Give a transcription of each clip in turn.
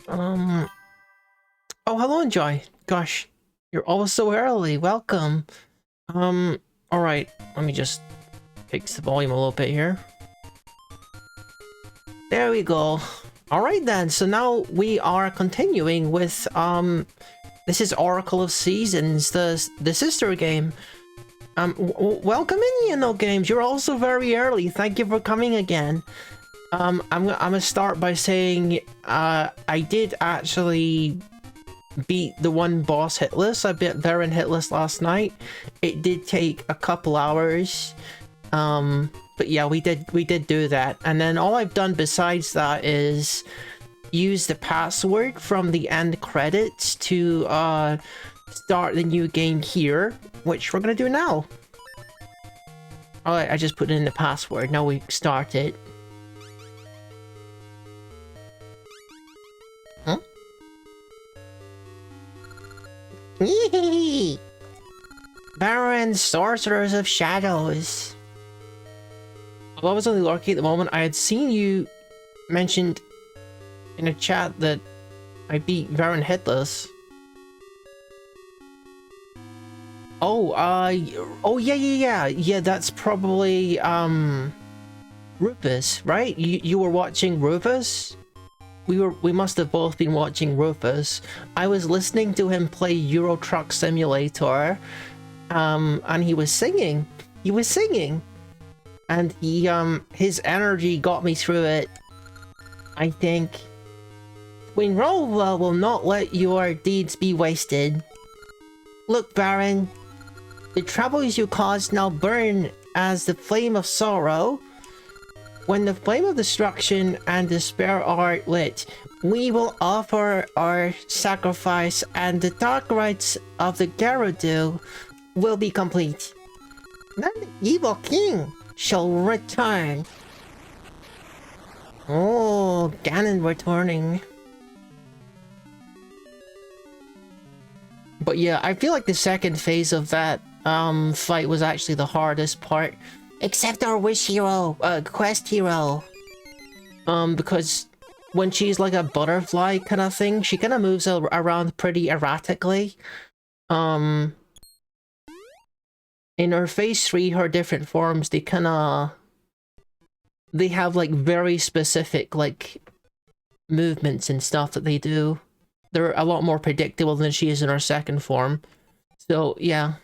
Oh, hello, Enjoy. Gosh, you're always so early. Welcome. Alright. Let me just fix the volume a little bit here. There we go. Alright then, so now we are continuing with, this is Oracle of Seasons, the sister game. Welcome in, Games. You're also very early. Thank you for coming again. I'm gonna start by saying, I did actually beat the one boss hitless. I beat Baron hitless last night. It did take a couple hours. But yeah, we did do that. And then all I've done besides that is use the password from the end credits to start the new game here, which we're gonna do now. Alright, I just put in the password. Now we start it. Huh? Baron, Sorcerers of Shadows. Although I was only lurking at the moment, I had seen you mentioned in a chat that I beat Baron hitless. Oh, oh yeah, that's probably, Rufus, right? You were watching Rufus? We must have both been watching Rufus. I was listening to him play Euro Truck Simulator, and he was singing. And his energy got me through it. I think. Queen Rolva will not let your deeds be wasted. Look, Baron, the troubles you caused now burn as the flame of sorrow. When the flame of destruction and despair are lit, we will offer our sacrifice and the dark rites of the Gerudo will be complete. Then the evil king shall return. Oh, Ganon returning. But yeah, I feel like the second phase of that fight was actually the hardest part. Except our wish hero, quest hero. Because when she's like a butterfly kind of thing, she kind of moves around pretty erratically. In her phase 3, her different forms, they have like very specific like movements and stuff that they do. They're a lot more predictable than she is in her second form. So yeah.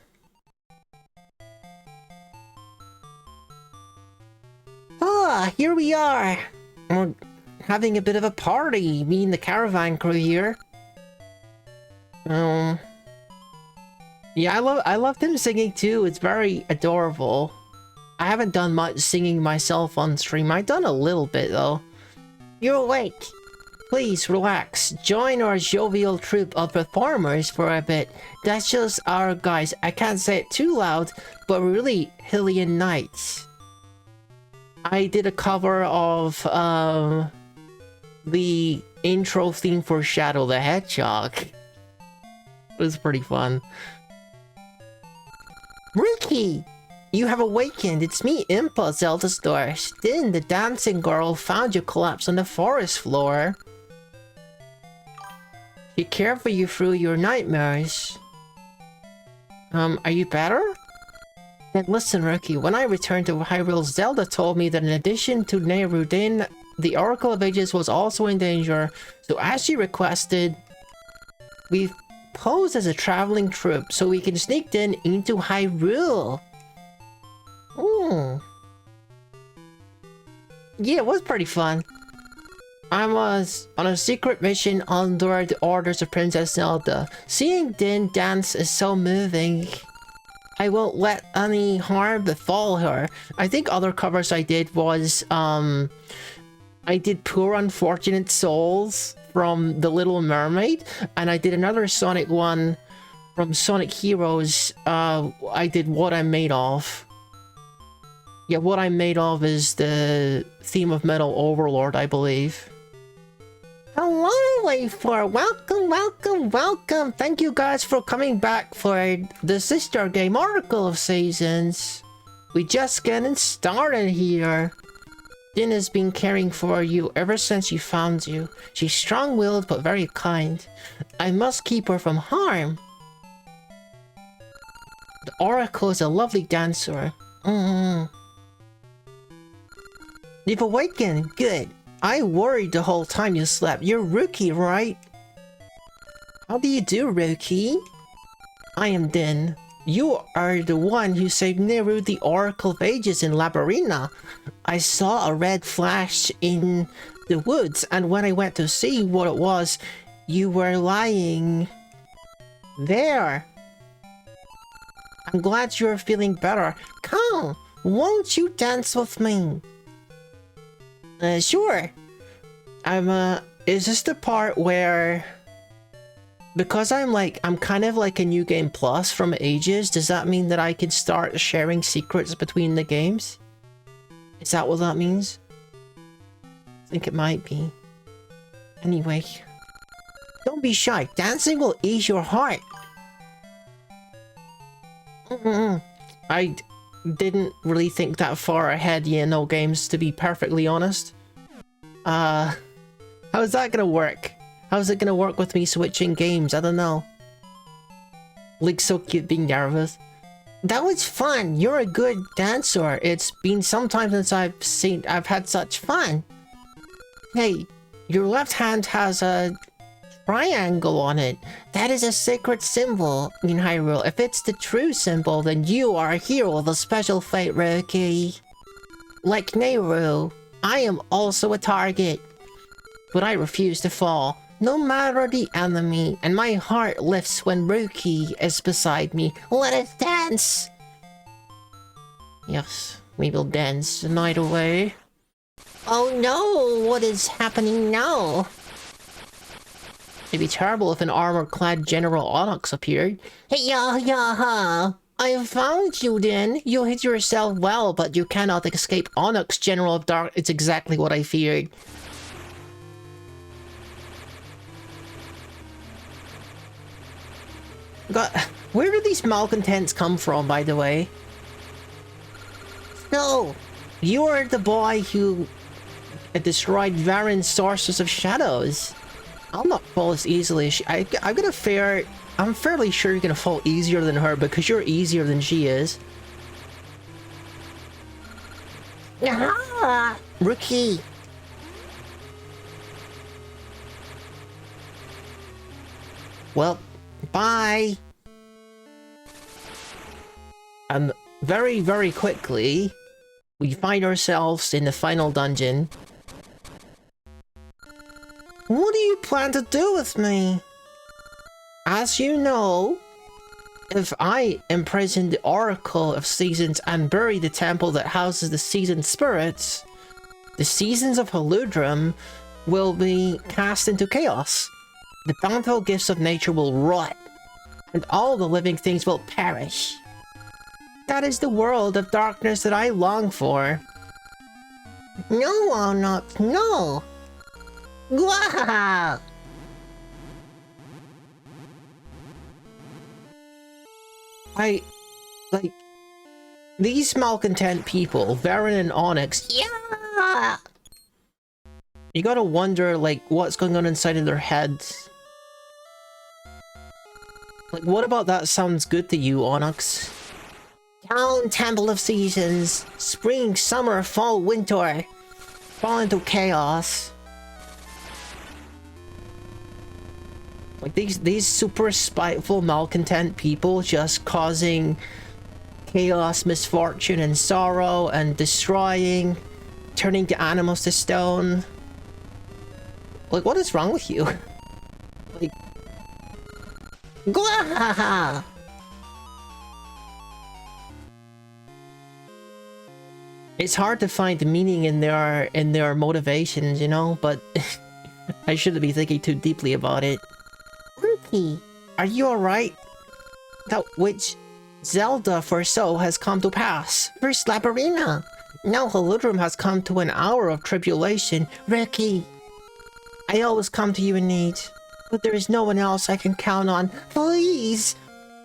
Ah, here we are! We're having a bit of a party, me and the caravan crew here. Yeah, I loved him singing too, it's very adorable. I haven't done much singing myself on stream, I've done a little bit though. You're awake! Please relax, join our jovial troupe of performers for a bit. That's just our guys, I can't say it too loud, but we're really Hylian Knights. I did a cover of the intro theme for Shadow the Hedgehog. It was pretty fun. Riki! You have awakened. It's me, Impa, Zelda's daughter. Din, the dancing girl, found you collapsed on the forest floor. She cared for you through your nightmares. Are you better? Then listen, Riki, when I returned to Hyrule, Zelda told me that in addition to Nerudain, the Oracle of Ages was also in danger, so as she requested, we've posed as a traveling troupe so we can sneak in into Hyrule. Yeah, it was pretty fun. I was on a secret mission under the orders of Princess Zelda. Seeing Din dance is so moving. I won't let any harm befall her. I think other covers I did was, I did Poor Unfortunate Souls from The Little Mermaid, and I did another Sonic one from Sonic Heroes. I did What I'm Made Of. Yeah, What I'm Made Of is the theme of Metal Overlord, I believe. Hello, Wayfor! Welcome! Thank you guys for coming back for the sister game Oracle of Seasons. We just getting started here. Din has been caring for you ever since she found you. She's strong-willed but very kind. I must keep her from harm. The Oracle is a lovely dancer. You've awakened. Good. I worried the whole time you slept. You're Rookie, right? How do you do, Rookie? I am Din. You are the one who saved Nehru, the Oracle of Ages in Labyrinth. I saw a red flash in the woods, and when I went to see what it was, you were lying there. I'm glad you're feeling better. Come, won't you dance with me? Sure. Is this the part where... Because I'm kind of like a New Game Plus from Ages, does that mean that I can start sharing secrets between the games? Is that what that means? I think it might be. Anyway. Don't be shy. Dancing will ease your heart. I didn't really think that far ahead, you know, games, to be perfectly honest. How is that gonna work? How's it gonna work with me switching games? I don't know. Like, so cute being nervous. That was fun. You're a good dancer. It's been some time since I've had such fun. Hey, your left hand has a triangle on it. That is a sacred symbol in Hyrule. If it's the true symbol, then you are a hero of a special fate, Rookie. Like Nehru, I am also a target. But I refuse to fall. No matter the enemy, and my heart lifts when Rookie is beside me. Let us dance! Yes, we will dance the night away. Oh no, what is happening now? It'd be terrible if an armor-clad General Onyx appeared. Hey, yeah, I found you, Din. You hid yourself well, but you cannot escape Onyx, General of Dark. It's exactly what I feared. God, where do these malcontents come from, by the way? No, you are the boy who destroyed Varen's Sorceress of Shadows. I'll not fall as easily as she... I'm fairly sure you're gonna fall easier than her because you're easier than she is. Ah, Rookie! Well, bye! And very, very quickly, we find ourselves in the final dungeon. What do you plan to do with me? As you know, if I imprison the Oracle of Seasons and bury the temple that houses the Season Spirits, the Seasons of Haludrum will be cast into chaos. The bountiful gifts of nature will rot, and all the living things will perish. That is the world of darkness that I long for. No, Onyx, no! Gwahaha! These malcontent people, Varen and Onyx, yeah! You gotta wonder, what's going on inside of their heads. What about that sounds good to you, Onyx? Town Temple of Seasons, spring, summer, fall, winter, fall into chaos. These super spiteful malcontent people just causing chaos, misfortune, and sorrow, and destroying, turning the animals to stone. What is wrong with you? Gwahaha! It's hard to find the meaning in their motivations, you know, but I shouldn't be thinking too deeply about it. Rookie, are you alright? That which Zelda foresaw has come to pass. First Labyrinth. Now Haludrum has come to an hour of tribulation. Rookie, I always come to you in need, but there is no one else I can count on. Please,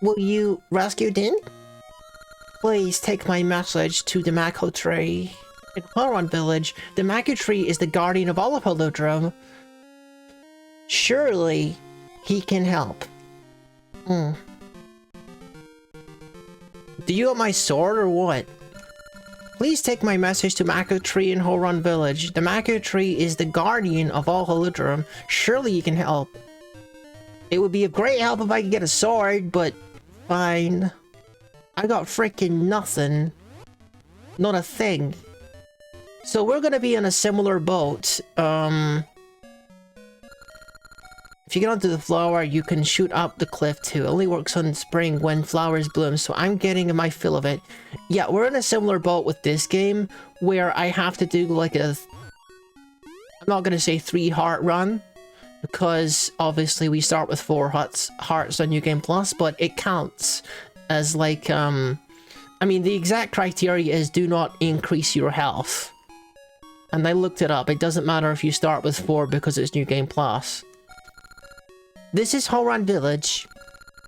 will you rescue Din? Please take my message to the Mako tree. In Horon Village, the Maku Tree is the guardian of all of Holodrum. Surely, he can help. Do you want my sword or what? Please take my message to Maku Tree in Horon Village. The Maku Tree is the guardian of all Holodrum. Surely he can help. It would be a great help if I could get a sword, but fine. I got freaking nothing. Not a thing. So we're gonna be in a similar boat. If you get onto the flower, you can shoot up the cliff too. It only works on spring when flowers bloom, so I'm getting my fill of it. Yeah, we're in a similar boat with this game, where I have to do like a... I'm not gonna say 3-heart run, because obviously we start with 4 hearts on New Game Plus, but it counts as like, I mean, the exact criteria is do not increase your health. And I looked it up. It doesn't matter if you start with 4 because it's New Game Plus. This is Horon Village.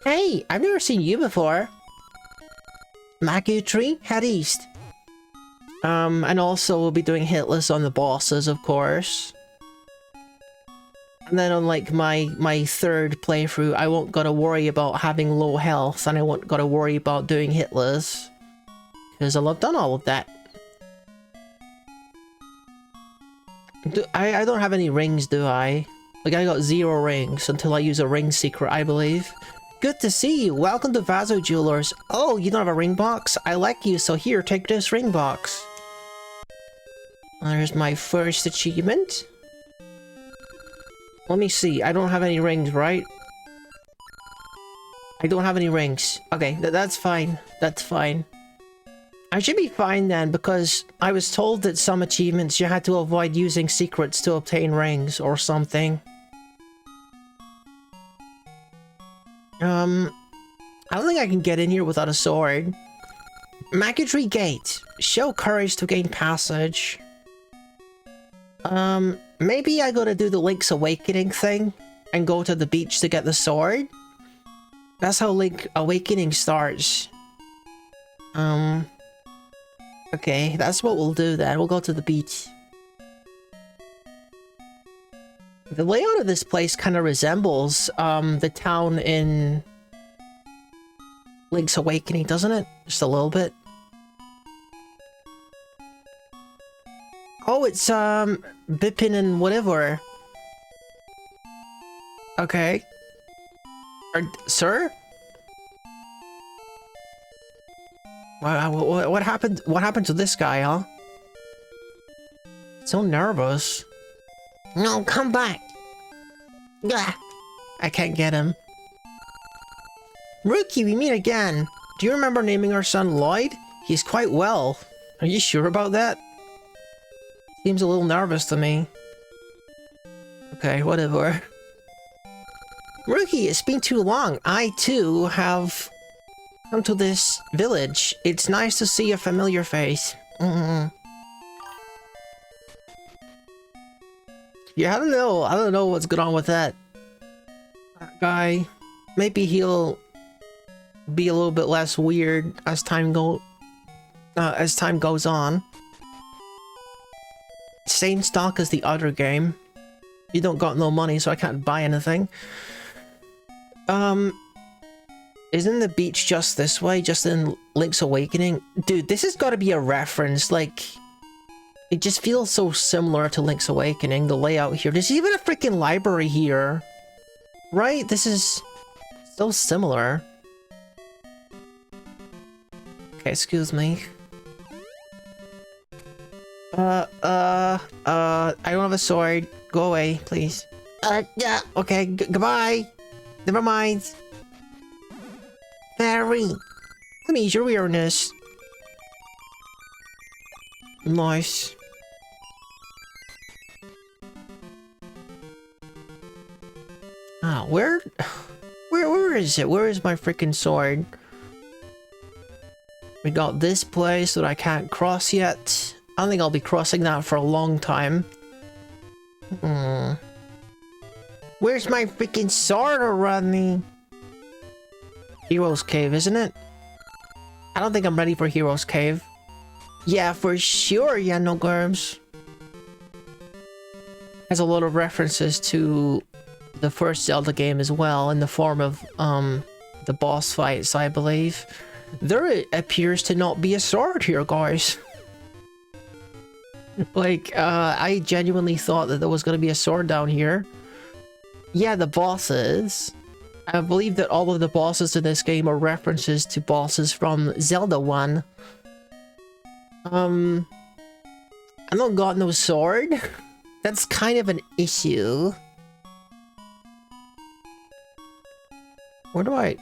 Hey, I've never seen you before. Maku Tree, head east. And also we'll be doing hitless on the bosses, of course. And then on like my 3rd playthrough, I won't gotta worry about having low health, and I won't gotta worry about doing hitless. Because I'll have done all of that. I don't have any rings, do I? Like, I got 0 rings until I use a ring secret, I believe. Good to see you. Welcome to Vaso Jewelers. Oh, you don't have a ring box? I like you, so here, take this ring box. There's my first achievement. Let me see. I don't have any rings, right? I don't have any rings. Okay, that's fine. That's fine. I should be fine then, because I was told that some achievements you had to avoid using secrets to obtain rings or something. I don't think I can get in here without a sword. Maku Tree Gate. Show courage to gain passage. Maybe I gotta do the Link's Awakening thing and go to the beach to get the sword? That's how Link Awakening starts. Okay, that's what we'll do then. We'll go to the beach. The layout of this place kind of resembles, the town in Link's Awakening, doesn't it? Just a little bit. Oh, it's, Bipin and whatever. Okay. Sir? What happened? What happened to this guy, huh? So nervous. No, come back. Gah. I can't get him. Rookie, we meet again. Do you remember naming our son Lloyd? He's quite well. Are you sure about that? Seems a little nervous to me. Okay, whatever. Rookie, it's been too long. I, too, have come to this village. It's nice to see a familiar face. Yeah, I don't know. I don't know what's going on with that guy. Maybe he'll be a little bit less weird as time goes on. Same stock as the other game. You don't got no money, so I can't buy anything. Isn't the beach just this way? Just in Link's Awakening? Dude, this has got to be a reference. Like, it just feels so similar to Link's Awakening, the layout here. There's even a freaking library here. Right? This is so similar. Okay, excuse me. I don't have a sword. Go away, please. Yeah, okay, goodbye. Never mind. Fairy. Let me ease your weirdness. Nice. Ah, where is it? Where is my freaking sword? We got this place that I can't cross yet. I don't think I'll be crossing that for a long time. Where's my freaking sword already? Hero's Cave, isn't it? I don't think I'm ready for Hero's Cave. Yeah, for sure, yeah, no germs. Has a lot of references to the first Zelda game as well, in the form of the boss fights, I believe. There appears to not be a sword here, guys. Like, I genuinely thought that there was going to be a sword down here. Yeah, the bosses. I believe that all of the bosses in this game are references to bosses from Zelda 1. I don't got no sword. That's kind of an issue. Where do I...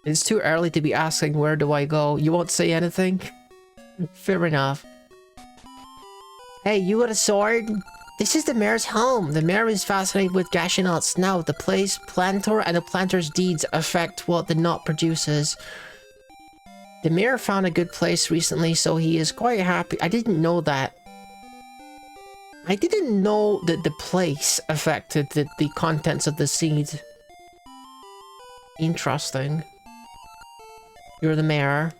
It's too early to be asking where do I go. You won't say anything? Fair enough. Hey, you got a sword? This is the mayor's home. The mayor is fascinated with Gashonaut's snout. The place, planter, and the planter's deeds affect what the knot produces. The mayor found a good place recently, so he is quite happy. I didn't know that. I didn't know that the place affected the contents of the seed. Interesting. You're the mayor.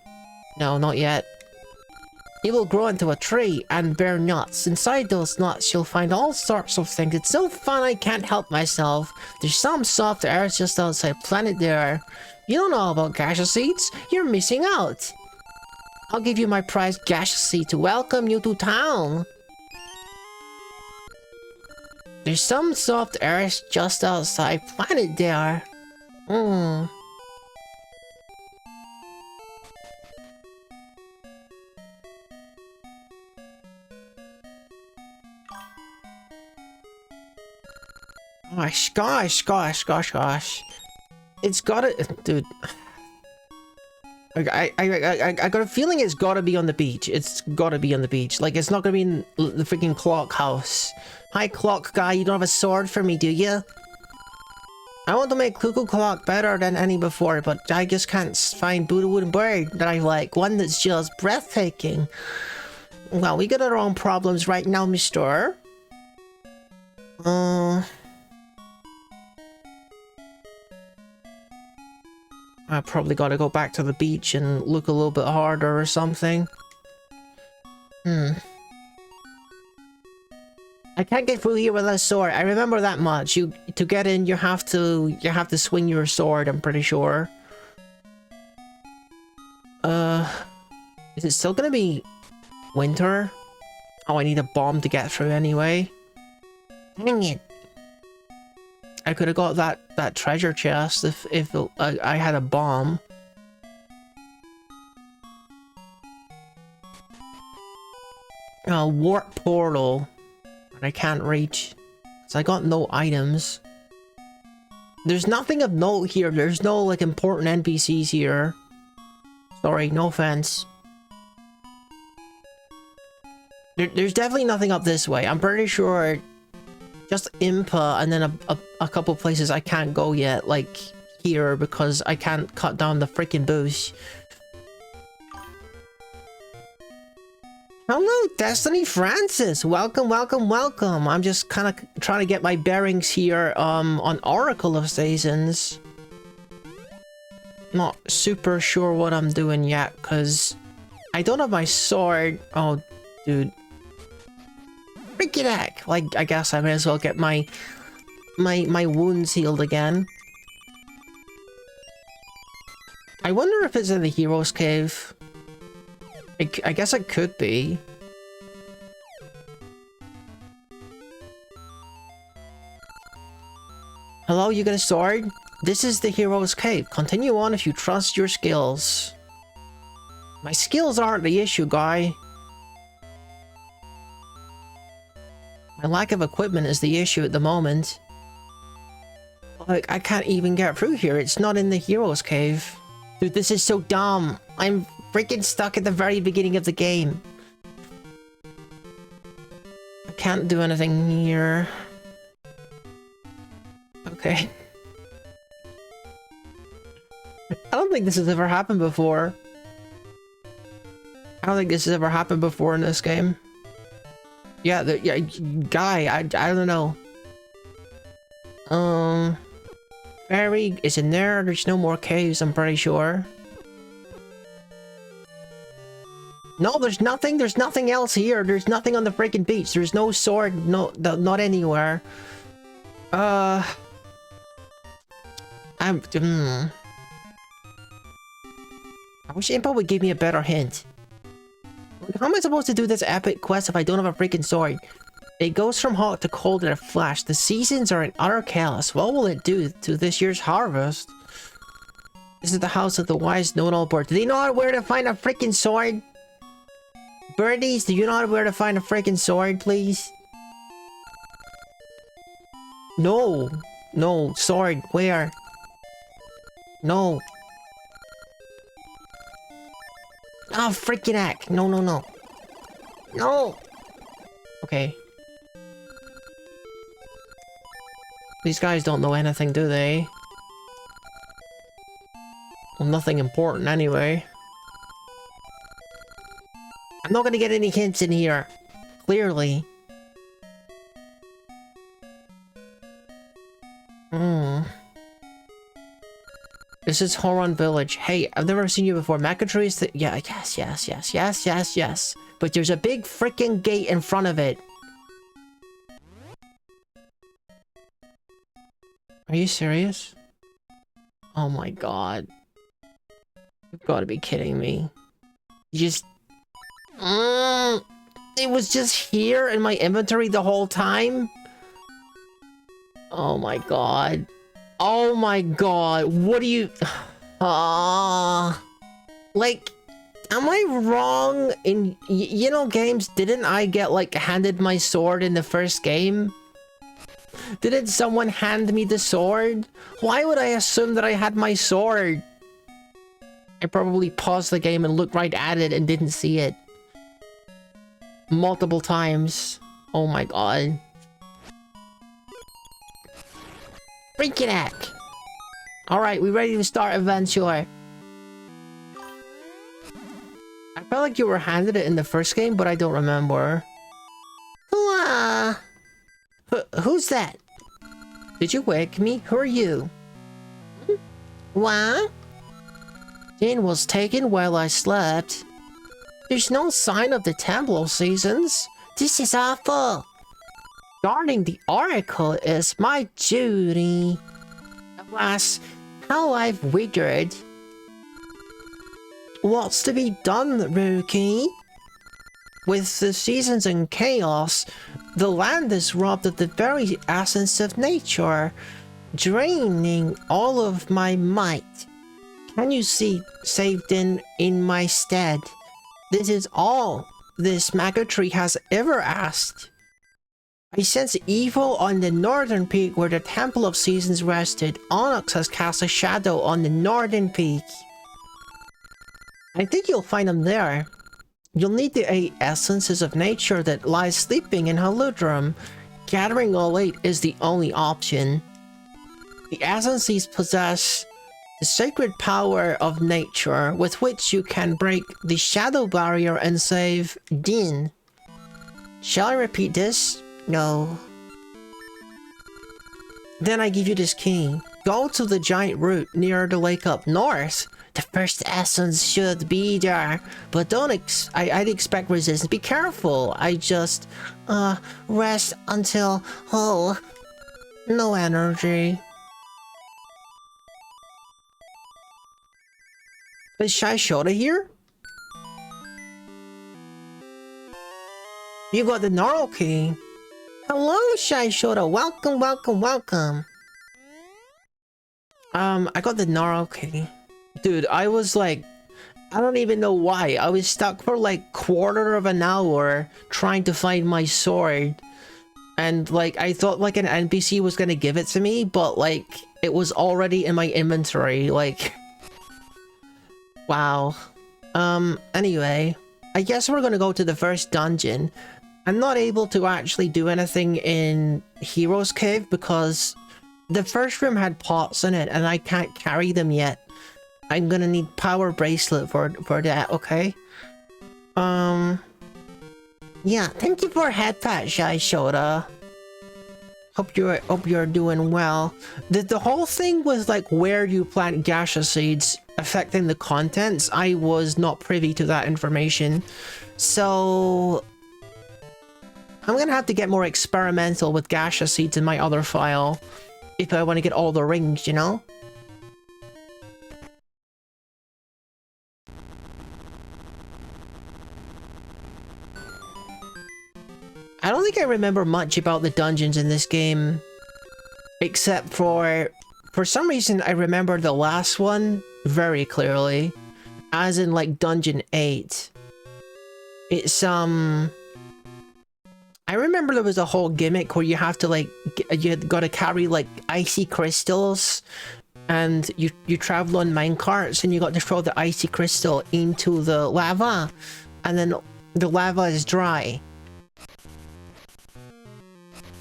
No, not yet. It will grow into a tree and bear nuts. Inside those nuts, you'll find all sorts of things. It's so fun I can't help myself. There's some soft earth just outside Planet there. You don't know about gaseous seeds? You're missing out. I'll give you my prized gaseous seed to welcome you to town. There's some soft earth just outside Planet there. Gosh. It's gotta... Dude. I got a feeling it's gotta be on the beach. It's gotta be on the beach. Like, it's not gonna be in the freaking clock house. Hi, clock guy. You don't have a sword for me, do you? I want to make Cuckoo Clock better than any before, but I just can't find Buddha Wooden Bird that I like. One that's just breathtaking. Well, we got our own problems right now, mister. I probably gotta go back to the beach and look a little bit harder or something. I can't get through here with a sword. I remember that much. To get in, you have to swing your sword, I'm pretty sure. Is it still gonna be winter? Oh, I need a bomb to get through anyway. Dang it. I could have got that treasure chest if I had a bomb. Warp portal. I can't reach. So I got no items. There's nothing of note here. There's no, like, important NPCs here. Sorry, no offense. There's definitely nothing up this way. I'm pretty sure just Impa and then a couple places I can't go yet, like here, because I can't cut down the freaking bush. Hello, Destiny Francis. Welcome. I'm just kind of trying to get my bearings here on Oracle of Seasons. Not super sure what I'm doing yet, because I don't have my sword. Oh, dude. Freaking heck. Like, I guess I may as well get my wounds healed again. I wonder if it's in the Hero's Cave. I guess it could be. Hello, you got a sword? This is the Hero's Cave. Continue on if you trust your skills. My skills aren't the issue, guy. My lack of equipment is the issue at the moment. Like, I can't even get through here. It's not in the Hero's Cave. Dude, this is so dumb. I'm freaking stuck at the very beginning of the game. I can't do anything here. Okay. I don't think this has ever happened before. I don't think this has ever happened before in this game. Yeah, guy, I don't know. Fairy is in there. There's no more caves, I'm pretty sure. No, there's nothing. There's nothing else here. There's nothing on the freaking beach. There's no sword. No, not anywhere. I wish Impa would give me a better hint. How am I supposed to do this epic quest if I don't have a freaking sword? It goes from hot to cold in a flash. The seasons are in utter chaos. What will it do to this year's harvest? This is the house of the wise know-it-all bird. Do they know where to find a freaking sword? Birdies, do you know where to find a freaking sword, please? No. No. Sword. Where? No. Oh, freaking heck. No, no, no. No. Okay. These guys don't know anything, do they? Well, nothing important anyway. I'm not gonna get any hints in here. Clearly. This is Horon Village. Hey, I've never seen you before. Macatrees. Yeah, yes. But there's a big freaking gate in front of it. Are you serious? Oh my god. You've got to be kidding me. You just... it was just here in my inventory the whole time? Oh my god. Oh my god. What do you... like... Am I wrong in... you know, games? Didn't I get, like, handed my sword in the first game? Didn't someone hand me the sword? Why would I assume that I had my sword? I probably paused the game and looked right at it and didn't see it. Multiple times. Oh my god. Freaking heck. Alright, we ready to start adventure. I felt like you were handed it in the first game, but I don't remember. Who's that? Did you wake me? Who are you? What? Jane was taken while I slept. There's no sign of the Temple Seasons. This is awful. Guarding the Oracle is my duty. Alas, how I've withered. What's to be done, Rookie? With the seasons in chaos, the land is robbed of the very essence of nature, draining all of my might. Can you see saved in my stead? This is all this Magotree has ever asked. I sense evil on the northern peak where the Temple of Seasons rested. Onyx has cast a shadow on the northern peak. I think you'll find them there. You'll need the 8 essences of nature that lie sleeping in Haludrum. Gathering all 8 is the only option. The essences possess the sacred power of nature with which you can break the shadow barrier and save Din. Shall I repeat this? No. Then I give you this key. Go to the giant root near the lake up north. The first essence should be there, but I'd expect resistance. Be careful. I just, rest until, no energy. Is Shy Shota here? You got the Gnarl key. Hello, Shy Shota. Welcome. I got the Gnarl key. Dude, I was like, I don't even know why. I was stuck for like quarter of an hour trying to find my sword. And like, I thought like an NPC was gonna give it to me, but like, it was already in my inventory. Like, wow. Anyway, I guess we're gonna go to the first dungeon. I'm not able to actually do anything in Hero's Cave because the first room had pots in it and I can't carry them yet. I'm gonna need power bracelet for that, okay? Yeah, thank you for head pat, Shy Shota. Hope you're doing well. The whole thing was like where you plant gaseous seeds affecting the contents. I was not privy to that information. So I'm gonna have to get more experimental with gaseous seeds in my other file if I want to get all the rings, you know? I don't think I remember much about the dungeons in this game, except for some reason I remember the last one very clearly, as in like Dungeon 8. It's I remember there was a whole gimmick where you have to like, you gotta carry like icy crystals, and you travel on minecarts and you got to throw the icy crystal into the lava, and then the lava is dry.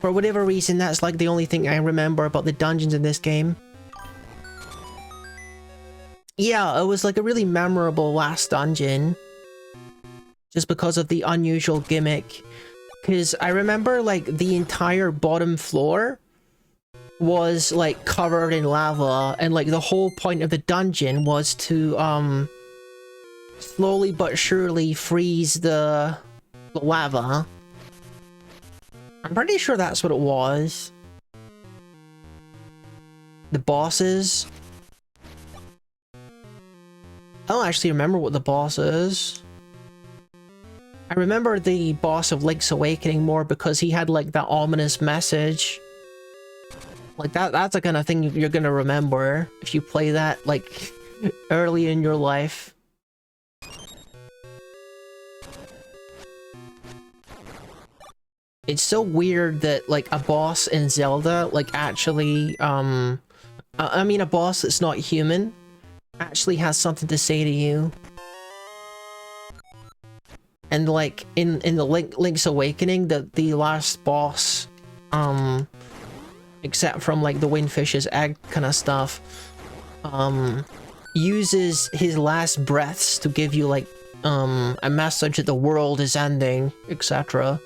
For whatever reason, that's like the only thing I remember about the dungeons in this game. Yeah, it was like a really memorable last dungeon. Just because of the unusual gimmick. Because I remember like the entire bottom floor was like covered in lava, and like the whole point of the dungeon was to slowly but surely freeze the lava. I'm pretty sure that's what it was. The bosses. I don't actually remember what the boss is. I remember the boss of Link's Awakening more because he had like that ominous message. Like that's the kind of thing you're gonna remember if you play that like early in your life. It's so weird that like a boss in Zelda like actually I mean a boss that's not human actually has something to say to you. And like in the Link's Awakening, the last boss, except from like the Windfish's egg kind of stuff, uses his last breaths to give you like a message that the world is ending, etc.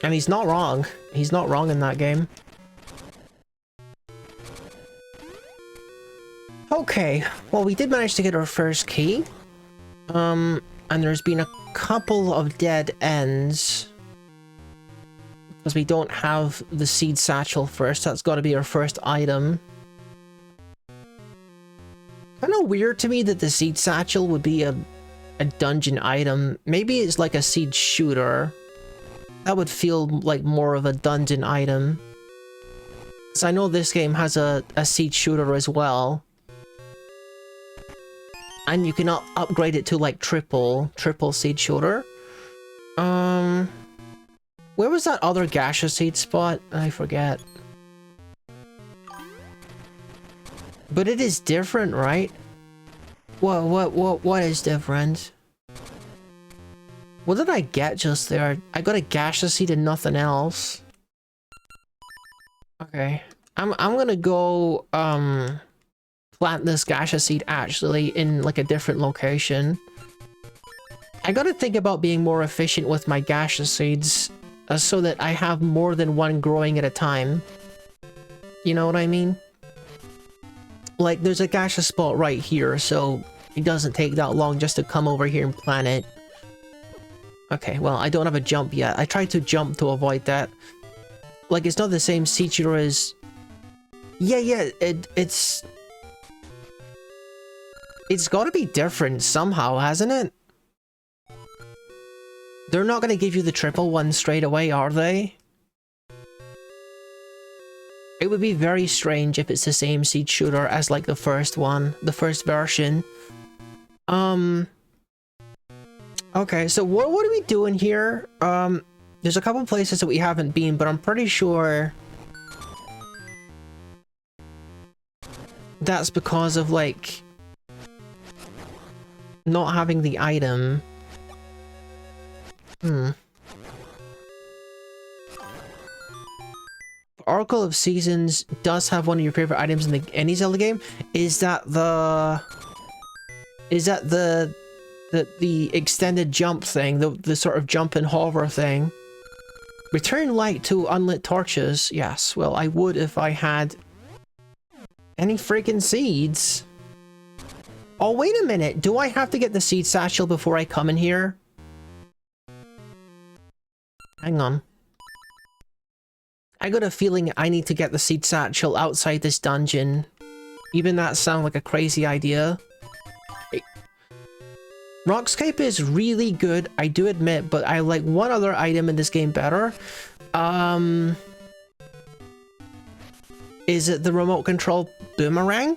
And he's not wrong. He's not wrong in that game. Okay, well we did manage to get our first key. And there's been a couple of dead ends. Because we don't have the seed satchel first, that's gotta be our first item. Kinda weird to me that the seed satchel would be a dungeon item. Maybe it's like a seed shooter. That would feel like more of a dungeon item. Because I know this game has a seed shooter as well. And you can upgrade it to like triple seed shooter. Where was that other gaseous seed spot? I forget. But it is different, right? What is different? What did I get just there? I got a gaseous seed and nothing else. Okay. I'm gonna go plant this gaseous seed actually in like a different location. I gotta think about being more efficient with my gaseous seeds so that I have more than one growing at a time. You know what I mean? Like there's a gaseous spot right here, so it doesn't take that long just to come over here and plant it. Okay, well, I don't have a jump yet. I tried to jump to avoid that. Like, it's not the same seed shooter as... Yeah, it's gotta be different somehow, hasn't it? They're not gonna give you the triple one straight away, are they? It would be very strange if it's the same seed shooter as, like, the first one. The first version. Okay, so what are we doing here? There's a couple places that we haven't been, but I'm pretty sure that's because of, like, not having the item. Oracle of Seasons does have one of your favorite items in any Zelda game. Is that the the extended jump thing, the sort of jump and hover thing. Return light to unlit torches. Yes, well, I would if I had any freaking seeds. Oh, wait a minute. Do I have to get the seed satchel before I come in here? Hang on. I got a feeling I need to get the seed satchel outside this dungeon. Even that sounds like a crazy idea. Rockscape is really good, I do admit, but I like one other item in this game better. Is it the remote control boomerang?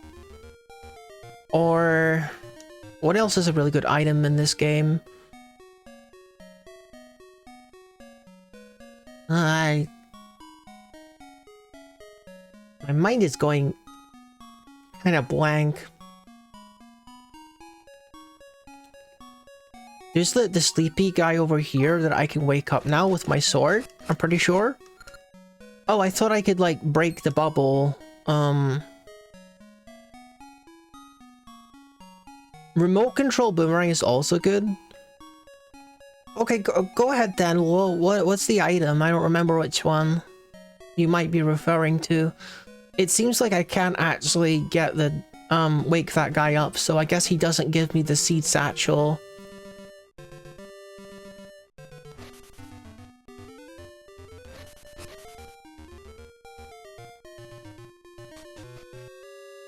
Or what else is a really good item in this game? My mind is going kind of blank. There's the sleepy guy over here that I can wake up now with my sword, I'm pretty sure. Oh, I thought I could, like, break the bubble. Remote control boomerang is also good. Okay, go ahead then. What's the item? I don't remember which one you might be referring to. It seems like I can't actually get the, wake that guy up, so I guess he doesn't give me the seed satchel.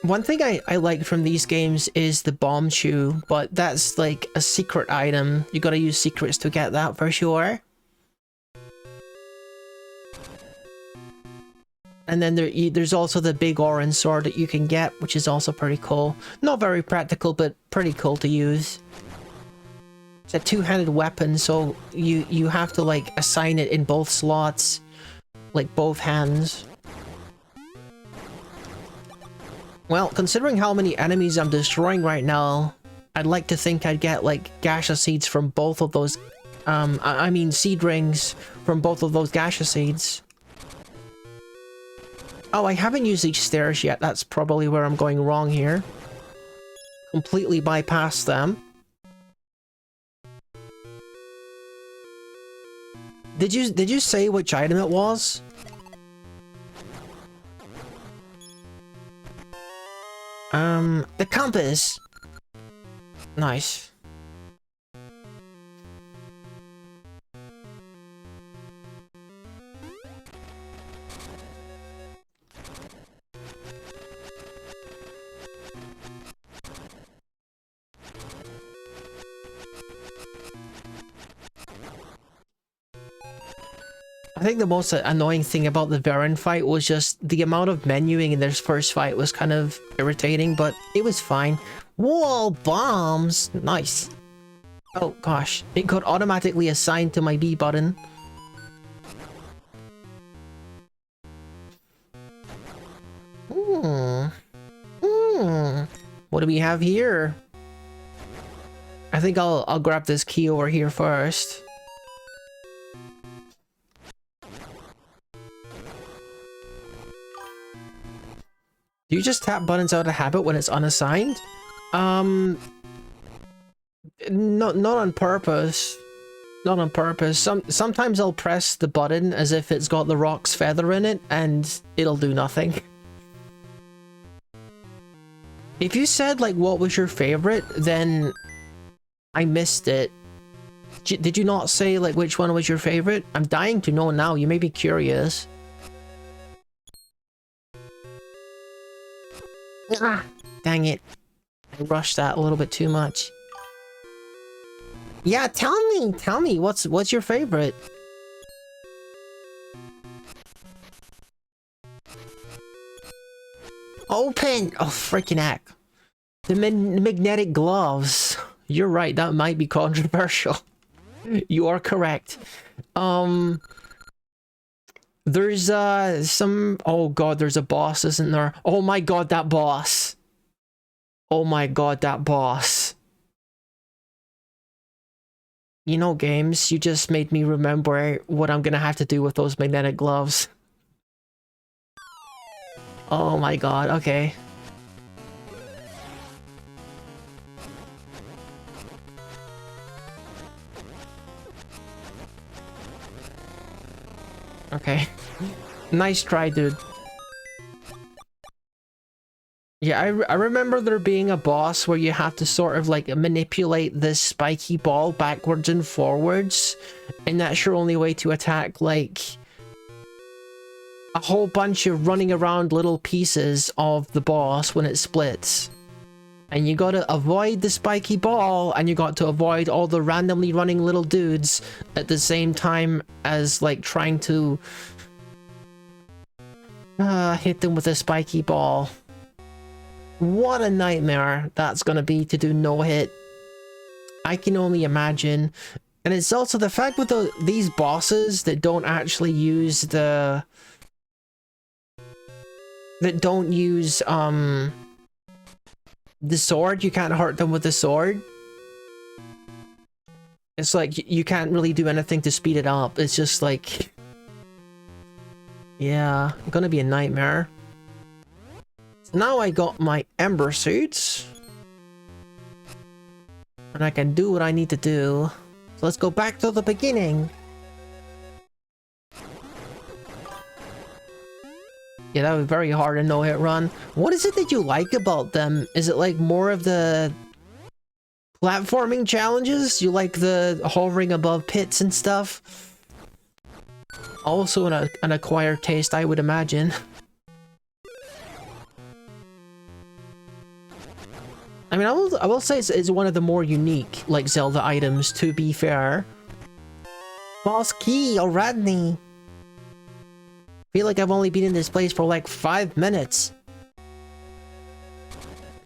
One thing I like from these games is the bomb shoe, but that's like a secret item. You gotta use secrets to get that for sure. And then there's also the big orange sword that you can get, which is also pretty cool. Not very practical, but pretty cool to use. It's a two-handed weapon, so you have to like assign it in both slots, like both hands. Well, considering how many enemies I'm destroying right now, I'd like to think I'd get, like, gacha seeds from both of those, I mean seed rings from both of those gacha seeds. Oh, I haven't used these stairs yet. That's probably where I'm going wrong here. Completely bypass them. Did you say which item it was? The compass! Nice. I think the most annoying thing about the Varen fight was just the amount of menuing in this first fight was kind of irritating, but it was fine. Wall bombs! Nice. Oh gosh, it got automatically assigned to my B button. What do we have here? I think I'll grab this key over here first. Do you just tap buttons out of habit when it's unassigned? Not on purpose. Not on purpose. Sometimes I'll press the button as if it's got the rock's feather in it, and it'll do nothing. If you said, like, what was your favorite, then I missed it. Did you not say, like, which one was your favorite? I'm dying to know now. You may be curious. Ah, dang it. I rushed that a little bit too much. Yeah, tell me, what's your favorite? Open! Oh, freaking heck. The magnetic gloves. You're right, that might be controversial. You are correct. There's, some... Oh god, there's a boss, isn't there? Oh my god, that boss! Oh my god, that boss. You know, games, you just made me remember what I'm gonna have to do with those magnetic gloves. Oh my god, okay. Okay. Nice try, dude. Yeah, I remember there being a boss where you have to sort of like manipulate this spiky ball backwards and forwards, and that's your only way to attack like a whole bunch of running around little pieces of the boss when it splits. And you gotta avoid the spiky ball, and you got to avoid all the randomly running little dudes at the same time as like trying to hit them with a spiky ball. What a nightmare that's gonna be to do no hit. I can only imagine. And it's also the fact with these bosses that don't actually use the... that don't use, the sword. You can't hurt them with the sword. It's like, you can't really do anything to speed it up. It's just like... yeah, gonna be a nightmare. Now I got my Ember suits. And I can do what I need to do. So let's go back to the beginning. Yeah, that was very hard to no-hit run. What is it that you like about them? Is it like more of the platforming challenges? You like the hovering above pits and stuff? Also an acquired taste, I would imagine. I mean, I will say it's one of the more unique, like, Zelda items, to be fair. Boss key already. Feel like I've only been in this place for like 5 minutes.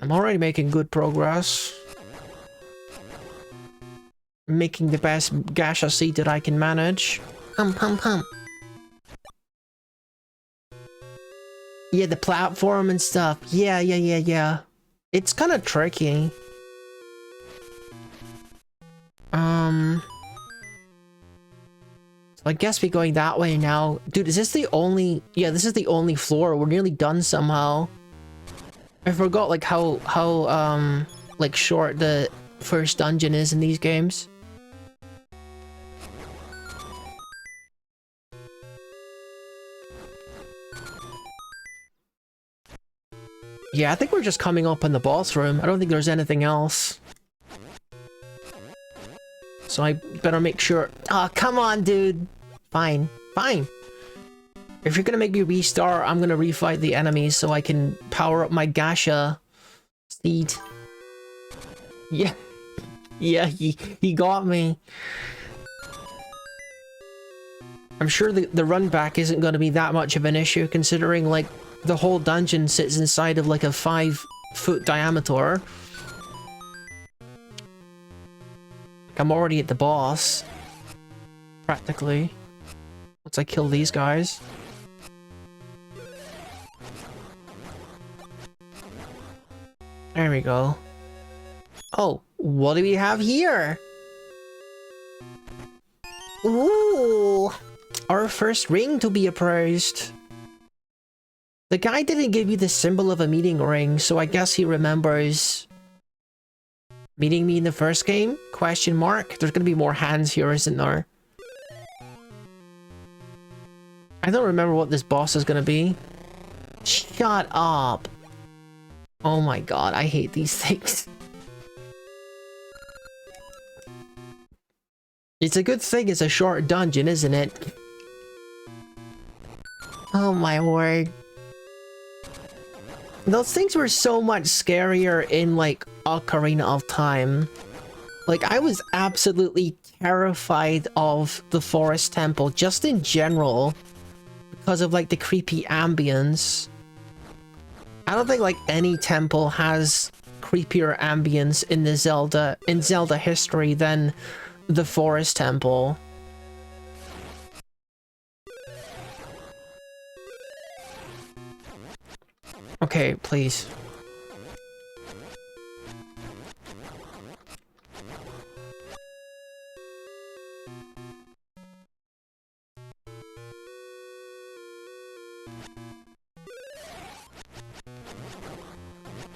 I'm already making good progress. Making the best gacha seed that I can manage. Pump. Yeah, the platform and stuff. Yeah. It's kind of tricky. So I guess we're going that way now. Dude, is this the only... yeah, this is the only floor. We're nearly done somehow. I forgot, like, how like, short the first dungeon is in these games. Yeah, I think we're just coming up in the boss room. I don't think there's anything else. So I better make sure... oh, come on, dude! Fine. If you're gonna make me restart, I'm gonna refight the enemies so I can power up my gacha seed. Yeah. Yeah, he got me. I'm sure the run back isn't gonna be that much of an issue, considering, like, the whole dungeon sits inside of, like, a 5-foot diameter. I'm already at the boss. Practically. Once I kill these guys. There we go. Oh, what do we have here? Ooh! Our first ring to be appraised. The guy didn't give you the symbol of a meeting ring, so I guess he remembers... meeting me in the first game? Question mark? There's gonna be more hands here, isn't there? I don't remember what this boss is gonna be. Shut up! Oh my god, I hate these things. It's a good thing it's a short dungeon, isn't it? Oh my word. Those things were so much scarier in, like, Ocarina of Time. Like, I was absolutely terrified of the Forest Temple, just in general, because of, like, the creepy ambience. I don't think, like, any temple has creepier ambience in the Zelda history than the Forest Temple. Okay, please.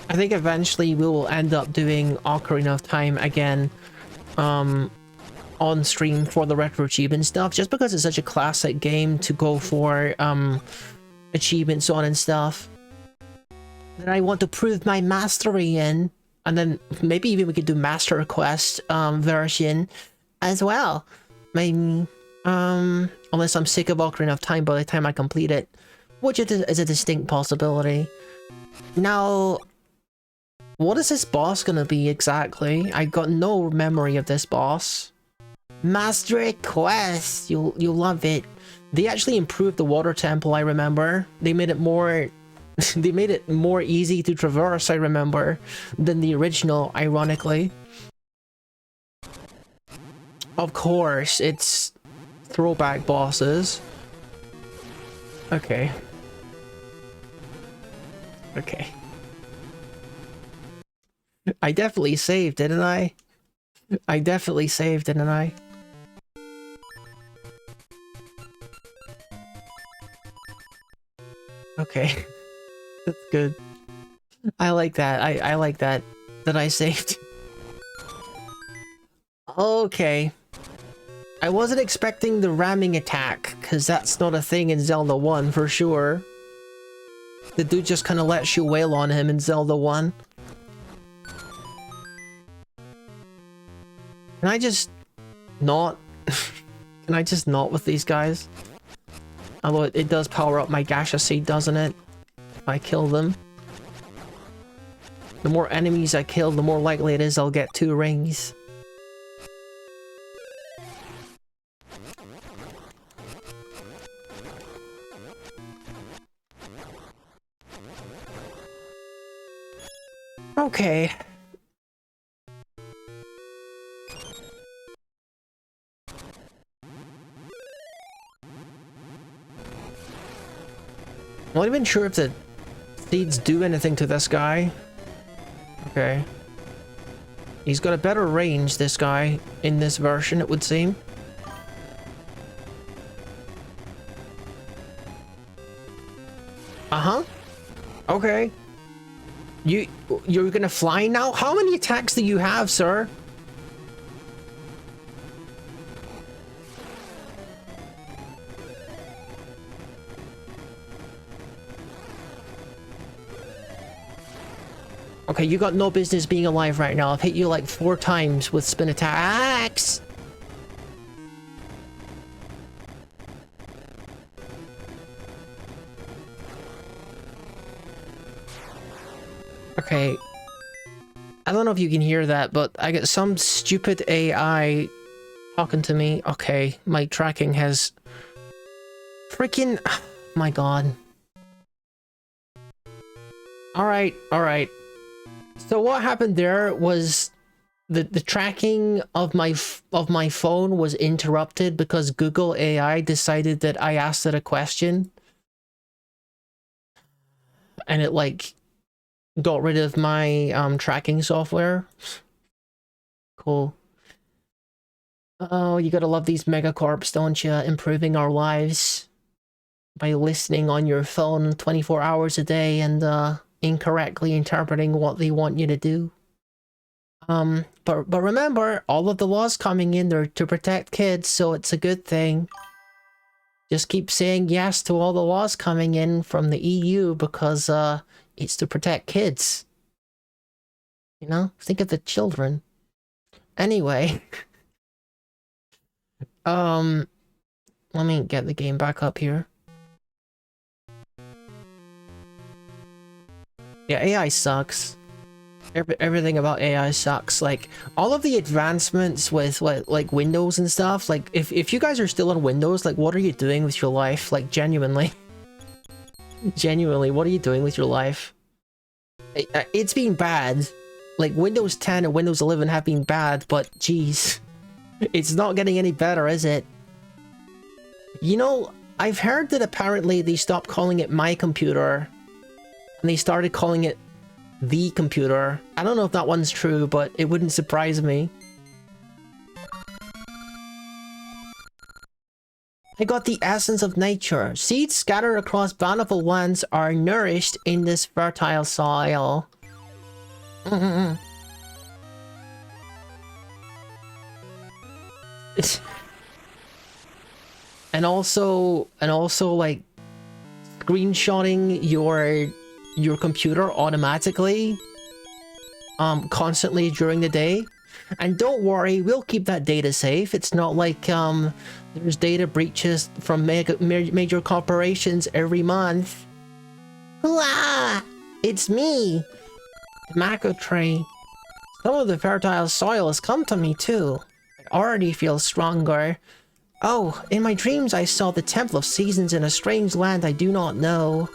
I think eventually we will end up doing Ocarina of Time again. on stream for the retro achievement stuff, just because it's such a classic game to go for achievements on and stuff that I want to prove my mastery in. And then maybe even we could do Master Quest version as well. Maybe, unless I'm sick of Ocarina of Time by the time I complete it, which is a distinct possibility. Now, what is this boss gonna be exactly? I got no memory of this boss. Master Quest, you'll love it. They actually improved the water temple, I remember. They made it more they made it more easy to traverse, I remember, than the original, ironically. Of course, it's throwback bosses. Okay. Okay. I definitely saved, didn't I? I definitely saved, didn't I? Okay. That's good. I like that. I like that I saved. Okay. I wasn't expecting the ramming attack, because that's not a thing in Zelda 1 for sure. The dude just kind of lets you wail on him in Zelda 1. Can I just not? Can I just not with these guys? Although it does power up my Gacha Seed, doesn't it? If I kill them. The more enemies I kill, the more likely it is I'll get 2 rings. Okay. I'm not even sure if the seeds do anything to this guy. Okay. He's got a better range, this guy, in this version, it would seem. Uh-huh. Okay. You're gonna fly now? How many attacks do you have, sir? Okay, you got no business being alive right now. I've hit you like 4 times with spin attacks. Okay. I don't know if you can hear that, but I got some stupid AI talking to me. Okay, my tracking has... Freaking... My god. Alright, alright. So what happened there was the tracking of my phone was interrupted because Google AI decided that I asked it a question. And it like got rid of my tracking software. Cool. Oh, you gotta love these megacorps, don't you? Improving our lives by listening on your phone 24 hours a day and incorrectly interpreting what they want you to do. But remember, all of the laws coming in, they're to protect kids, so it's a good thing. Just keep saying yes to all the laws coming in from the EU because it's to protect kids. You know? Think of the children. Anyway. Let me get the game back up here. Yeah, AI sucks. Everything about AI sucks. Like, all of the advancements with, like Windows and stuff, like, if you guys are still on Windows, like, what are you doing with your life? Like, genuinely. Genuinely, what are you doing with your life? It's been bad. Like, Windows 10 and Windows 11 have been bad, but, geez. It's not getting any better, is it? You know, I've heard that apparently they stopped calling it My Computer, and they started calling it The Computer. I don't know if that one's true, but it wouldn't surprise me. I got the essence of nature. Seeds scattered across bountiful lands are nourished in this fertile soil. and also like screenshotting your computer automatically constantly during the day. And don't worry, we'll keep that data safe. It's not like there's data breaches from major corporations every month. Hooah! It's me, the Mako tree. Some of the fertile soil has come to me too. I already feel stronger. Oh, in my dreams I saw the Temple of Seasons in a strange land I do not know.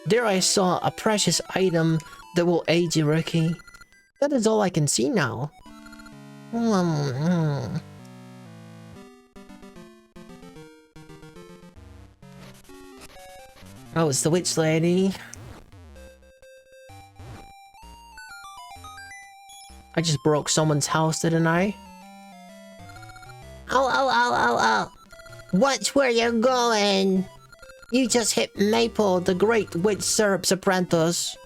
There I saw a precious item that will aid you, Rookie. That is all I can see now. Oh, it's the witch lady. I just broke someone's house, didn't I? Oh. Watch where you're going. You just hit Maple, the great witch syrup apprentice.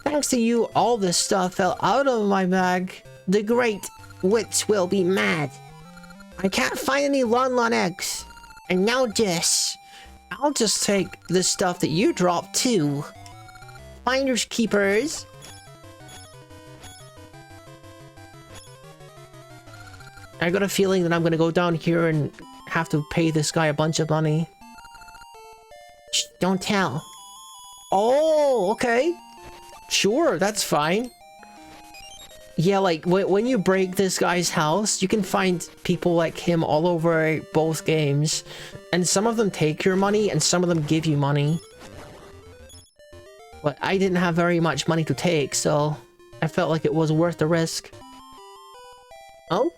Thanks to you, all this stuff fell out of my bag. The great witch will be mad. I can't find any Lon eggs. And now this. I'll just take the stuff that you dropped too. Finders keepers. I got a feeling that I'm gonna go down here and have to pay this guy a bunch of money. Shh, don't tell. Oh, okay. Sure, that's fine. Yeah, like, when you break this guy's house, you can find people like him all over both games. And some of them take your money, and some of them give you money. But I didn't have very much money to take, so I felt like it was worth the risk. Oh?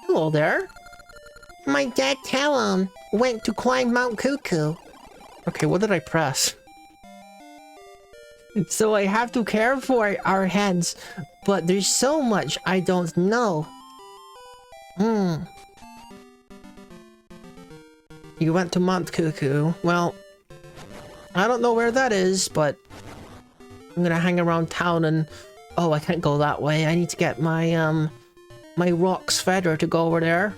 Hello there. My dad Talon went to climb Mount Cuckoo. Okay, what did I press? So I have to care for our hens, but there's so much I don't know. You went to Mount Cuckoo. Well, I don't know where that is, but I'm gonna hang around town and... Oh, I can't go that way. I need to get my, my Rock's Feather to go over there.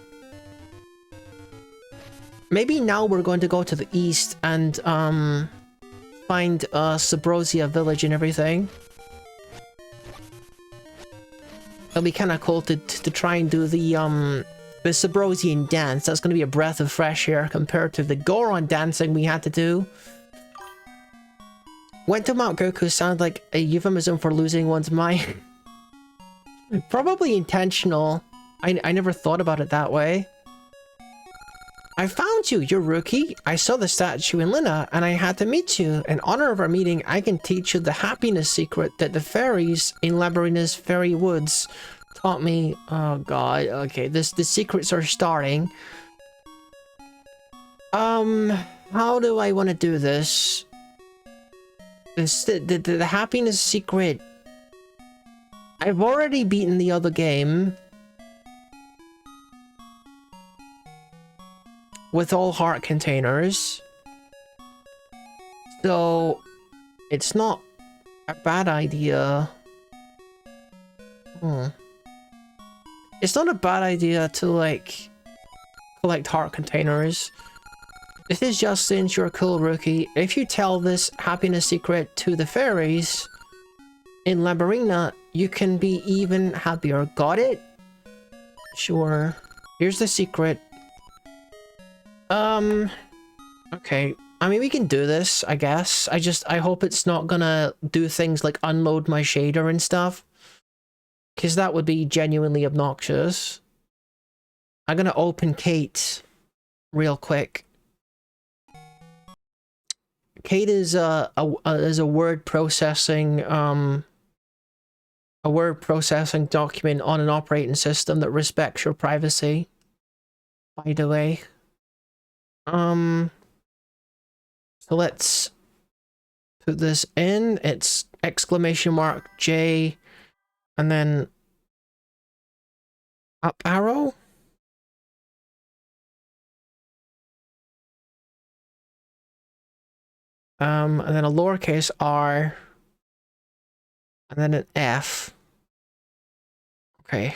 Maybe now we're going to go to the east and, find Subrosia village and everything. It'll be kind of cool to try and do the Subrosian dance. That's going to be a breath of fresh air compared to the Goron dancing we had to do. Went to Mount Goku sounds like a euphemism for losing one's mind. Probably intentional. I never thought about it that way. I found you, you're Rookie. I saw the statue in Lina, and I had to meet you. In honor of our meeting, I can teach you the happiness secret that the fairies in Labyrinth's Fairy Woods taught me. Oh god, okay, the secrets are starting. How do I want to do this? The happiness secret... I've already beaten the other game. With all heart containers. So, it's not a bad idea. It's not a bad idea to, like, collect heart containers. This is just since you're a cool Rookie. If you tell this happiness secret to the fairies in Labyrinth, you can be even happier. Got it? Sure. Here's the secret. Okay. I mean, we can do this, I guess. I hope it's not gonna do things like unload my shader and stuff. Because that would be genuinely obnoxious. I'm gonna open Kate real quick. Kate is a word processing, a word processing document on an operating system that respects your privacy. By the way. So let's put this in. It's !J and then up arrow. And then a lowercase r and then an F. Okay.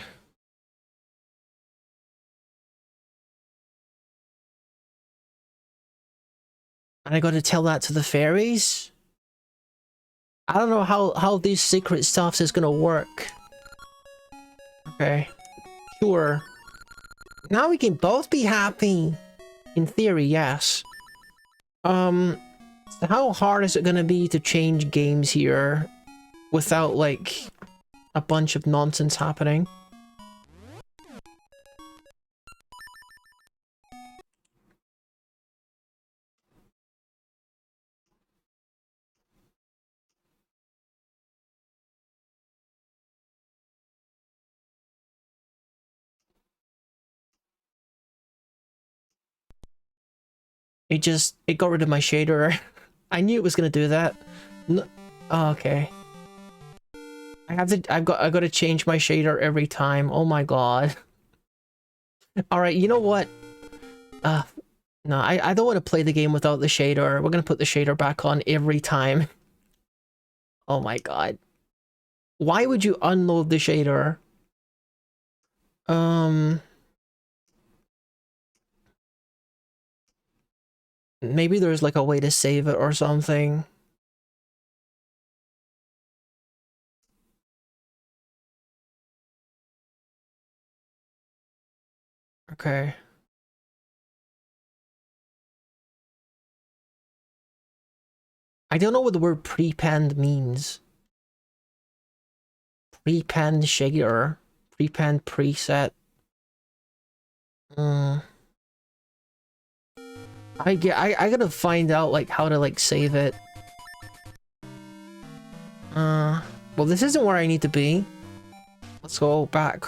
And I gotta tell that to the fairies? I don't know how these secret stuffs is gonna work. Okay. Sure. Now we can both be happy. In theory, yes. So how hard is it gonna be to change games here without, like, a bunch of nonsense happening? It got rid of my shader. I knew it was gonna do that. No, oh, okay. I've got to change my shader every time. Oh my god. Alright, you know what? No, I don't want to play the game without the shader. We're gonna put the shader back on every time. Oh my god. Why would you unload the shader? Maybe there's like a way to save it or something. Okay. I don't know what the word prepend means. Prepend shader. Prepend preset. I gotta find out like how to like save it. Well, this isn't where I need to be. Let's go back.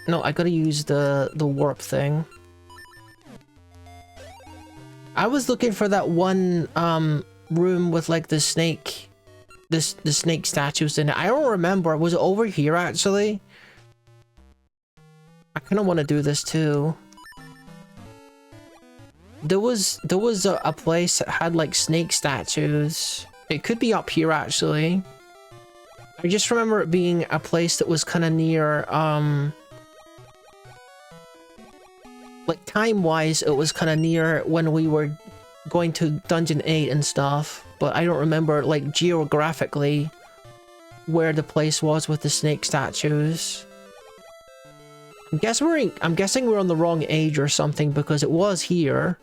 No, I gotta use the warp thing. I was looking for that one room with like the snake, the snake statues in it. I don't remember. Was it over here actually? I kind of want to do this too. There was a place that had like snake statues. It could be up here actually. I just remember it being a place that was kind of near like time-wise, it was kind of near when we were going to Dungeon 8 and stuff, but I don't remember, like, geographically where the place was with the snake statues. I'm guessing we're on the wrong age or something, because it was here.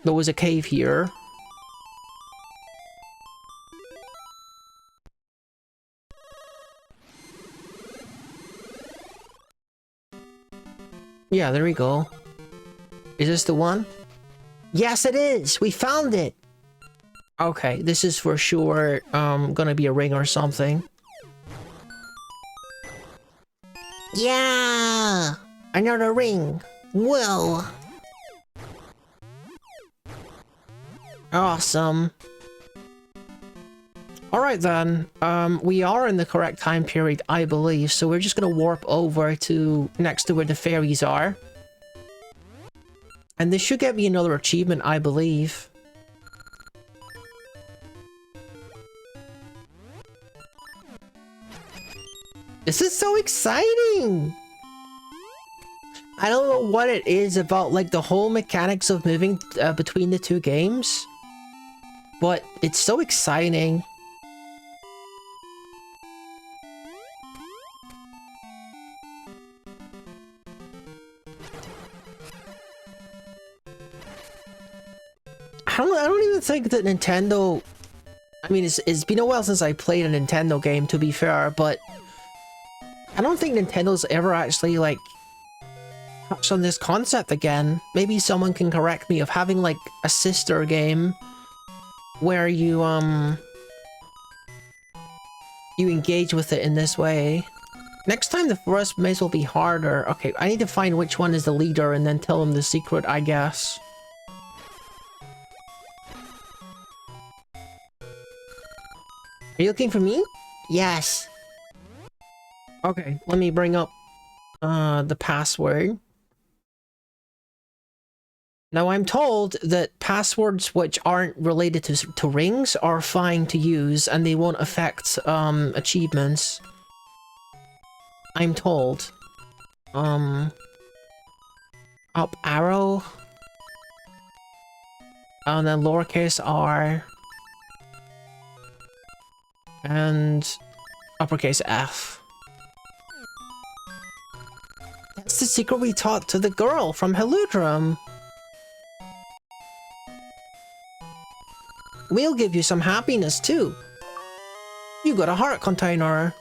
There was a cave here. Yeah, there we go. Is this the one? Yes, it is! We found it! Okay, this is for sure, gonna be a ring or something. Yeah! Another ring! Whoa! Awesome. Alright then, we are in the correct time period, I believe, so we're just gonna warp over to next to where the fairies are. And this should get me another achievement, I believe. This is so exciting! I don't know what it is about, like, the whole mechanics of moving between the two games, but it's so exciting. I don't even think that Nintendo... I mean, it's been a while since I played a Nintendo game, to be fair, but... I don't think Nintendo's ever actually, like, touched on this concept again. Maybe someone can correct me of having, like, a sister game where you engage with it in this way. Next time the forest may as well be harder. Okay, I need to find which one is the leader and then tell them the secret, I guess. Are you looking for me? Yes. Okay, let me bring up the password. Now I'm told that passwords which aren't related to rings are fine to use and they won't affect achievements. I'm told. Up arrow. And then lowercase r. And uppercase F. That's the secret we taught to the girl from Heludrum. We'll give you some happiness too. You got a heart container.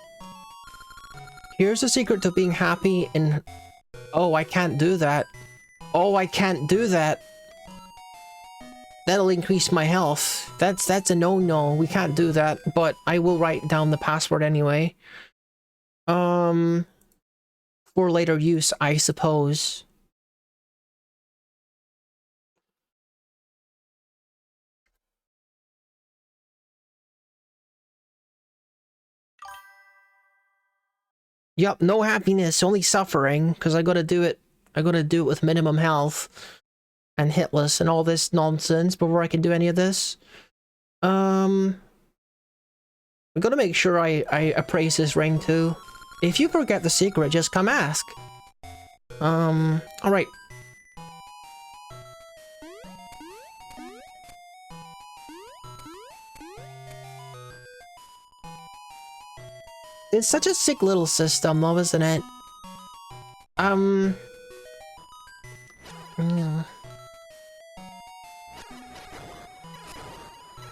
Here's the secret to being happy in... Oh, I can't do that. Oh, I can't do that. That'll increase my health. That's a no-no. We can't do that, but I will write down the password anyway. For later use, I suppose. Yup, no happiness, only suffering, because I gotta do it with minimum health and hitless and all this nonsense before I can do any of this. I'm gonna make sure I appraise this ring too. If you forget the secret, just come ask. Alright. It's such a sick little system, though, isn't it? Yeah.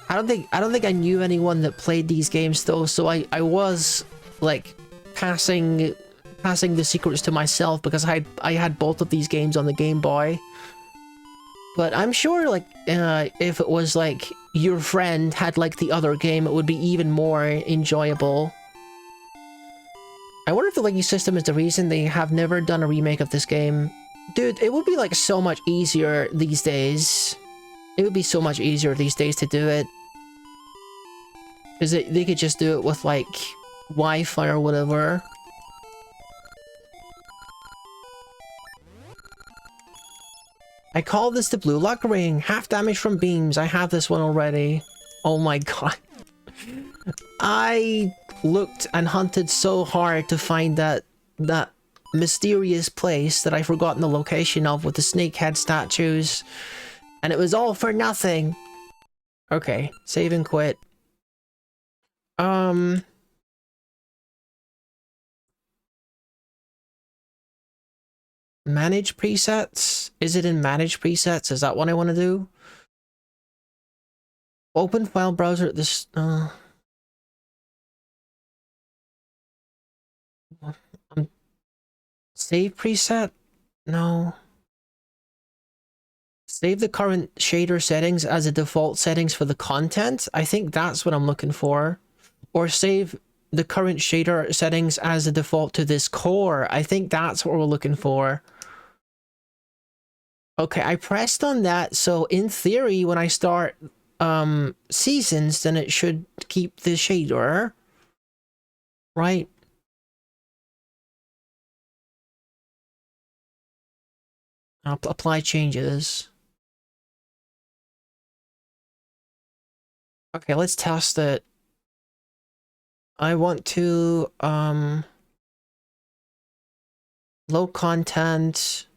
I don't think I knew anyone that played these games though, so I was like passing the secrets to myself because I had both of these games on the Game Boy. But I'm sure like if it was like your friend had like the other game, it would be even more enjoyable. I wonder if the Leggy system is the reason they have never done a remake of this game. Dude, it would be like so much easier these days. It would be so much easier these days to do it. Because they could just do it with like Wi-Fi or whatever. I call this the Blue Luck Ring. Half damage from beams. I have this one already. Oh my god. I looked and hunted so hard to find that mysterious place that I've forgotten the location of with the snakehead statues. And it was all for nothing. Okay, save and quit. Manage presets? Is it in manage presets? Is that what I want to do? Open file browser at this... Save preset? No. Save the current shader settings as the default settings for the content? I think that's what I'm looking for. Or save the current shader settings as the default to this core. I think that's what we're looking for. Okay, I pressed on that, so in theory, when I start seasons, then it should keep the shader. Right? I'll apply changes. Okay, let's test it. I want to, low content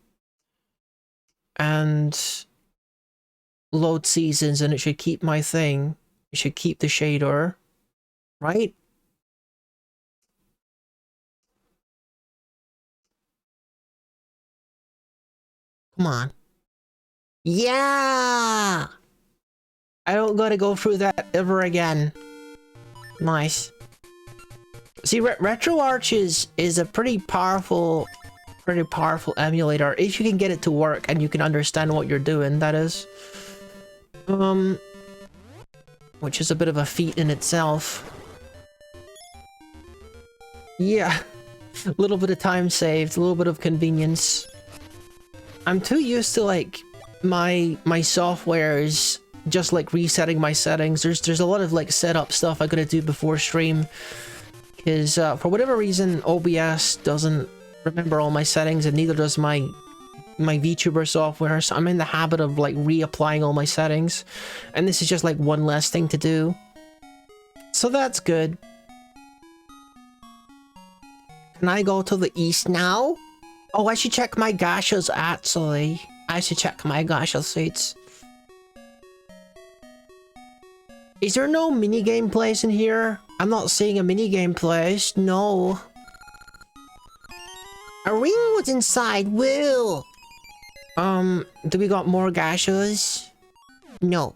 and load seasons, and it should keep my thing. It should keep the shader, right? Come on. Yeah! I don't gotta go through that ever again. Nice. See, RetroArch is a pretty powerful emulator if you can get it to work and you can understand what you're doing, that is. Which is a bit of a feat in itself. Yeah. A little bit of time saved, a little bit of convenience. I'm too used to like my softwares just like resetting my settings. There's a lot of like setup stuff I gotta do before stream. Because for whatever reason, OBS doesn't remember all my settings, and neither does my VTuber software, so I'm in the habit of like reapplying all my settings, and this is just like one less thing to do. So that's good. Can I go to the east now? Oh, I should check my gashas actually. I should check my gasha seats. Is there no minigame place in here? I'm not seeing a minigame place. No. A ring was inside. Woo! Do we got more gachas? No.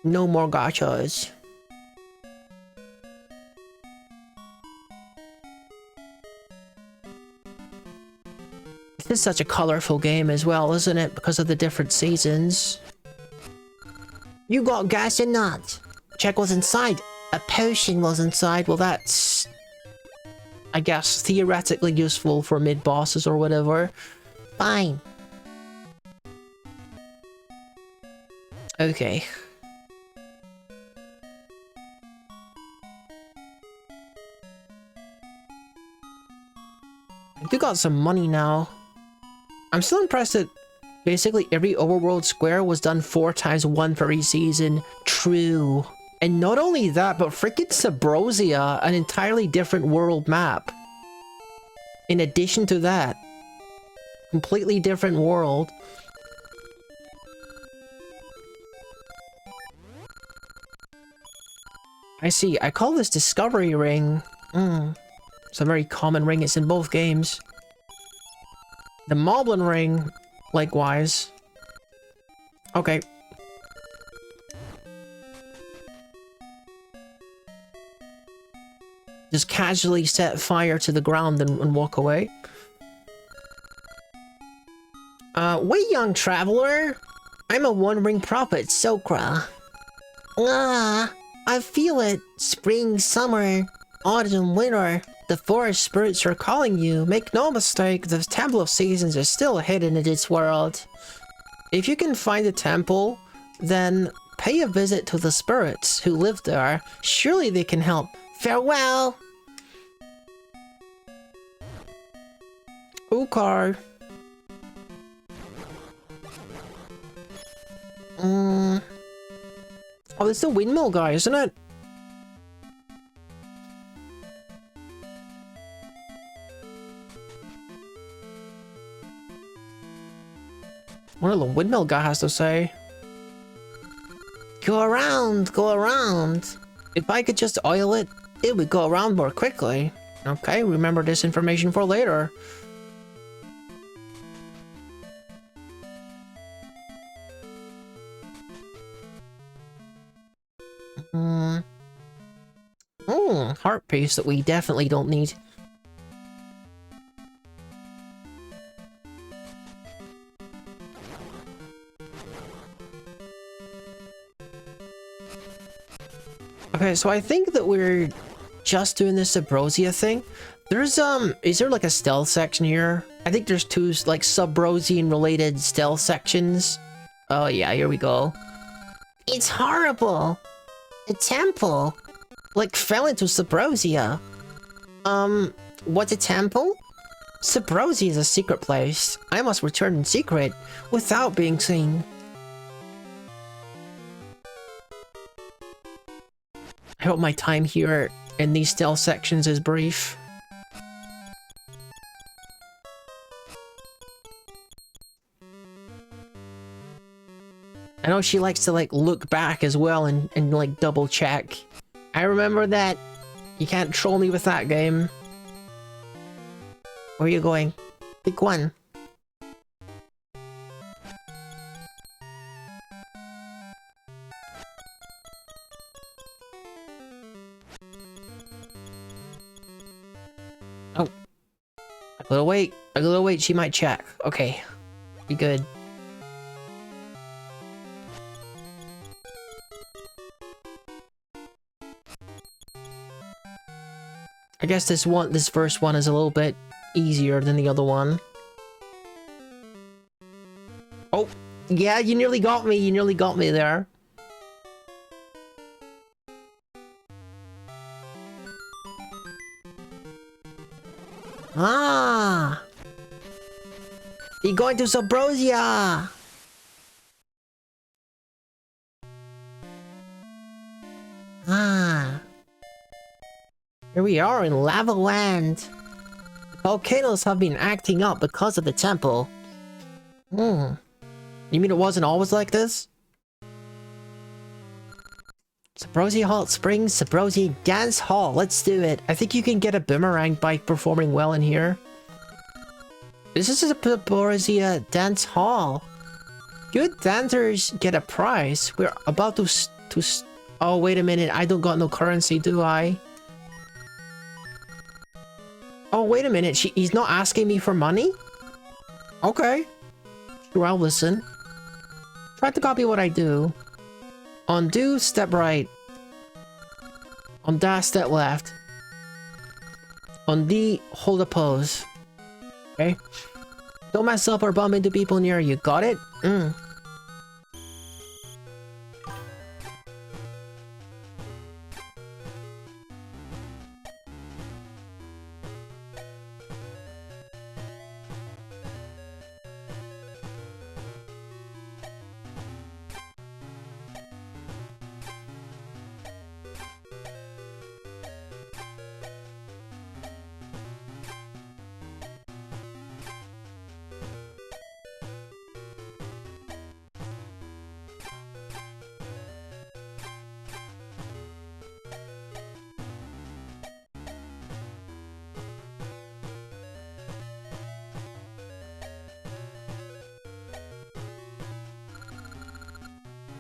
No more gachas. This is such a colorful game as well, isn't it? Because of the different seasons. You got gacha not. Check what's inside. A potion was inside. Well, that's, I guess, theoretically useful for mid-bosses or whatever. Fine. Okay. I do got some money now. I'm still impressed that basically every overworld square was done 4 times 1 for each season. True. And not only that, but freaking Subrosia, an entirely different world map. In addition to that, completely different world. I see. I call this Discovery Ring. It's a very common ring. It's in both games. The Moblin Ring, likewise. Okay. Just casually set fire to the ground and walk away. Wait, young traveler. I'm a one-ring prophet, Sokra. I feel it. Spring, summer, autumn, winter. The forest spirits are calling you. Make no mistake, the Temple of Seasons is still hidden in this world. If you can find the temple, then pay a visit to the spirits who live there. Surely they can help. Farewell! Ukar. Oh, it's the windmill guy, isn't it? What did the windmill guy has to say? Go around, go around. If I could just oil it, it would go around more quickly. Okay, remember this information for later. Heart piece that we definitely don't need. Okay, so I think that we're just doing this Subrosia thing. There's, is there like a stealth section here? I think there's 2, like, Subrosian related stealth sections. Oh yeah, here we go. It's horrible! The temple, like, fell into Subrosia. What's a temple? Subrosia is a secret place. I must return in secret, without being seen. I hope my time here in these stealth sections is brief. I know she likes to, like, look back as well and like, double check. I remember that. You can't troll me with that game. Where are you going? Pick one. Oh. I gotta wait, she might check. Okay. Be good. I guess this first one is a little bit easier than the other one. Oh, yeah, you nearly got me. You nearly got me there. Ah! You're going to Subrosia! Ah. Here we are in Lava Land. The volcanoes have been acting up because of the temple. You mean it wasn't always like this? Sabrosi Hot Springs, Sabrosi Dance Hall. Let's do it. I think you can get a boomerang by performing well in here. This is a Sabrosi Dance Hall. Good dancers get a prize. We're about to oh, wait a minute. I don't got no currency, do I? Oh, wait a minute. He's not asking me for money? Okay. Sure, I'll listen. Try to copy what I do. On do, step right. On dash, step left. On D, hold a pose. Okay. Don't mess up or bump into people near you. Got it?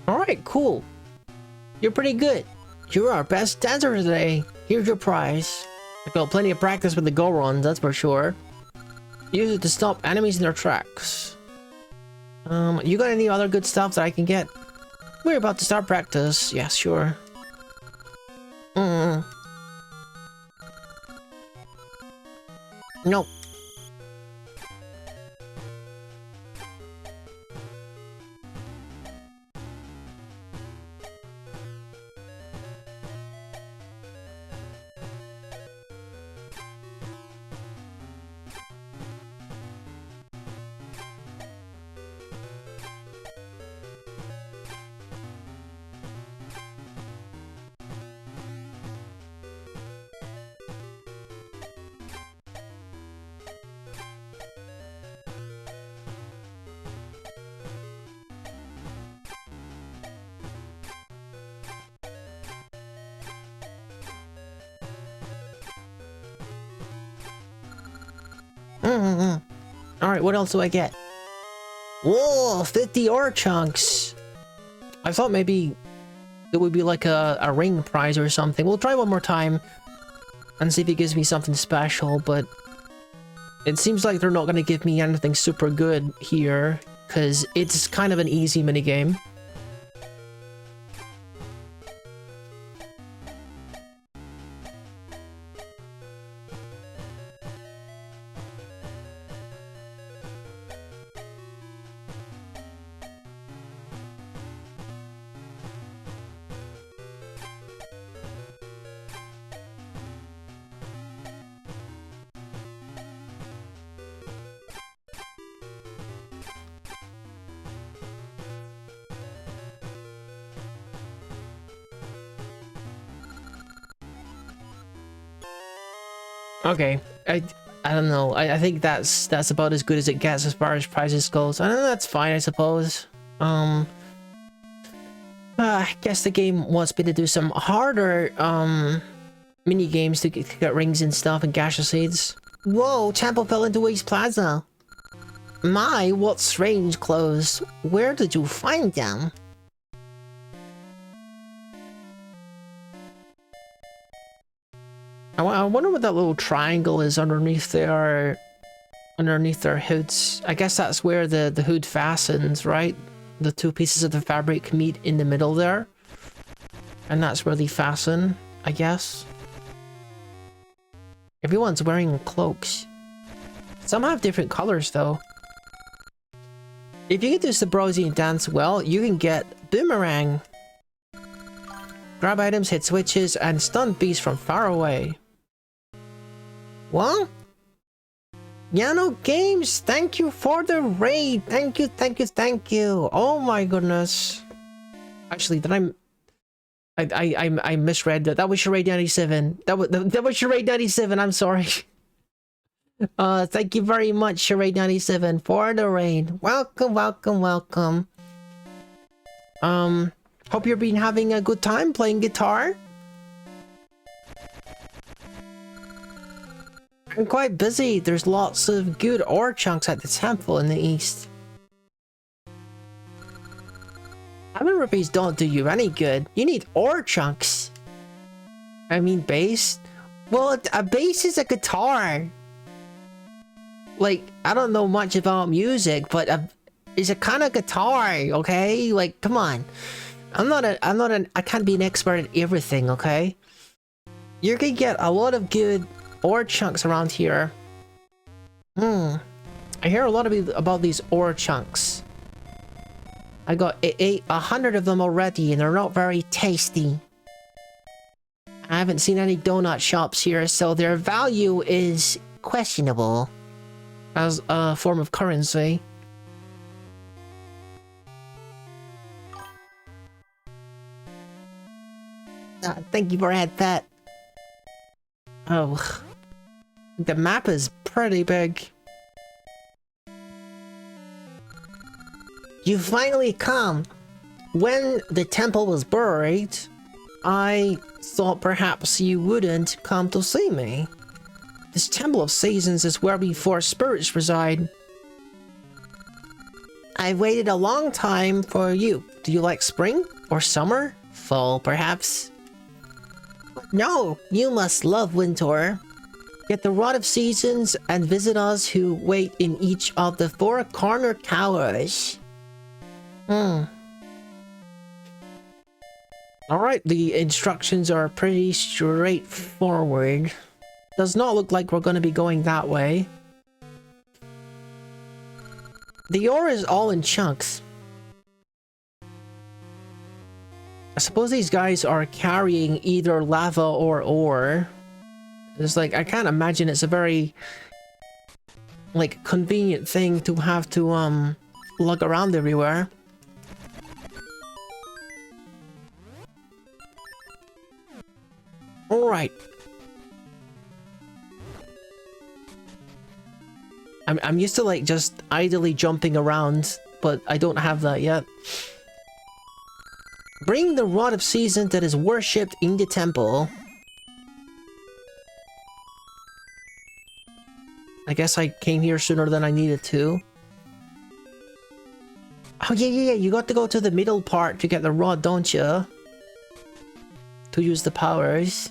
Alright, cool. You're pretty good. You're our best dancer today. Here's your prize. I got plenty of practice with the Goron, that's for sure. Use it to stop enemies in their tracks. You got any other good stuff that I can get? We're about to start practice. Yeah, sure. Nope. Alright, what else do I get? Whoa, 50 ore chunks! I thought maybe it would be like a ring prize or something. We'll try one more time and see if it gives me something special, but it seems like they're not going to give me anything super good here, because it's kind of an easy minigame. Okay, I don't know. I think that's about as good as it gets as far as prizes goes. I know that's fine, I suppose. I guess the game wants me to do some harder mini games to get rings and stuff and gaseous seeds. Whoa, Temple fell into Waste Plaza. My, what strange clothes. Where did you find them? I wonder what that little triangle is underneath their hoods. I guess that's where the hood fastens, right? The two pieces of the fabric meet in the middle there. And that's where they fasten, I guess. Everyone's wearing cloaks. Some have different colors though. If you can do Sabrosi and dance well, you can get Boomerang. Grab items, hit switches, and stun beasts from far away. What? Yano Games, thank you for the raid. Thank you, thank you, thank you. Oh my goodness. Actually, did I misread that. That was Charade 97. That was Charade 97. I'm sorry. Thank you very much, Charade 97, for the raid. Welcome, welcome, welcome. Hope you've been having a good time playing guitar. I'm quite busy. There's lots of good ore chunks at the temple in the east. 7 rupees don't do you any good. You need ore chunks. I mean bass. Well, a bass is a guitar. Like, I don't know much about music, but it's a kind of guitar, okay? Like, come on. I can't be an expert at everything, okay? You can get a lot of good ore chunks around here. I hear a lot about these ore chunks. I got 100 of them already, and they're not very tasty. I haven't seen any donut shops here, so their value is questionable as a form of currency. Thank you for that. Oh, the map is pretty big. You finally come. When the temple was buried, I thought perhaps you wouldn't come to see me. This Temple of Seasons is where we four spirits reside. I've waited a long time for you. Do you like spring? Or summer? Fall, perhaps? No, you must love winter. Get the Rod of Seasons and visit us who wait in each of the 4 corner towers. Alright, the instructions are pretty straightforward. Does not look like we're going to be going that way. The ore is all in chunks. I suppose these guys are carrying either lava or ore. It's like, I can't imagine it's a very, like, convenient thing to have to, lug around everywhere. Alright. I'm used to, like, just idly jumping around, but I don't have that yet. Bring the Rod of Seasons that is worshipped in the temple. I guess I came here sooner than I needed to. Oh, yeah, you got to go to the middle part to get the rod, don't you? To use the powers.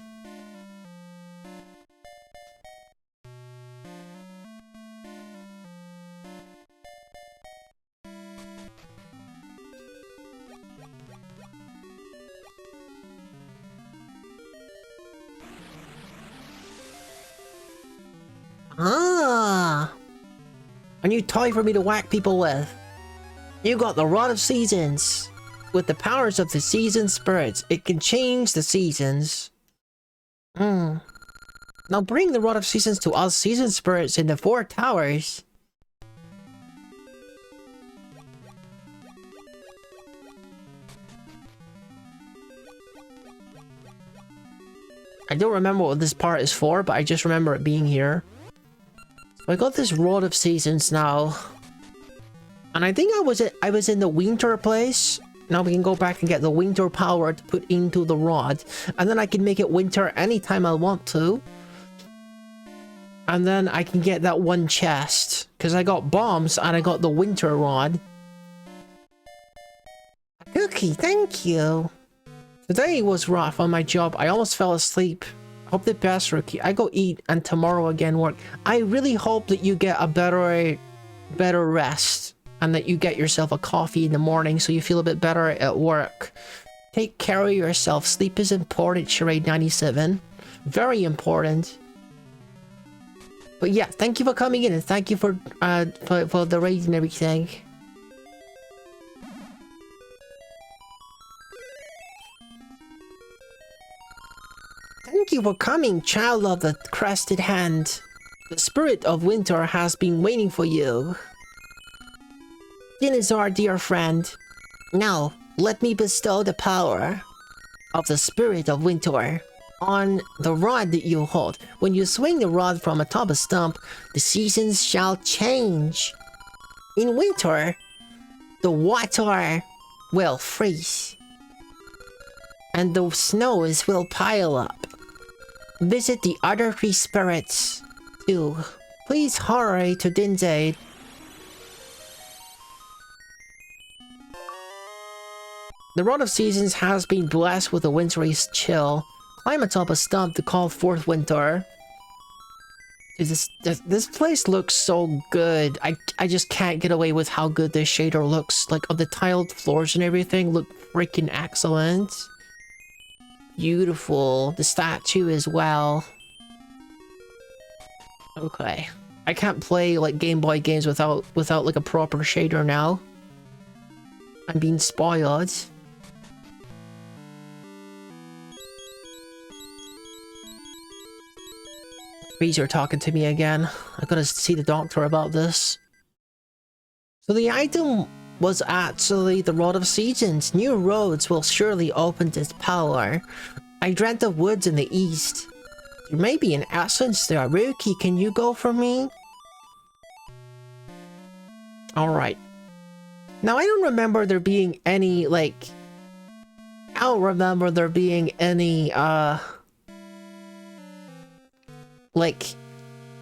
Ah! A new toy for me to whack people with. You got the Rod of Seasons. With the powers of the season spirits, it can change the seasons. Now bring the Rod of Seasons to us season spirits in the 4 towers. I don't remember what this part is for, but I just remember it being here. So I got this Rod of Seasons now. And I think I was in the winter place. Now we can go back and get the winter power to put into the rod. And then I can make it winter anytime I want to. And then I can get that one chest. Because I got bombs and I got the winter rod. Cookie, thank you. Today was rough on my job. I almost fell asleep. Hope the best, Rookie. I go eat and tomorrow again work. I really hope that you get a better rest. And that you get yourself a coffee in the morning so you feel a bit better at work. Take care of yourself. Sleep is important, Charade 97. Very important. But yeah, thank you for coming in and thank you for the raid and everything. Thank you for coming, child of the crested hand. The spirit of winter has been waiting for you. Dinizar, dear friend. Now, let me bestow the power of the spirit of winter on the rod that you hold. When you swing the rod from atop a stump, the seasons shall change. In winter, the water will freeze. and the snows will pile up. Visit the other 3 spirits too. Please hurry to Dinzade. The Rod of Seasons has been blessed with a wintry chill. Climb atop a stump to call forth winter. Dude, this place looks so good. I just can't get away with how good this shader looks. Like, on the tiled floors and everything look freaking excellent. Beautiful. The statue as well. Okay. I can't play, like, Game Boy games without like, a proper shader now. I'm being spoiled. Are talking to me again. I gotta see the doctor about this. So the item was actually the Rod of Seasons. New roads will surely open to its power. I dread the woods in the east. There may be an essence there. Ruki, can you go for me? Alright. Now I don't remember there being any, like... I don't remember there being any, like,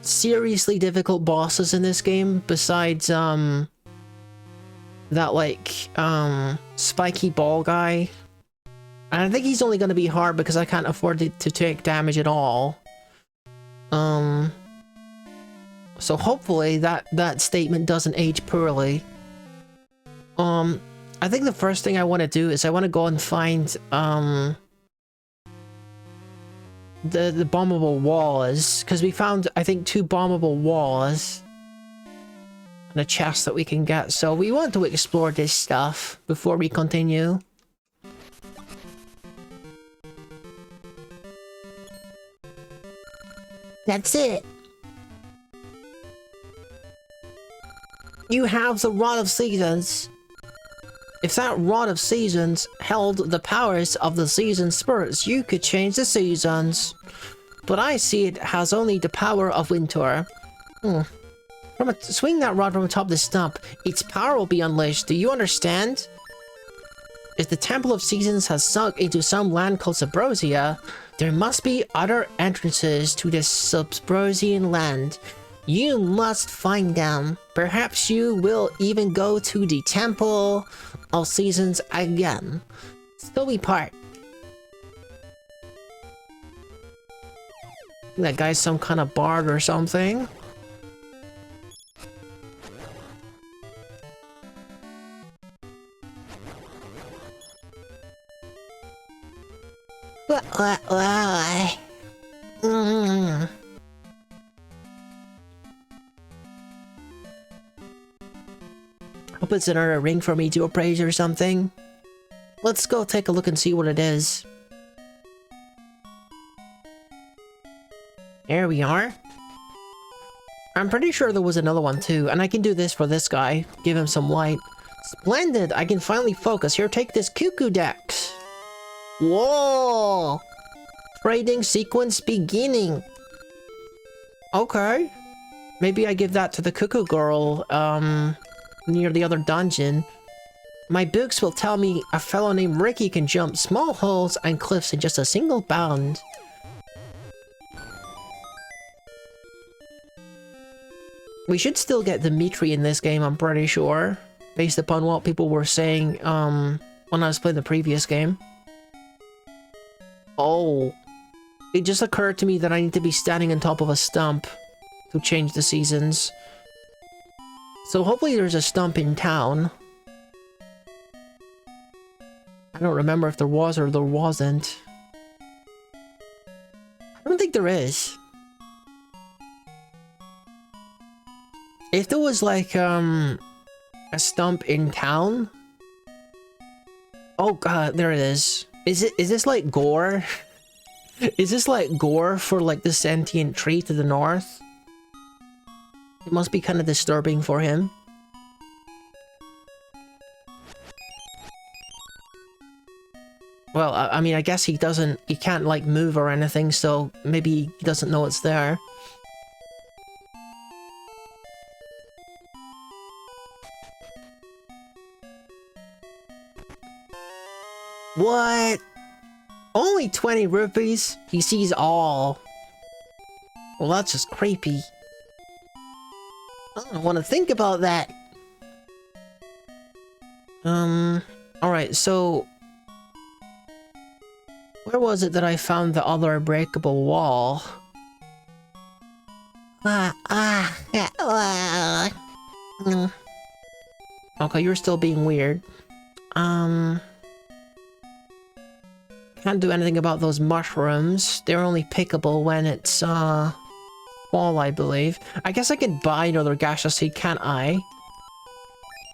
seriously difficult bosses in this game, besides, that, like, spiky ball guy. And I think he's only gonna be hard because I can't afford to take damage at all. So hopefully that statement doesn't age poorly. I think the first thing I want to do is I want to go and find, the bombable walls, because we found, I think, 2 bombable walls and a chest that we can get, so we want to explore this stuff before we continue. That's it. You have the Rod of Seasons. If that Rod of Seasons held the powers of the season spirits, you could change the seasons. But I see it has only the power of winter. Swing that rod from atop the stump. Its power will be unleashed. Do you understand? If the Temple of Seasons has sunk into some land called Subrosia, there must be other entrances to this Subbrosian land. You must find them. Perhaps you will even go to the Temple of Seasons again. Still we part. That guy's some kind of bard or something. Hope it's another ring for me to appraise or something. Let's go take a look and see what it is. There we are. I'm pretty sure there was another one too, and I can do this for this guy. Give him some light. Splendid! I can finally focus. Here, take this Cuckoo Dex. Whoa! Trading sequence beginning. Okay. Maybe I give that to the Cuckoo Girl, near the other dungeon. My books will tell me a fellow named Ricky can jump small holes and cliffs in just a single bound. We should still get Dimitri in this game, I'm pretty sure. Based upon what people were saying, when I was playing the previous game. Oh. It just occurred to me that I need to be standing on top of a stump to change the seasons. So hopefully there's a stump in town. I don't remember if there was or there wasn't. I don't think there is. If there was like, a stump in town... Oh god, there it is. Is this like gore? Is this like gore for like the sentient tree to the north? It must be kind of disturbing for him. Well, I mean, I guess he can't like move or anything, so maybe he doesn't know it's there. What? Only 20 rupees? He sees all. Well, that's just creepy. I don't want to think about that. Alright, so... where was it that I found the other breakable wall? Okay, you're still being weird. Can't do anything about those mushrooms. They're only pickable when it's, fall, I believe. I guess I could buy another gaseous seed, can't I?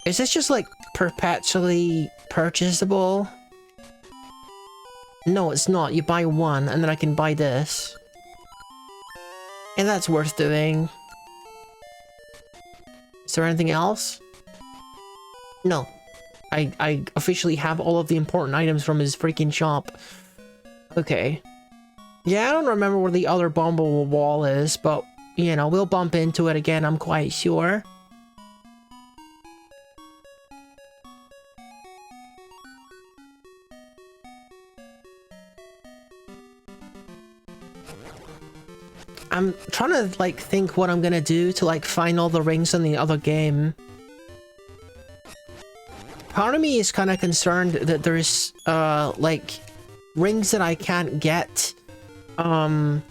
Is this just, like, perpetually purchasable? No, it's not. You buy one, and then I can buy this. And that's worth doing. Is there anything else? No. I officially have all of the important items from his freaking shop. Okay. Yeah, I don't remember where the other bombable wall is, but, you know, we'll bump into it again, I'm quite sure. I'm trying to, like, think what I'm gonna do to, like, find all the rings in the other game. Part of me is kind of concerned that there's, like, rings that I can't get. Rings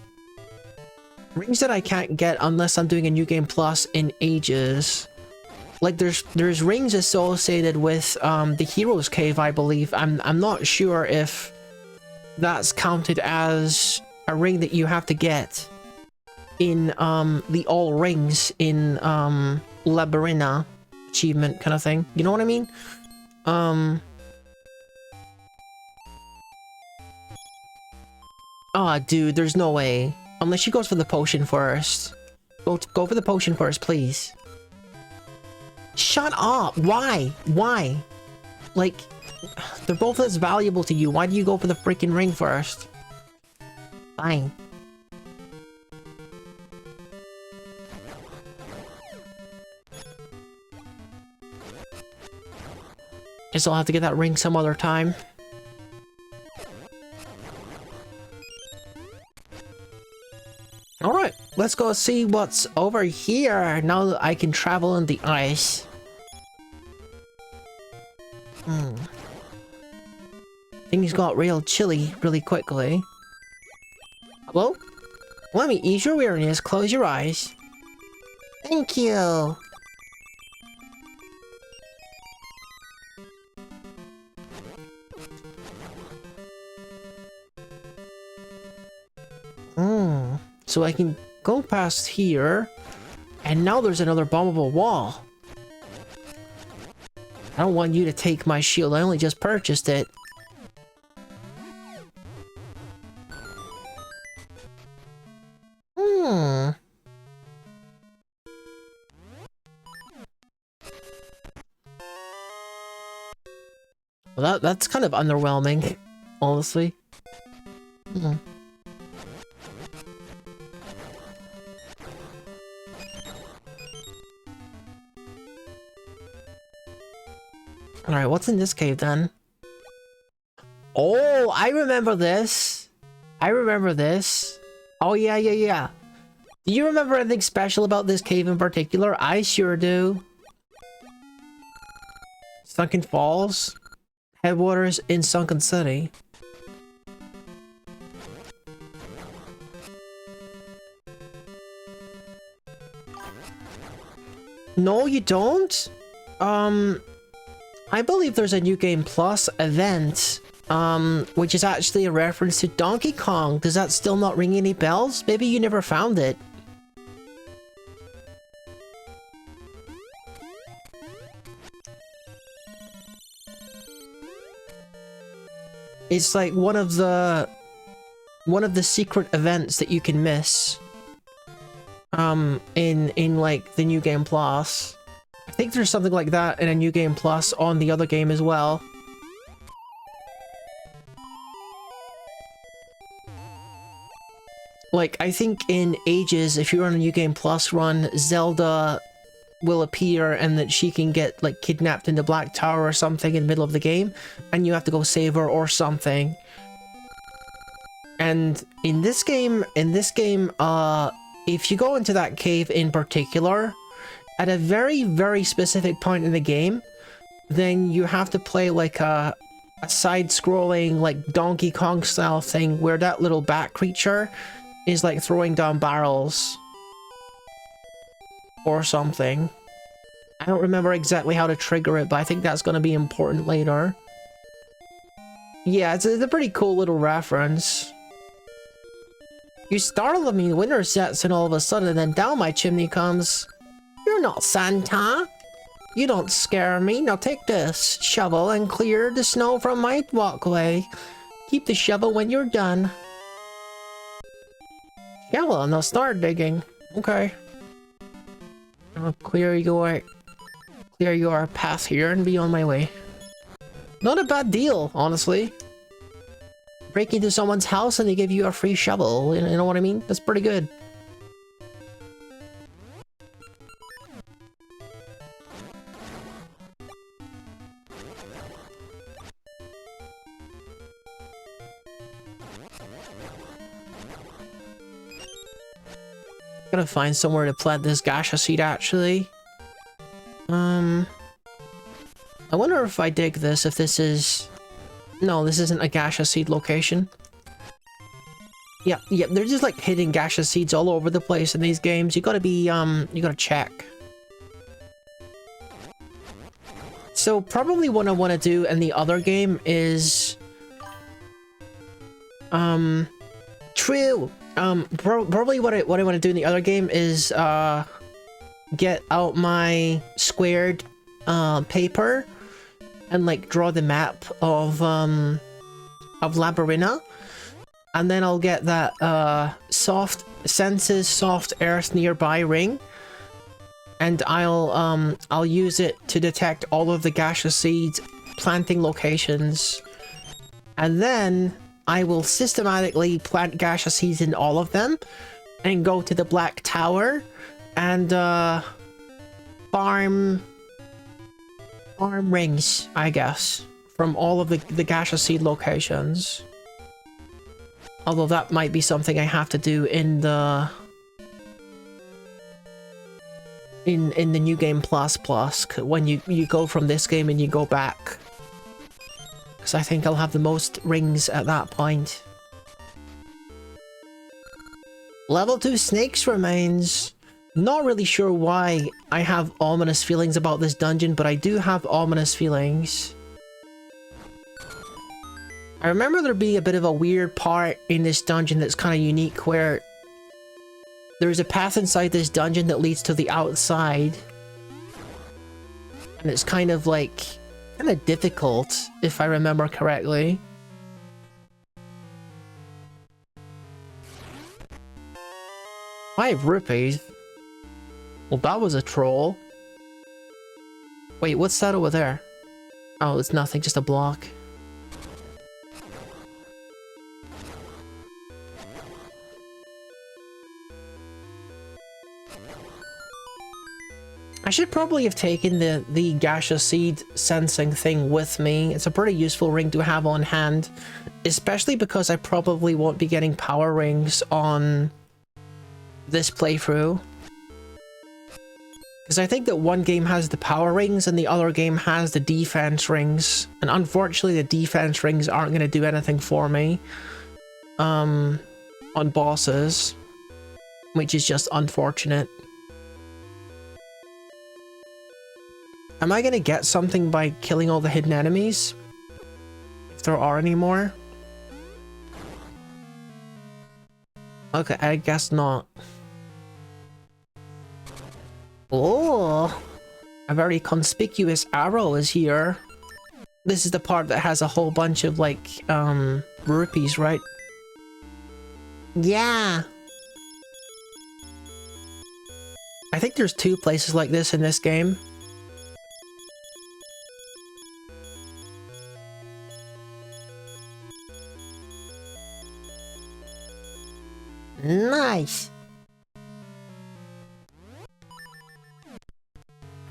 that I can't get unless I'm doing a New Game Plus in ages. Like, there's rings associated with, the Hero's Cave, I believe. I'm not sure if that's counted as a ring that you have to get in, the All Rings in, Labyrinth achievement kind of thing. You know what I mean? Aw, dude, there's no way. Unless she goes for the potion first. Go for the potion first, please. Shut up! Why? Why? Like, they're both as valuable to you. Why do you go for the freaking ring first? Fine. Guess I'll have to get that ring some other time. Alright, let's go see what's over here now that I can travel on the ice. Things got real chilly really quickly. Hello? Let me ease your weariness. Close your eyes. Thank you. So I can go past here, and now there's another bombable wall. I don't want you to take my shield, I only just purchased it. Well, that's kind of underwhelming, honestly. Alright, what's in this cave then? Oh, I remember this! I remember this. Oh yeah. Do you remember anything special about this cave in particular? I sure do. Sunken Falls? Headwaters in Sunken City. No, you don't? I believe there's a New Game Plus event, which is actually a reference to Donkey Kong. Does that still not ring any bells? Maybe you never found it. It's like one of the secret events that you can miss. In like the New Game Plus. I think there's something like that in a New Game Plus on the other game as well. Like, I think in Ages, if you're on a New Game Plus run, Zelda will appear and that she can get, like, kidnapped in the Black Tower or something in the middle of the game, and you have to go save her or something. And in this game, if you go into that cave in particular, at a very, very specific point in the game, then you have to play like a side-scrolling, like Donkey Kong style thing where that little bat creature is like throwing down barrels. Or something. I don't remember exactly how to trigger it, but I think that's going to be important later. Yeah, it's a pretty cool little reference. You startle me, winter sets, and all of a sudden, then down my chimney comes. You're not Santa. You don't scare me. Now take this shovel and clear the snow from my walkway. Keep the shovel when you're done. Shovel, and I'll start digging. Okay. I'll clear your path here and be on my way. Not a bad deal, honestly. Break into someone's house and they give you a free shovel, you know what I mean? That's pretty good. Gotta find somewhere to plant this gacha seed, actually. I wonder if I dig this, if this is... No, this isn't a gacha seed location. Yeah, they're just like hidden gacha seeds all over the place in these games. You gotta be, you gotta check. So probably what I want to do in the other game is... True! Probably what I want to do in the other game is, get out my squared, paper and, like, draw the map of Labyrinth. And then I'll get that, soft earth nearby ring. And I'll use it to detect all of the gacha seeds planting locations. And then I will systematically plant gacha seeds in all of them and go to the Black Tower and farm rings, I guess, from all of the gacha seed locations. Although that might be something I have to do in the New Game Plus when you go from this game and you go back. Because I think I'll have the most rings at that point. Level 2 Snakes remains. Not really sure why I have ominous feelings about this dungeon, but I do have ominous feelings. I remember there being a bit of a weird part in this dungeon that's kind of unique, where there's a path inside this dungeon that leads to the outside. And it's kind of like... kind of difficult, if I remember correctly. ₹5? Well, that was a troll. Wait, what's that over there? Oh, it's nothing, just a block. I should probably have taken the gacha seed sensing thing with me. It's a pretty useful ring to have on hand, especially because I probably won't be getting power rings on this playthrough. Because I think that one game has the power rings and the other game has the defense rings. And unfortunately the defense rings aren't going to do anything for me on bosses, which is just unfortunate. Am I gonna get something by killing all the hidden enemies? If there are any more? Okay, I guess not. Oh! A very conspicuous arrow is here. This is the part that has a whole bunch of, like, rupees, right? Yeah! I think there's 2 places like this in this game. Nice!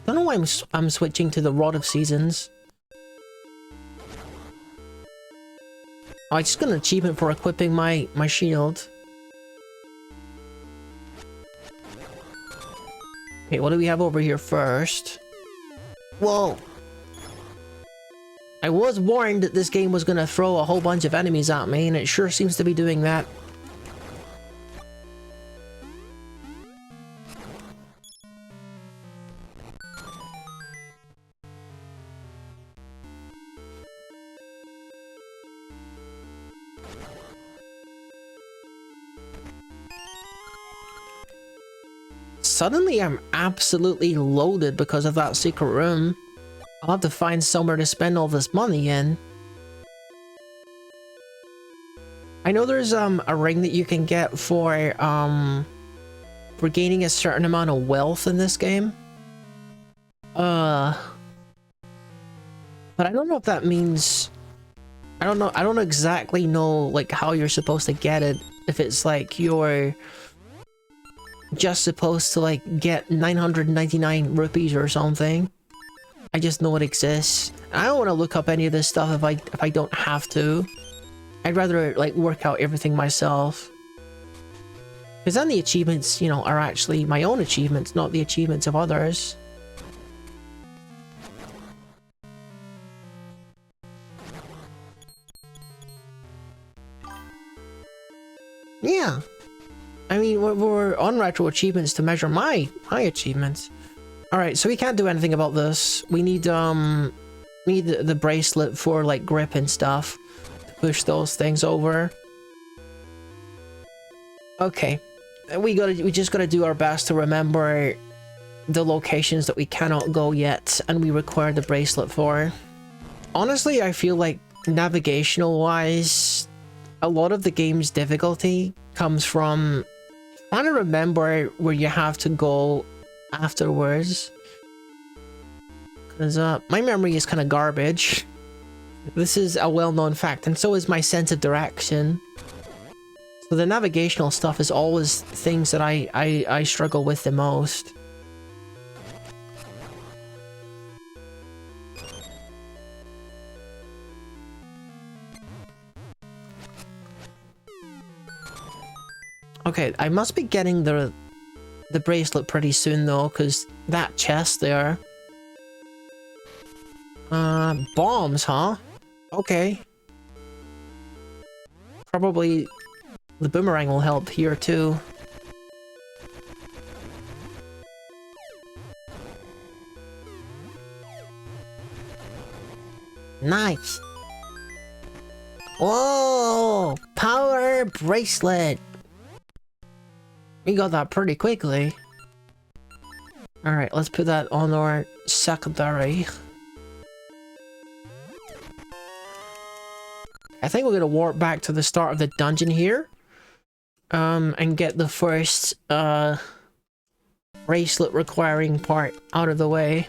Don't know why I'm switching to the Rod of Seasons. Oh, I just got an achievement for equipping my shield. Okay, what do we have over here first? Whoa! I was warned that this game was gonna throw a whole bunch of enemies at me, and it sure seems to be doing that. Suddenly I'm absolutely loaded because of that secret room. I'll have to find somewhere to spend all this money in. I know there's a ring that you can get for gaining a certain amount of wealth in this game. But I don't know if that means... I don't exactly know like how you're supposed to get it. If it's like you're just supposed to like get 999 rupees or something. I just know it exists. I don't want to look up any of this stuff if I don't have to. I'd rather like work out everything myself. Because then the achievements, you know, are actually my own achievements, not the achievements of others. Yeah. I mean, we're on retro achievements to measure my achievements. Alright, so we can't do anything about this. We need the bracelet for like grip and stuff to push those things over. Okay. We just gotta do our best to remember the locations that we cannot go yet and we require the bracelet for. Honestly, I feel like navigational wise, a lot of the game's difficulty comes from trying to remember where you have to go afterwards. Because my memory is kind of garbage. This is a well-known fact, and so is my sense of direction. So the navigational stuff is always things that I struggle with the most. Okay, I must be getting the bracelet pretty soon though, because that chest there. Bombs, huh? Okay. Probably the boomerang will help here too. Nice. Whoa! Power bracelet! We got that pretty quickly. Alright, let's put that on our secondary. I think we're gonna warp back to the start of the dungeon here. And get the first, bracelet requiring part out of the way.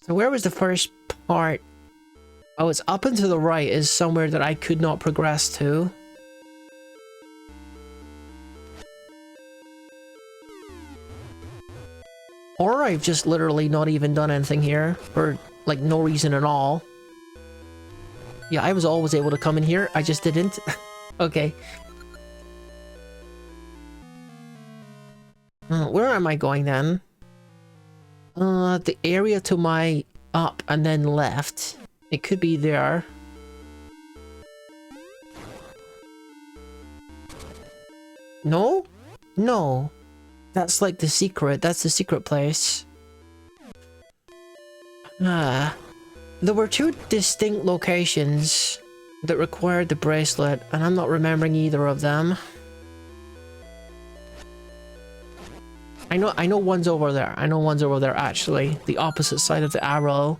So where was the first part? Oh, it's up and to the right is somewhere that I could not progress to. Or I've just literally not even done anything here for, like, no reason at all. Yeah, I was always able to come in here, I just didn't. Okay. Where am I going then? The area to my up and then left. It could be there. No? No. That's like the secret. That's the secret place. There were two distinct locations that required the bracelet, and I'm not remembering either of them. I know one's over there. I know one's over there, actually. The opposite side of the arrow.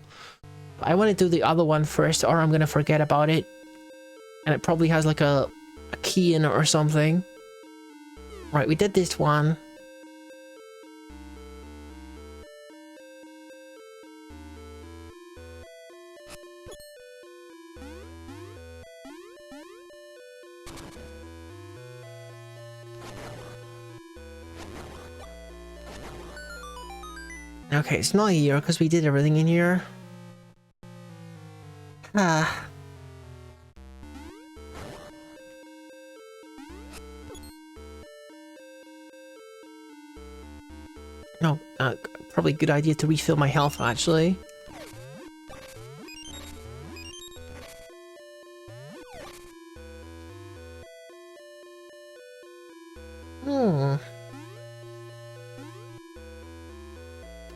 I want to do the other one first, or I'm gonna forget about it. And it probably has like a key in it or something. Right, we did this one. Okay, it's not here because we did everything in here. Ah. No, probably a good idea to refill my health, actually.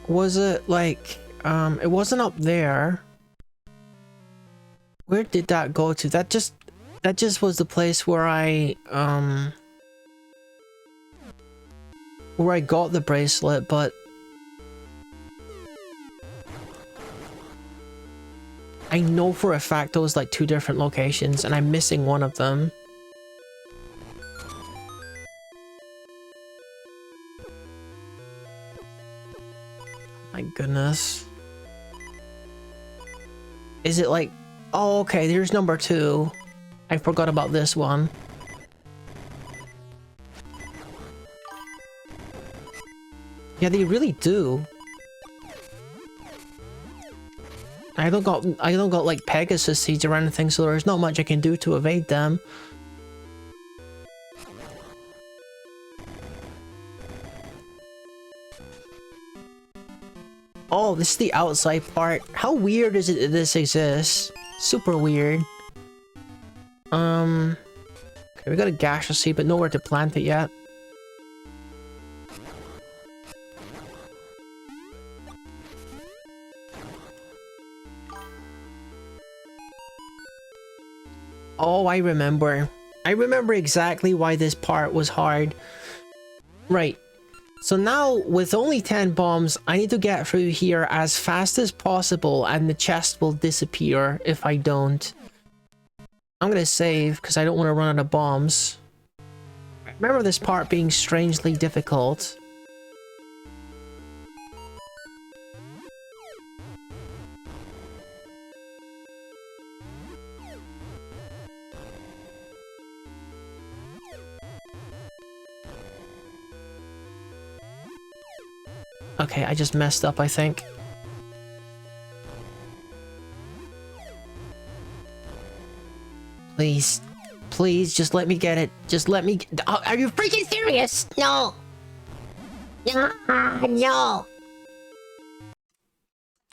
Was it like, it wasn't up there. Where did that go to? That just was the place where I got the bracelet, but I know for a fact those like 2 different locations, and I'm missing one of them. My goodness. Is it like... Oh, okay, there's number 2. I forgot about this one. Yeah, they really do. I don't got like Pegasus seeds or anything, so there's not much I can do to evade them. Oh, this is the outside part. How weird is it that this exists? Super weird. Okay, we got a gaseous seed, but nowhere to plant it yet. Oh, I remember. I remember exactly why this part was hard. Right. So now, with only 10 bombs, I need to get through here as fast as possible, and the chest will disappear if I don't. I'm gonna save, because I don't want to run out of bombs. I remember this part being strangely difficult. Okay, I just messed up, I think. Please. Please, just let me get it. Just let me... Oh, are you freaking serious? No! No!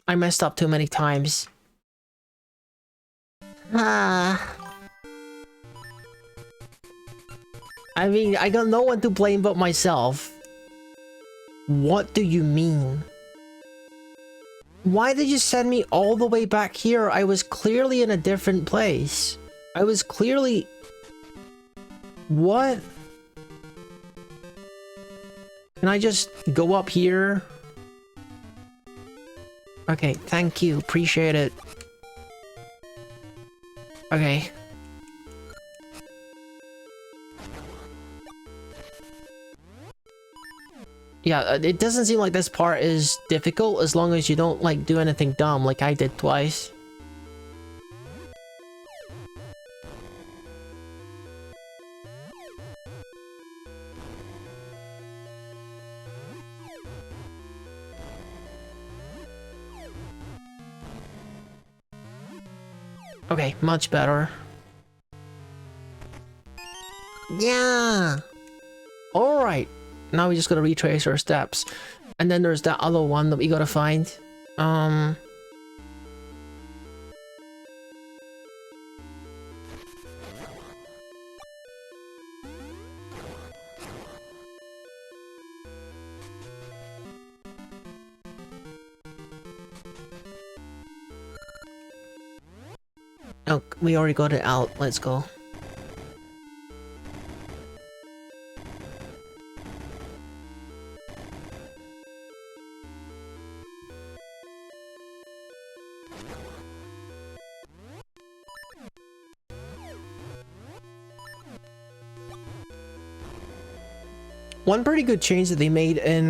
I messed up too many times. I mean, I got no one to blame but myself. What do you mean? Why did you send me all the way back here? I was clearly in a different place. I was clearly... What? Can I just go up here? Okay, thank you. Appreciate it. Okay. Yeah, it doesn't seem like this part is difficult as long as you don't, like, do anything dumb like I did twice. Okay, much better. Yeah! Alright. Now we just gotta retrace our steps. And then there's that other one that we gotta find. Oh, we already got it out. Let's go. One pretty good change that they made in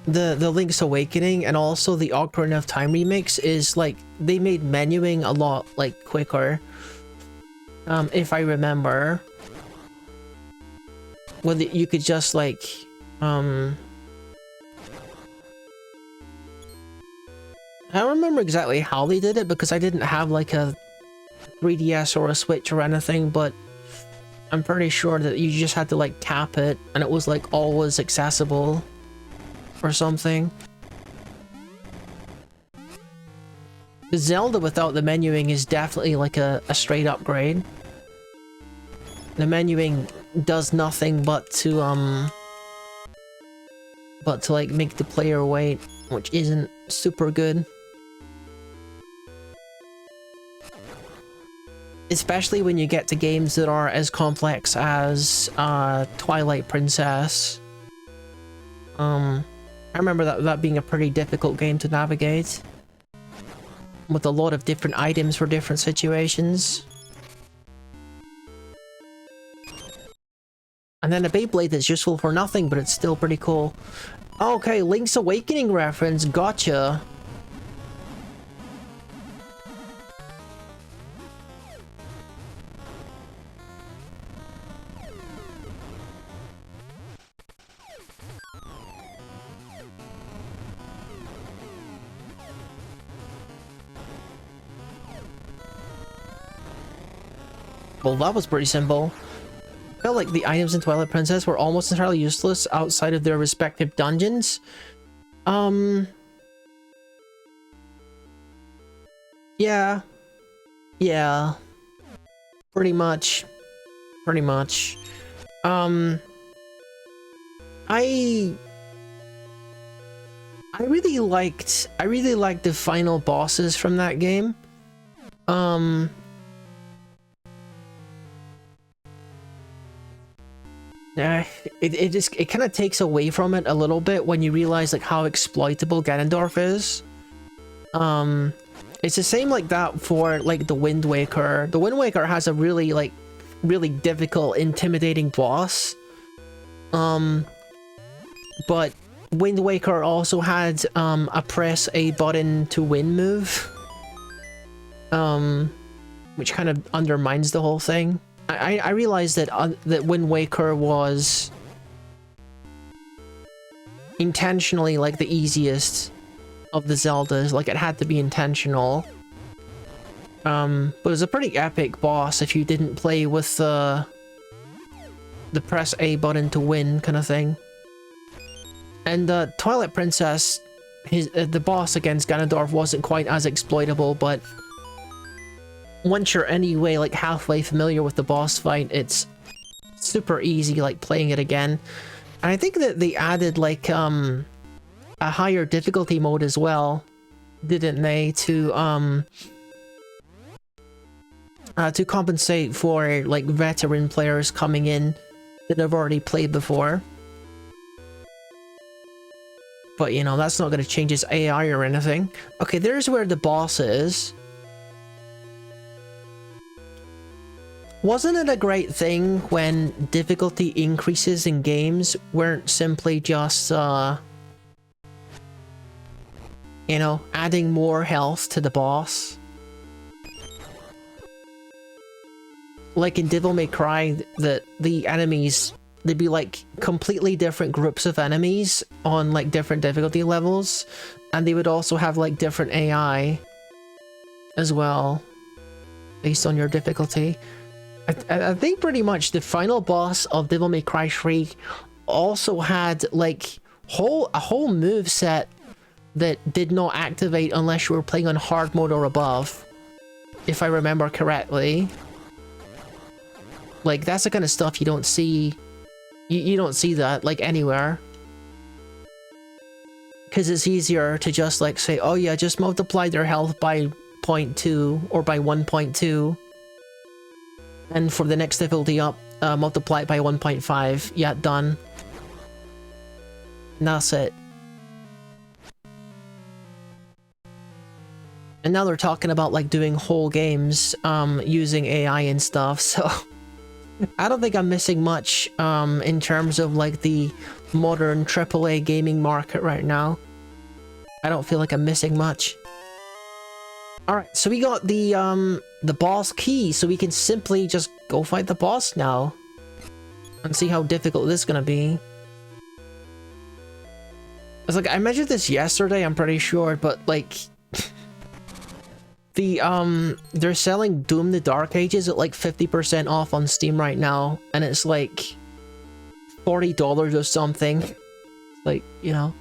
the Link's Awakening and also the Ocarina of Time remix is like they made menuing a lot like quicker. If I remember, whether you could just like how I don't remember exactly how they did it because I didn't have like a 3DS or a Switch or anything, but I'm pretty sure that you just had to like tap it and it was like always accessible or something. The Zelda without the menuing is definitely like a straight upgrade. The menuing does nothing but to like make the player wait, which isn't super good. Especially when you get to games that are as complex as Twilight Princess. I remember that being a pretty difficult game to navigate, with a lot of different items for different situations. And then a Beyblade that's useful for nothing, but it's still pretty cool. Okay, Link's Awakening reference, gotcha. Well, that was pretty simple. I felt like the items in Twilight Princess were almost entirely useless outside of their respective dungeons. Yeah. Yeah. Pretty much. Pretty much. I really liked the final bosses from that game. It kind of takes away from it a little bit when you realize like how exploitable Ganondorf is. It's the same like that for like the Wind Waker. The Wind Waker has a really difficult, intimidating boss. But Wind Waker also had a press A button to win move, which kind of undermines the whole thing. I realized that that Wind Waker was intentionally like the easiest of the Zeldas. Like it had to be intentional. But it was a pretty epic boss if you didn't play with the press A button to win kind of thing. And Twilight Princess, the boss against Ganondorf wasn't quite as exploitable, but once you're anyway like halfway familiar with the boss fight, it's super easy like playing it again. And I think that they added like a higher difficulty mode as well, didn't they, to compensate for like veteran players coming in that have already played before. But you know, that's not going to change its AI or anything. Okay, there's where the boss is. Wasn't it a great thing when difficulty increases in games weren't simply just, you know, adding more health to the boss? Like in Devil May Cry, the enemies, they'd be like completely different groups of enemies on like different difficulty levels, and they would also have like different AI as well, based on your difficulty. I think pretty much the final boss of Devil May Cry 3 also had like a whole move set that did not activate unless you were playing on hard mode or above, if I remember correctly. Like that's the kind of stuff you don't see. You don't see that like anywhere, because it's easier to just like say, oh yeah, just multiply their health by 0.2 or by 1.2. And for the next difficulty up, multiply it by 1.5. Yeah, done. And that's it. And now they're talking about like doing whole games using AI and stuff, so I don't think I'm missing much in terms of like the modern AAA gaming market right now. I don't feel like I'm missing much. Alright, so we got the boss key, so we can simply just go fight the boss now. And see how difficult this is gonna be. It's like, I measured this yesterday, I'm pretty sure, but like, they're selling Doom the Dark Ages at like 50% off on Steam right now, and it's like $40 or something. Like, you know.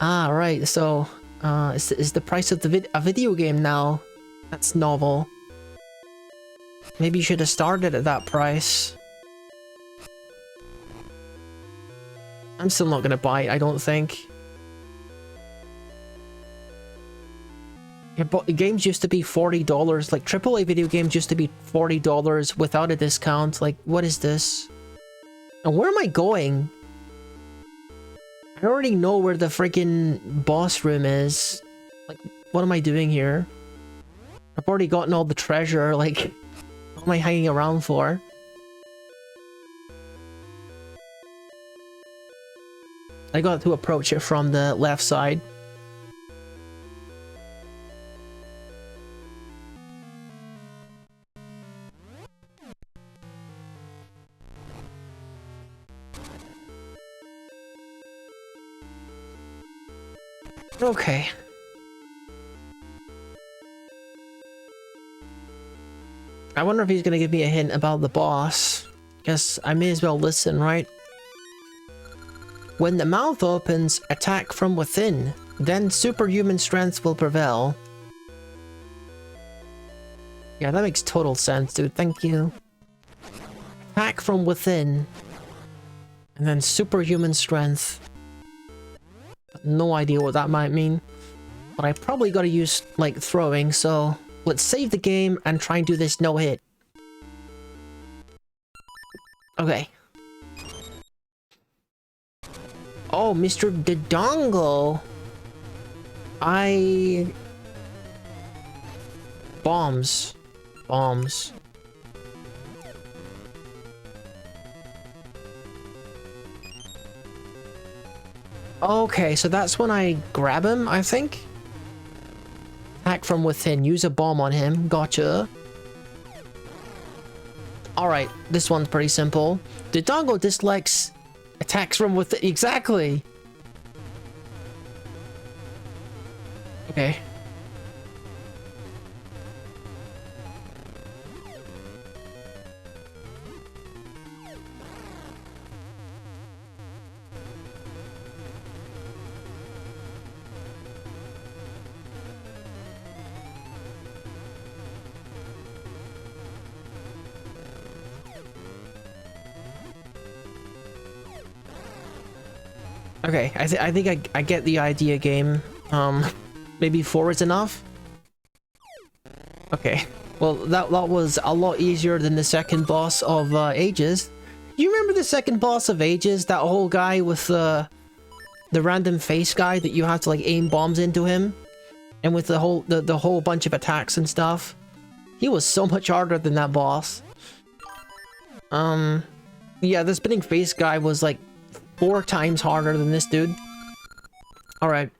Ah, right, so it's the price of a video game now. That's novel. Maybe you should have started at that price. I'm still not gonna buy it, I don't think. Yeah, but games used to be $40. Like, AAA video games used to be $40 without a discount. Like, what is this? And where am I going? I already know where the freaking boss room is. Like, what am I doing here? I've already gotten all the treasure, like... What am I hanging around for? I got to approach it from the left side. Okay. I wonder if he's gonna give me a hint about the boss. Guess I may as well listen, right? When the mouth opens, attack from within. Then superhuman strength will prevail. Yeah, that makes total sense, dude. Thank you. Attack from within. And then superhuman strength. No idea what that might mean. But I probably gotta use, like, throwing, so... Let's save the game and try and do this no-hit. Okay. Oh, Mr. Dodongo. Bombs. Bombs. Okay, so that's when I grab him, I think? Attack from within. Use a bomb on him. Gotcha. Alright, this one's pretty simple. Dodongo dislikes attacks from within. Exactly! Okay. Okay, I think I get the idea, game. Maybe 4 is enough? Okay. Well, that was a lot easier than the second boss of Ages. You remember the second boss of Ages? That whole guy with the random face guy that you had to like aim bombs into him? And with the whole bunch of attacks and stuff? He was so much harder than that boss. Yeah, the spinning face guy was like 4 times harder than this dude. Alright.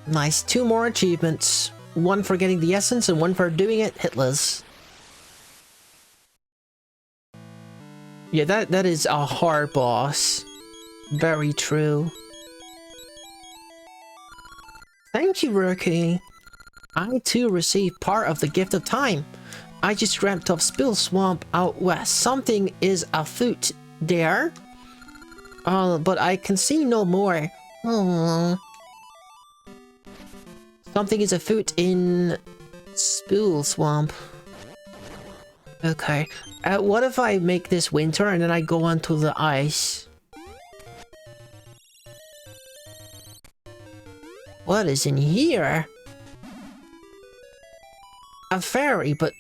Nice. 2 more achievements. 1 for getting the essence and 1 for doing it hitless. Yeah, that is a hard boss. Very true. Thank you, Rookie. I too received part of the gift of time. I just dreamt of Spill Swamp out west. Something is afoot there. But I can see no more. Oh. Something is afoot in Spill Swamp. Okay. What if I make this winter and then I go onto the ice? What is in here? A fairy, but...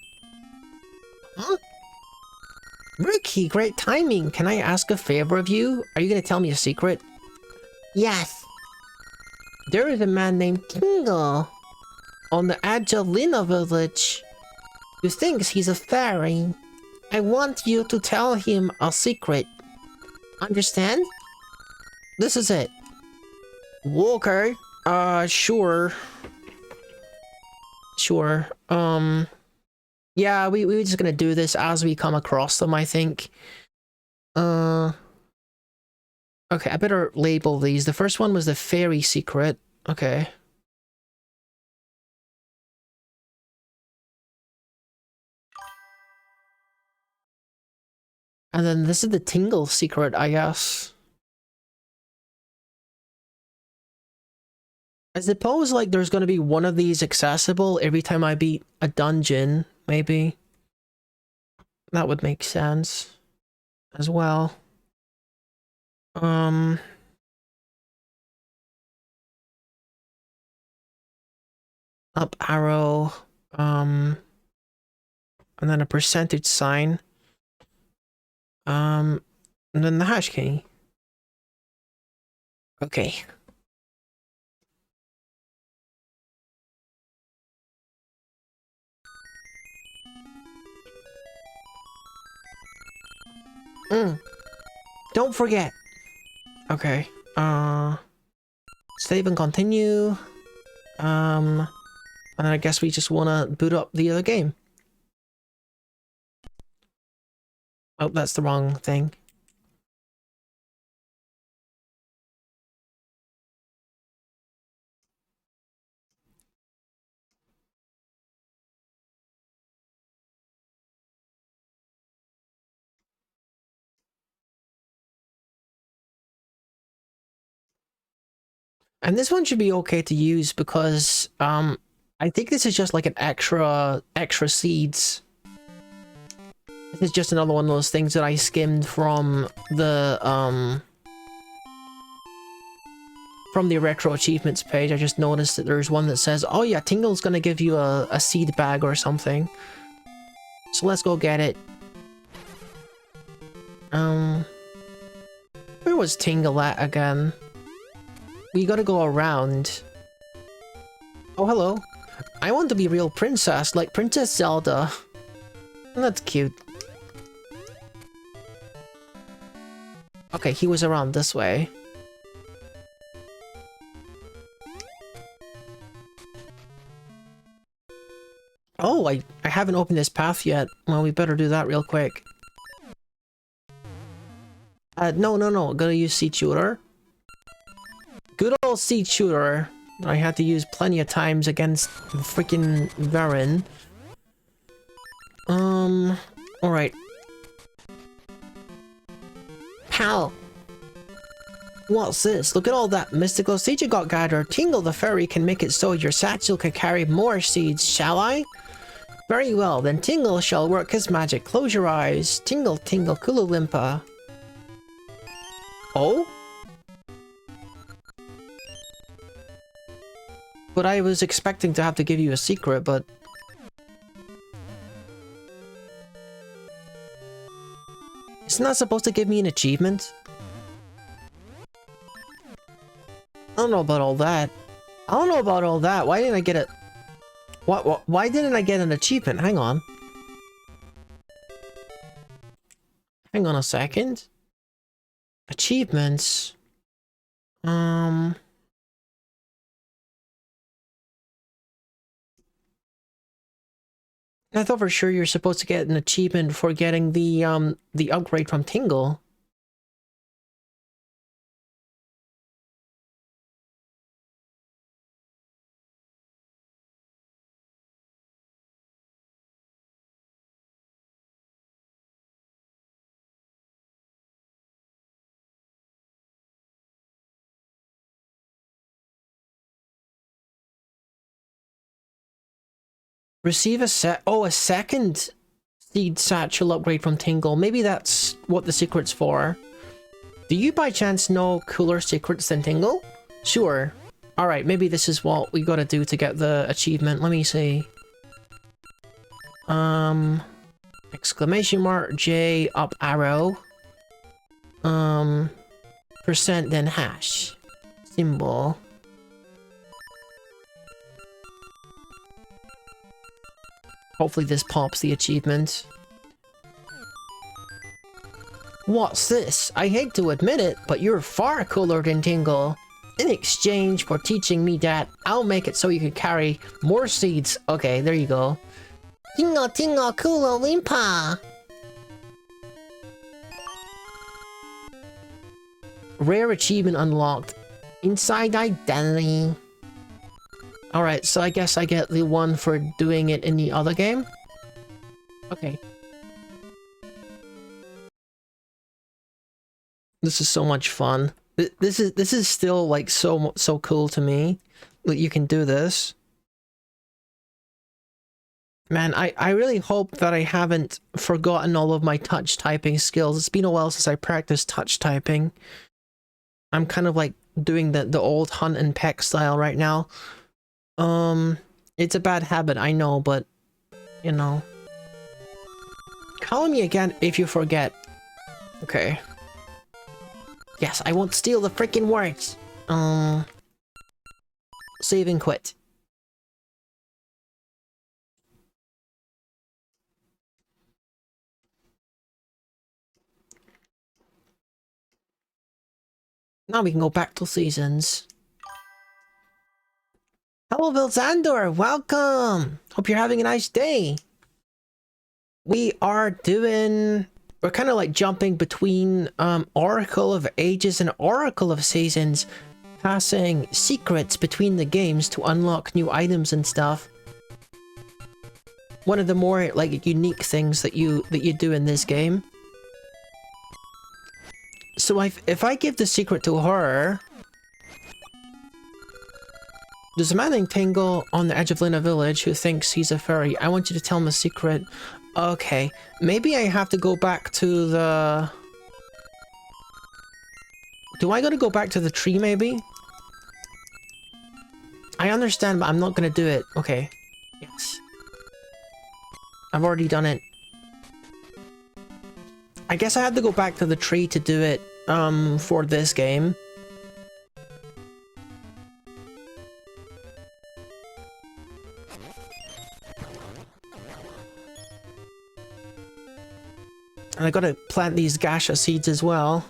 Huh? Rookie, great timing. Can I ask a favor of you? Are you gonna tell me a secret? Yes. There is a man named Tingle on the Angelina village who thinks he's a fairy. I want you to tell him a secret. Understand? This is it. Okay. Sure. Sure. Yeah, we're just gonna do this as we come across them, I think. Okay, I better label these. The first one was the fairy secret. Okay. And then this is the Tingle secret, I guess. I suppose, like, there's gonna be one of these accessible every time I beat a dungeon, maybe. That would make sense as well. Up arrow, and then a percentage sign. And then the hash key. Okay. Don't forget. Okay. Save and continue. And I guess we just wanna boot up the other game. Oh, that's the wrong thing. And this one should be okay to use because, I think this is just like an extra seeds. This is just another one of those things that I skimmed from the retro achievements page. I just noticed that there's one that says, oh yeah, Tingle's gonna give you a seed bag or something. So let's go get it. Where was Tingle at again? We gotta go around. Oh, hello. I want to be real princess, like Princess Zelda. That's cute. Okay, he was around this way. Oh, I haven't opened this path yet. Well, we better do that real quick. No. Gotta use Seed Shooter. Good old Seed Shooter. I had to use plenty of times against freaking Varin. Alright. Pal! What's this? Look at all that mystical seed you got gathered. Tingle the fairy can make it so your satchel can carry more seeds, shall I? Very well, then Tingle shall work his magic. Close your eyes. Tingle, tingle, Kululimpa. Oh? But I was expecting to have to give you a secret, but... Isn't that supposed to give me an achievement? I don't know about all that. Why didn't I get it? Why didn't I get an achievement? Hang on. Hang on a second. Achievements. I thought for sure you're supposed to get an achievement for getting the upgrade from Tingle. Receive a second seed satchel upgrade from Tingle. Maybe that's what the secret's for. Do you by chance know cooler secrets than Tingle? Sure. Alright, maybe this is what we gotta do to get the achievement. Let me see. Exclamation mark, J, up arrow. Percent, then hash. Symbol. Hopefully this pops the achievement. What's this? I hate to admit it, but you're far cooler than Tingle. In exchange for teaching me that, I'll make it so you can carry more seeds. Okay, there you go. Tingle tingle Kululimpa! Rare achievement unlocked. Inside identity. Alright, so I guess I get the one for doing it in the other game? Okay. This is so much fun. This is still like so cool to me that you can do this. Man, I really hope that I haven't forgotten all of my touch typing skills. It's been a while since I practiced touch typing. I'm kind of like doing the old hunt and peck style right now. It's a bad habit, I know, but you know. Call me again if you forget. Okay. Yes, I won't steal the freaking words. Save and quit. Now we can go back to seasons. Hello, Vilzandor! Welcome! Hope you're having a nice day! We are doing... We're kind of like jumping between Oracle of Ages and Oracle of Seasons, passing secrets between the games to unlock new items and stuff. One of the more like unique things that you do in this game. So if I give the secret to her... There's a man named Tingle on the edge of Luna Village who thinks he's a fairy. I want you to tell him a secret. Okay, maybe I have to go back to the... Do I gotta go back to the tree, maybe? I understand, but I'm not gonna do it. Okay. Yes. I've already done it. I guess I have to go back to the tree to do it, for this game. And I gotta plant these Gasha seeds as well.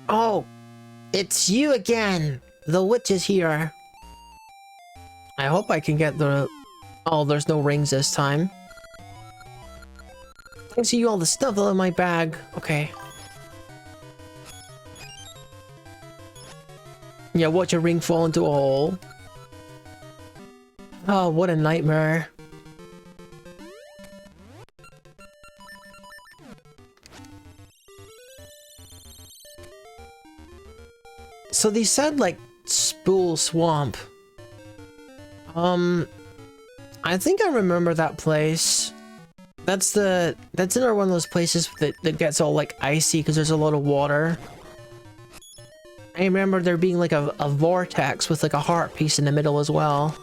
Oh! It's you again! The witch is here! I hope I can get the... Oh, there's no rings this time. I can see all the stuff in my bag. Okay. Yeah, watch a ring fall into a hole. Oh, what a nightmare. So they said, like, Spool Swamp. I think I remember that place. That's another one of those places that gets all, like, icy because there's a lot of water. I remember there being like a vortex with like a heart piece in the middle as well.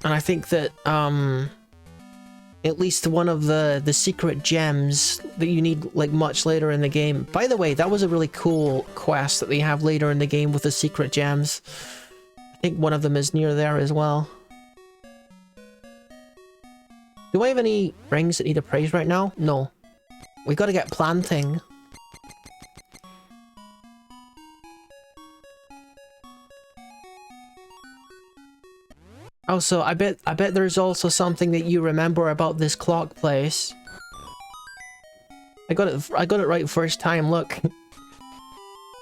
And I think that at least one of the secret gems that you need like much later in the game. By the way, that was a really cool quest that they have later in the game with the secret gems. I think one of them is near there as well. Do I have any rings that need appraised right now? No. We gotta get planting. Also, I bet there's also something that you remember about this clock place. I got it right first time, look.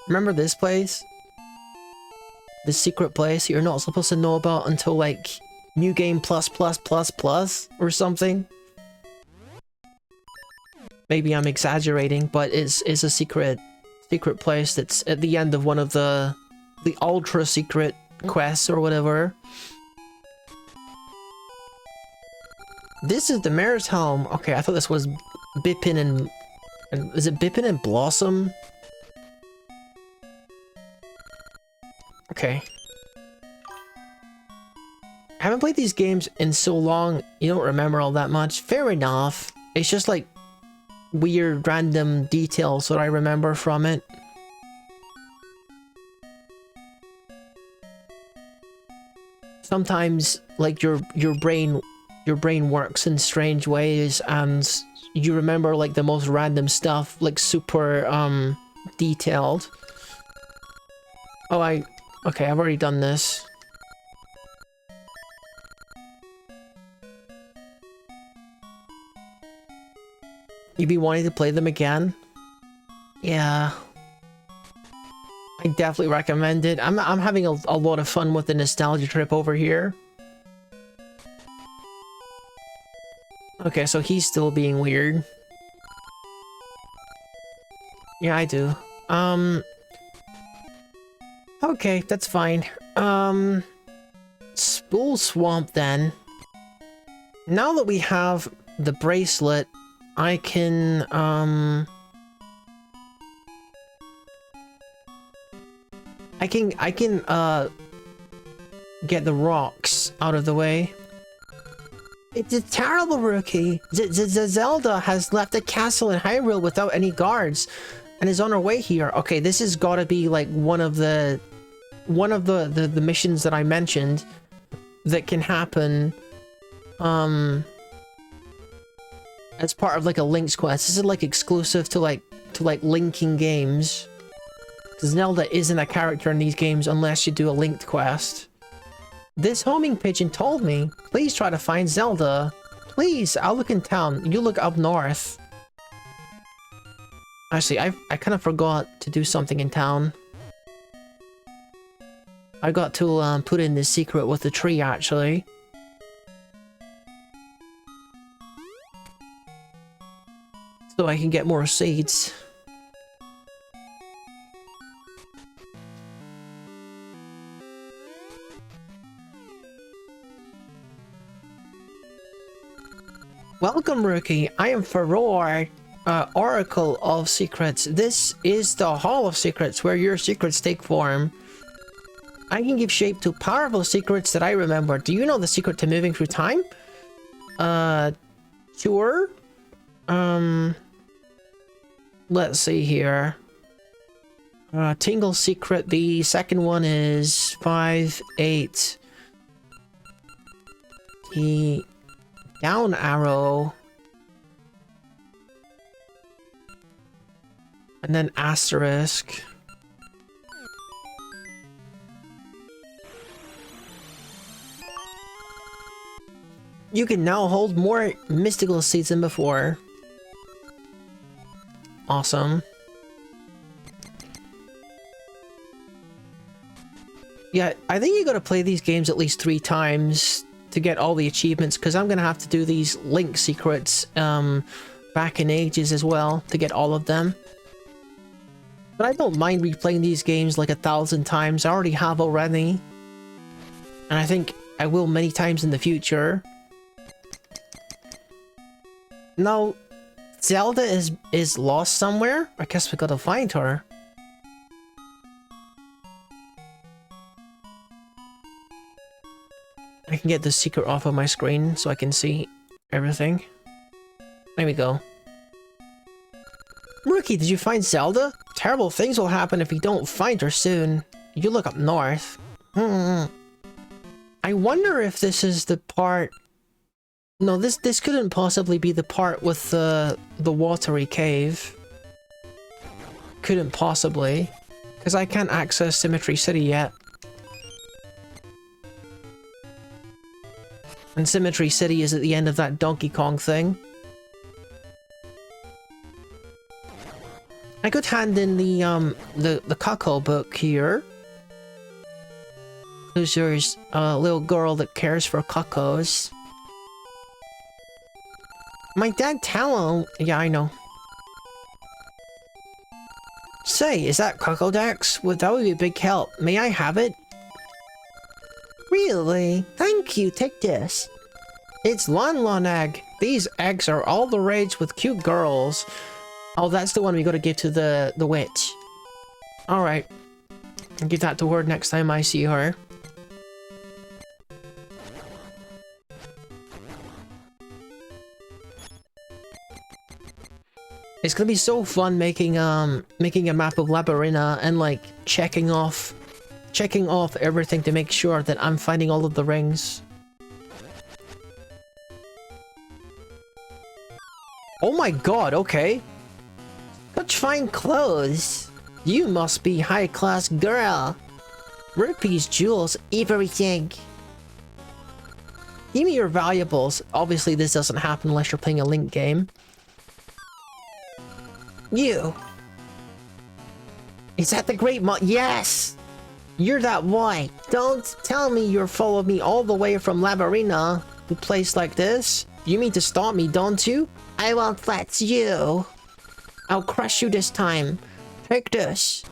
Remember this place? This secret place you're not supposed to know about until like New Game plus or something. Maybe I'm exaggerating, but it's a secret place that's at the end of one of the ultra secret quests or whatever. This is the mayor's home. Okay, I thought this was Bippin and is it Bippin and Blossom? Okay. I haven't played these games in so long, you don't remember all that much. Fair enough. It's just like weird random details that I remember from it. Sometimes like your brain works in strange ways and you remember like the most random stuff, like super detailed. Oh, okay, I've already done this. You'd be wanting to play them again? Yeah. I definitely recommend it. I'm having a lot of fun with the nostalgia trip over here. Okay, so he's still being weird. Yeah, I do. Okay, that's fine. Spool Swamp then. Now that we have the bracelet, I can, I can, get the rocks out of the way. It's a terrible rookie. Zelda has left the castle in Hyrule without any guards and is on her way here. Okay, this has got to be like one of the missions that I mentioned that can happen as part of like a Link's quest. This is like exclusive to like linking games. Zelda isn't a character in these games unless you do a linked quest. This homing pigeon told me, please try to find Zelda. Please, I'll look in town. You look up north. Actually, I kind of forgot to do something in town. I got to put in this secret with the tree, actually. So I can get more seeds. Welcome, Rookie. I am Furore, Oracle of Secrets. This is the Hall of Secrets, where your secrets take form. I can give shape to powerful secrets that I remember. Do you know the secret to moving through time? Sure. Let's see here. Tingle secret. The second one is 5, 8. The down arrow. And then asterisk. You can now hold more mystical seeds than before. Awesome. Yeah, I think you gotta play these games at least 3 times to get all the achievements, because I'm gonna have to do these Link secrets back in ages as well to get all of them. But I don't mind replaying these games like 1,000 times. I already have already. And I think I will many times in the future. Now, Zelda is lost somewhere? I guess we gotta find her. I can get the secret off of my screen so I can see everything. There we go. Rookie, did you find Zelda? Terrible things will happen if you don't find her soon. You look up north. I wonder if this is the part... No, this couldn't possibly be the part with the watery cave. Couldn't possibly. Because I can't access Symmetry City yet. And Symmetry City is at the end of that Donkey Kong thing. I could hand in the Cuckoo book here. Because there's a little girl that cares for cuckoos. My dad Talon... Yeah, I know. Say, is that Crocodile? Well, that would be a big help. May I have it? Really? Thank you, take this. It's Lon egg. These eggs are all the rage with cute girls. Oh, that's the one we gotta give to the witch. Alright. I'll give that to her next time I see her. It's gonna be so fun making a map of Labyrinth and like checking off everything to make sure that I'm finding all of the rings. Oh my god, okay. Such fine clothes. You must be high-class girl. Rupees, jewels, everything. Give me your valuables. Obviously this doesn't happen unless you're playing a Link game. You! Is that the Great Yes! You're that boy! Don't tell me you're following me all the way from Labarina to a place like this. You mean to stop me, don't you? I won't let you. I'll crush you this time. Take this.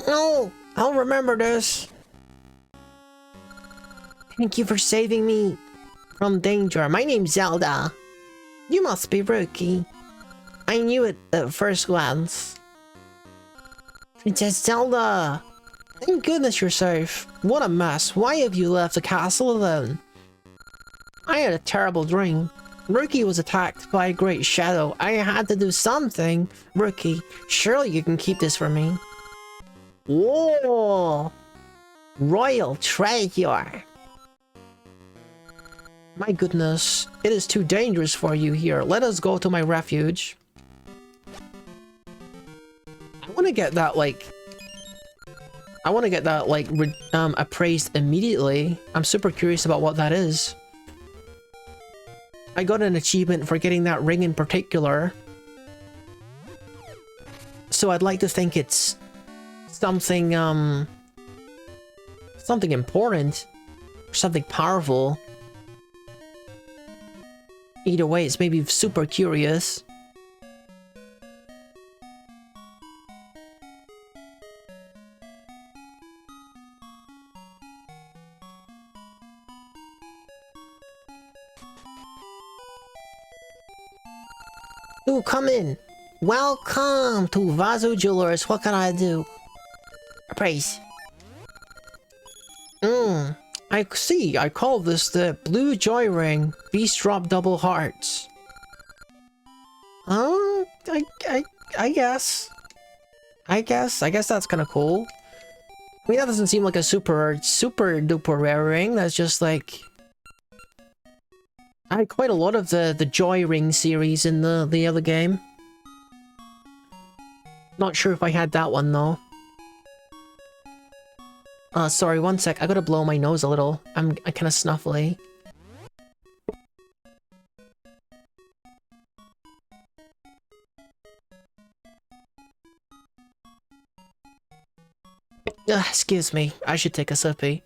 No! I'll remember this. Thank you for saving me from danger. My name's Zelda. You must be Rookie. I knew it at first glance. Princess Zelda! Thank goodness you're safe. What a mess. Why have you left the castle alone? I had a terrible dream. Rookie was attacked by a great shadow. I had to do something. Rookie, surely you can keep this for me. Whoa! Royal treasure! My goodness, it is too dangerous for you here. Let us go to my refuge. I want to get that, like... appraised immediately. I'm super curious about what that is. I got an achievement for getting that ring in particular. So I'd like to think it's... something, something important. Or something powerful. Either way, it's maybe super curious. Ooh, come in. Welcome to Vazu Jewelers. What can I do? Praise. I see. I call this the Blue Joy Ring. Beast Drop Double Hearts. I guess. I guess that's kind of cool. I mean, that doesn't seem like a super duper rare ring. That's just like... I had quite a lot of the Joy Ring series in the other game. Not sure if I had that one though. Sorry, one sec. I gotta blow my nose a little. I'm kind of snuffly. Excuse me. I should take a sippy.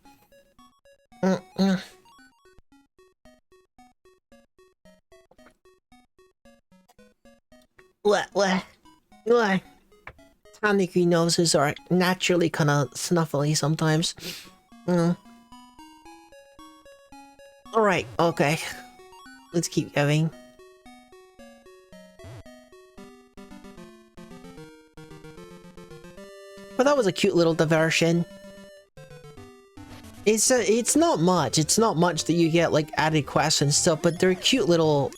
What? Taniki noses are naturally kind of snuffly sometimes. Alright, okay. Let's keep going. But that was a cute little diversion. It's not much. It's not much that you get like added quests and stuff, but they're cute little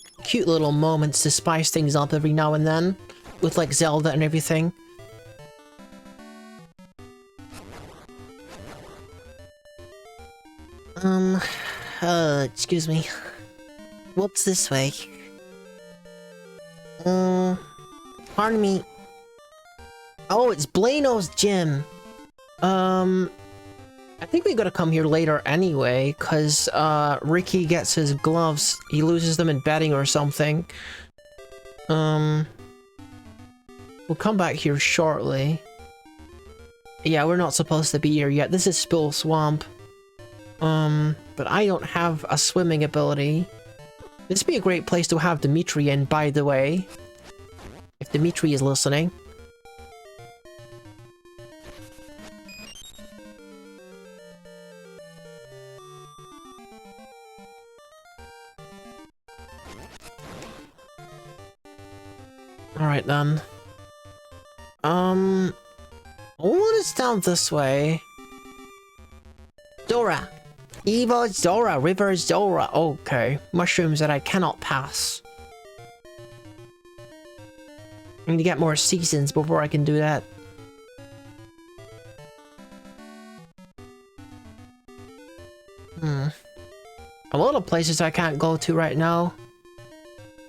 moments to spice things up every now and then with like Zelda and everything. Excuse me. What's this way? Pardon me. Oh, it's Blaino's gym. I think we gotta come here later anyway, cause, Ricky gets his gloves. He loses them in betting or something. We'll come back here shortly. Yeah, we're not supposed to be here yet. This is Spill Swamp. But I don't have a swimming ability. This would be a great place to have Dimitri in, by the way. If Dimitri is listening. Alright then. What is down this way? Dora! Evo's Dora, River's Dora. Okay. Mushrooms that I cannot pass. I need to get more seasons before I can do that. A lot of places I can't go to right now.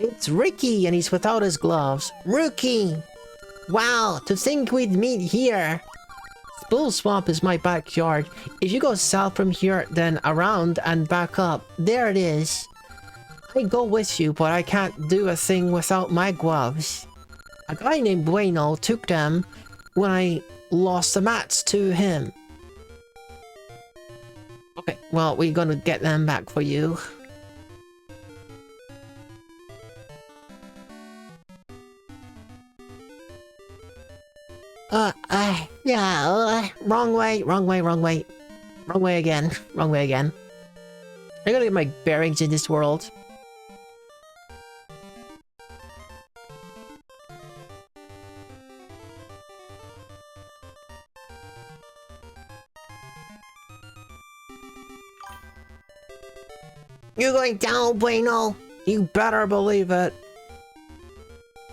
It's Ricky, and he's without his gloves. Rookie! Wow, to think we'd meet here. Spill Swamp is my backyard. If you go south from here, then around and back up, there it is. I go with you, but I can't do a thing without my gloves. A guy named Bueno took them when I lost the mats to him. Okay, well, we're gonna get them back for you. Yeah, wrong way. Wrong way again. I gotta get my bearings in this world. You're going down, Bueno. You better believe it.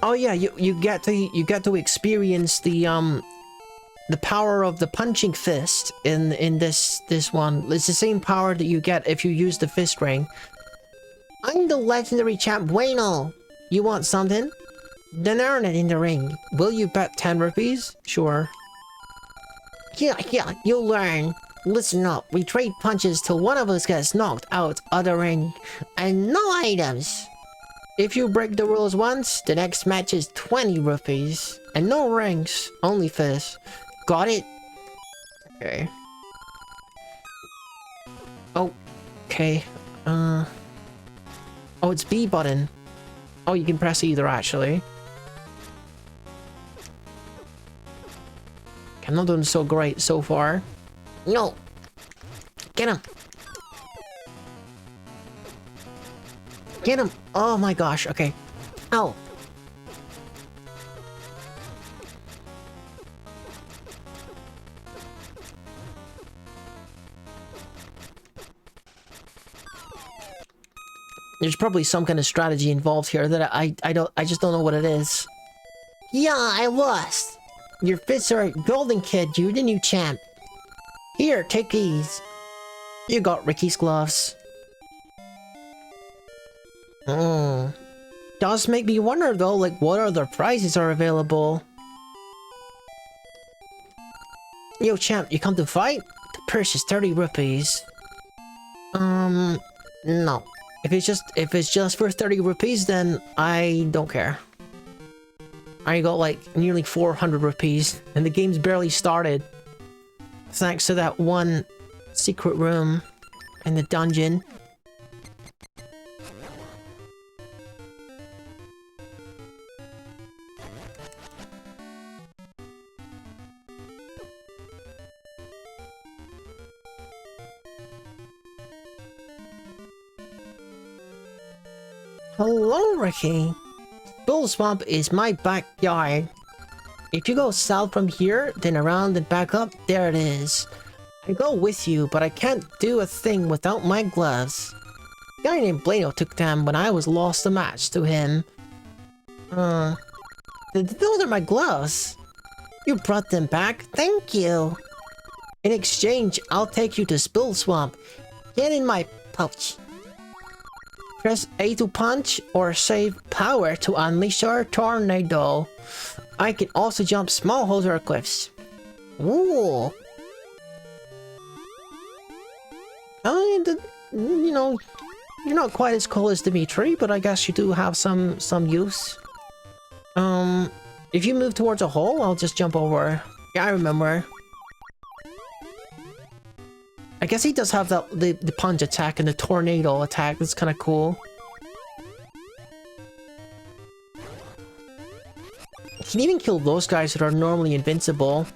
Oh yeah, you get to experience the power of the punching fist in this one. It's the same power that you get if you use the fist ring. I'm the legendary champ Bueno. You want something? Then earn it in the ring. Will you bet 10 rupees? Sure. Yeah, you'll learn. Listen up, we trade punches till one of us gets knocked out of the ring. And no items. If you break the rules once, the next match is 20 rupees. And no rings, only fists. Got it? Okay. Okay. Oh, it's B button. Oh, you can press either, actually. I'm not doing so great so far. No! Get him! Get him! Oh my gosh, okay. Ow! There's probably some kind of strategy involved here that I just don't know what it is. Yeah, I lost! Your fists are golden, kid. You're the new champ. Here, take these. You got Ricky's gloves. Does make me wonder though, like what other prizes are available? Yo champ, you come to fight? The purse is 30 rupees. No. If it's just for 30 rupees, then I don't care. I got like nearly 400 rupees and the game's barely started. Thanks to that one secret room in the dungeon. Hello, Ricky. Spill Swamp is my backyard. If you go south from here, then around and back up, there it is. I go with you, but I can't do a thing without my gloves. A guy named Blado took them when I was lost a match to him. Those are my gloves. You brought them back? Thank you. In exchange, I'll take you to Spill Swamp. Get in my pouch. Press A to punch or save power to unleash our tornado. I can also jump small holes or cliffs. Ooh. You know, you're not quite as cool as Dimitri, but I guess you do have some use. If you move towards a hole, I'll just jump over. Yeah, I remember. I guess he does have the punch attack and the tornado attack. That's kind of cool. He can even kill those guys that are normally invincible.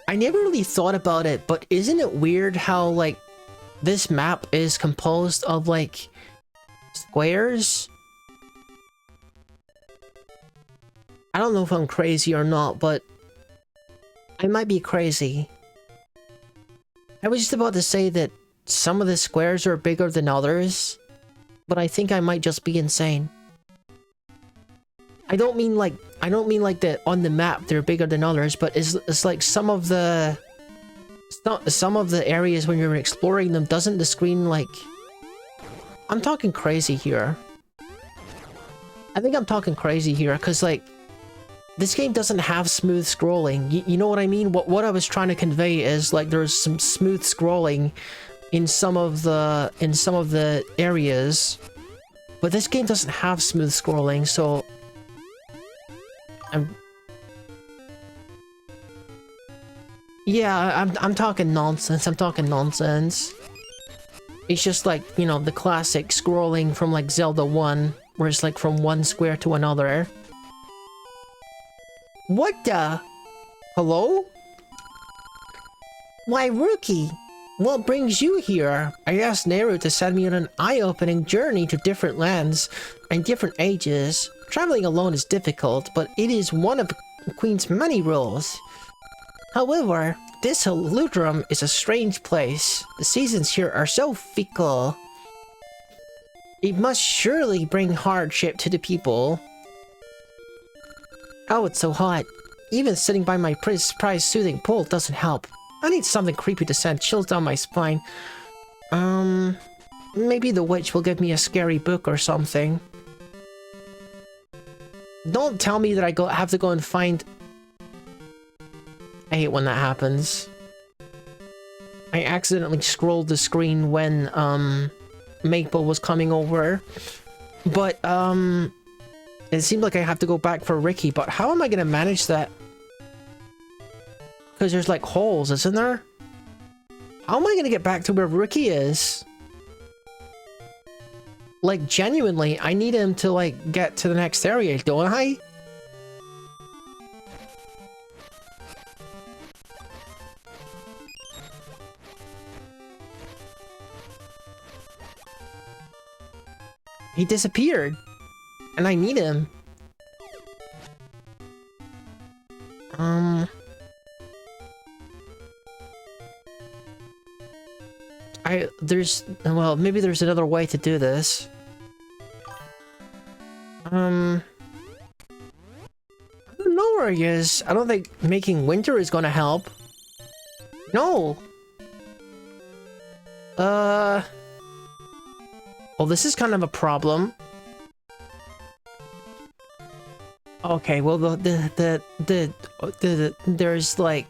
I never really thought about it, but isn't it weird how, like, this map is composed of, like, squares? I don't know if I'm crazy or not, but I might be crazy. I was just about to say that some of the squares are bigger than others, but I think I might just be insane. I don't mean like that on the map they're bigger than others, but it's like some of the areas when you're exploring them, doesn't the screen like... I'm talking crazy here. I think I'm talking crazy here, because like this game doesn't have smooth scrolling. You know what I mean? What I was trying to convey is like there's some smooth scrolling in some of the areas, but this game doesn't have smooth scrolling, so I'm talking nonsense. I'm talking nonsense. It's just like, you know, the classic scrolling from like Zelda 1, where it's like from one square to another. What the? Hello? Why, Rookie? What brings you here? I asked Nehru to send me on an eye-opening journey to different lands and different ages. Traveling alone is difficult, but it is one of the Queen's many rules. However, this Heludrum is a strange place. The seasons here are so fickle. It must surely bring hardship to the people. Oh, it's so hot. Even sitting by my prized soothing pool doesn't help. I need something creepy to send chills down my spine. Maybe the witch will give me a scary book or something. Don't tell me that I have to go and find... I hate when that happens. I accidentally scrolled the screen when, Maple was coming over. But, it seemed like I have to go back for Ricky, but how am I gonna manage that? Because there's like holes, isn't there? How am I gonna get back to where Ricky is? Like, genuinely, I need him to, like, get to the next area, don't I? He disappeared. And I need him. Well, maybe there's another way to do this. I don't know where he is. I don't think making winter is gonna help. No! Well, this is kind of a problem. Okay, well, there's like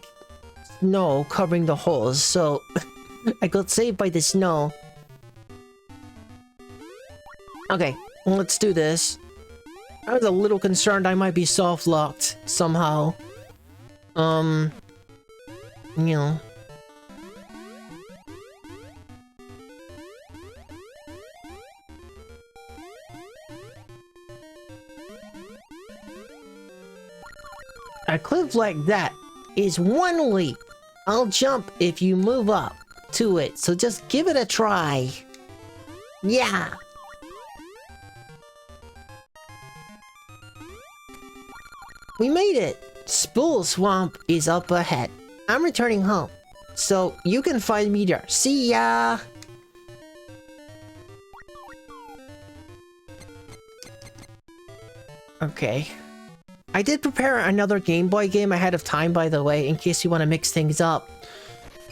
snow covering the holes, so I got saved by the snow. Okay, let's do this. I was a little concerned I might be soft-locked somehow. You know. A cliff like that is one leap. I'll jump if you move up to it, so just give it a try. Yeah! We made it! Spool Swamp is up ahead. I'm returning home, so you can find me there. See ya! Okay. I did prepare another Game Boy game ahead of time, by the way, in case you want to mix things up.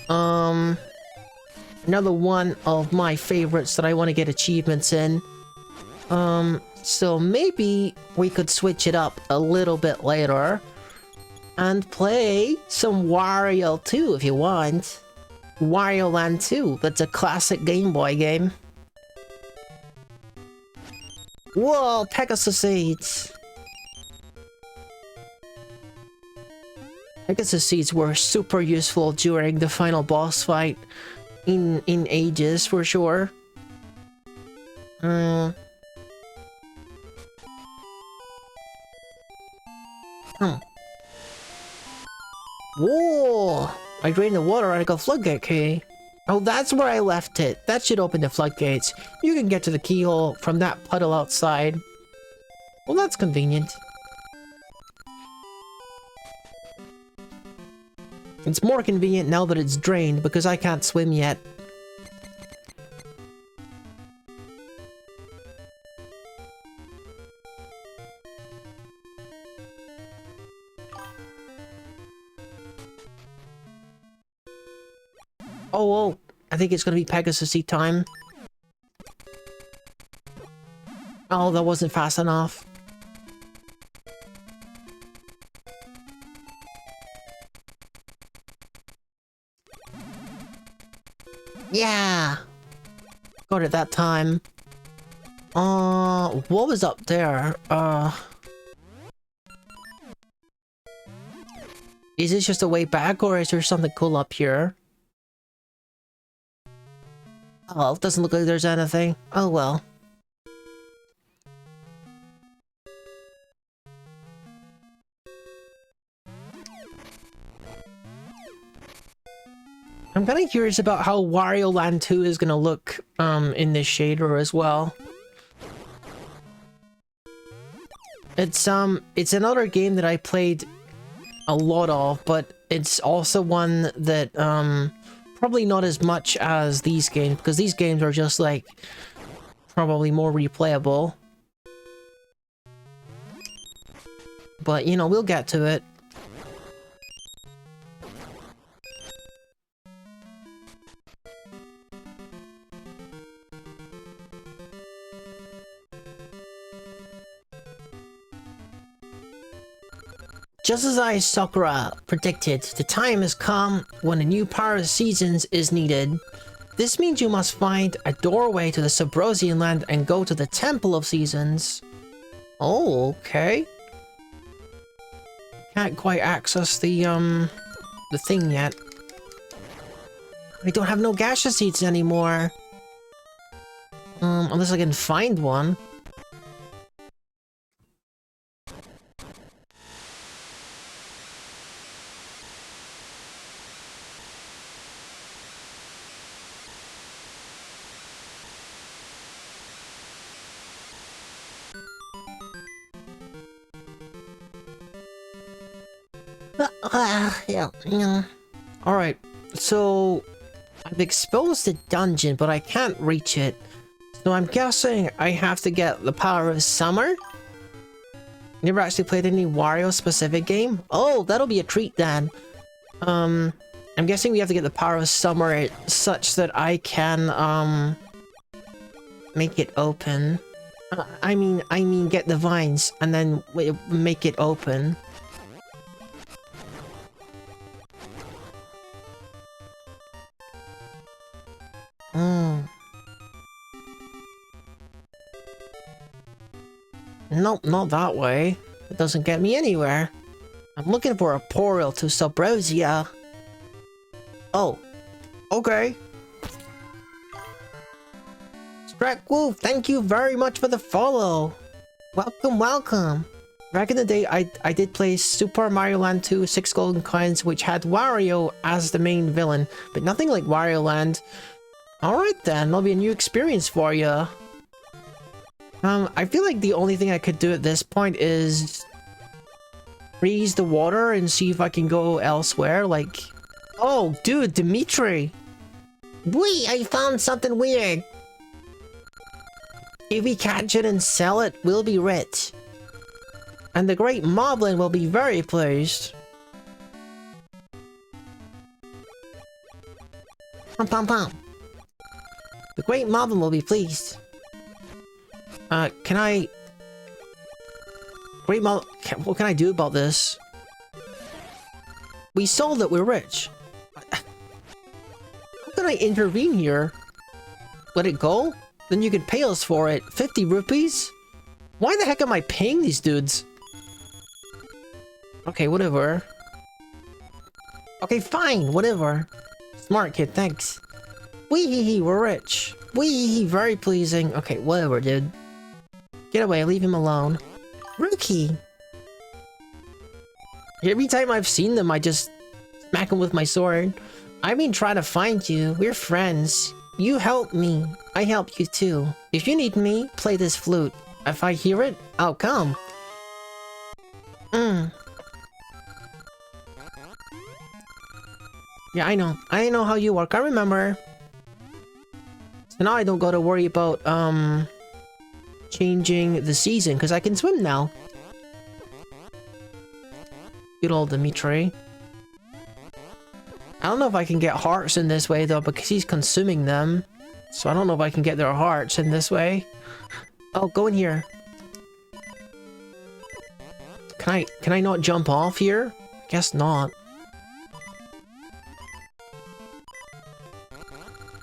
Another one of my favorites that I want to get achievements in. So maybe we could switch it up a little bit later and play some Wario 2 if you want. Wario Land 2, that's a classic Game Boy game. Whoa, Pegasus Seeds! Pegasus Seeds were super useful during the final boss fight in Ages, for sure. Whoa! I drained the water and I got floodgate key. Oh, that's where I left it. That should open the floodgates. You can get to the keyhole from that puddle outside. Well, that's convenient. It's more convenient now that it's drained because I can't swim yet. Oh, I think it's gonna be Pegasus time. Oh, that wasn't fast enough. Yeah! Got it that time. What was up there? Is this just a way back, or is there something cool up here? Oh, it doesn't look like there's anything. Oh well. I'm kind of curious about how Wario Land 2 is gonna look in this shader as well. It's another game that I played a lot of, but it's also one that probably not as much as these games, because these games are just like probably more replayable. But you know, we'll get to it. Just as Sakura predicted, the time has come when a new Power of Seasons is needed. This means you must find a doorway to the Subrosian land and go to the Temple of Seasons. Oh, okay. Can't quite access the thing yet. I don't have no gaseous seeds anymore. Unless I can find one. Yeah. Alright, so I've exposed the dungeon, but I can't reach it. So I'm guessing I have to get the Power of Summer? Never actually played any Wario specific game? Oh, that'll be a treat then. I'm guessing we have to get the Power of Summer such that I can, make it open. I mean get the vines and then make it open. Nope, not that way. It doesn't get me anywhere. I'm looking for a portal to Subrosia. Oh, okay. Strack Wolf, thank you very much for the follow. Welcome, welcome. Back in the day, I did play Super Mario Land 2 6 Golden Coins, which had Wario as the main villain, but nothing like Wario Land. Alright then, that'll be a new experience for you. I feel like the only thing I could do at this point is freeze the water and see if I can go elsewhere, like... Oh, dude, Dimitri! Wait, I found something weird! If we catch it and sell it, we'll be rich. And the Great Moblin will be very pleased. Pum pum pum. The Great Moblin will be pleased. Can I... Great Moblin... What can I do about this? We sold it, we're rich. How can I intervene here? Let it go? Then you can pay us for it. 50 rupees? Why the heck am I paying these dudes? Okay, whatever. Okay, fine, whatever. Smart kid, thanks. Wee-hee-hee, we're rich. Wee-hee-hee, very pleasing. Okay, whatever, dude. Get away, leave him alone. Rookie! Every time I've seen them, I just smack him with my sword. I've been trying to find you. We're friends. You help me. I help you too. If you need me, play this flute. If I hear it, I'll come. Yeah, I know. I know how you work. I remember. So now I don't gotta worry about, changing the season, because I can swim now. Good old Dimitri. don't know if I can get hearts in this way though, because he's consuming them. So I don't know if I can get their hearts in this way. Oh, go in here. Can I not jump off here? Guess not.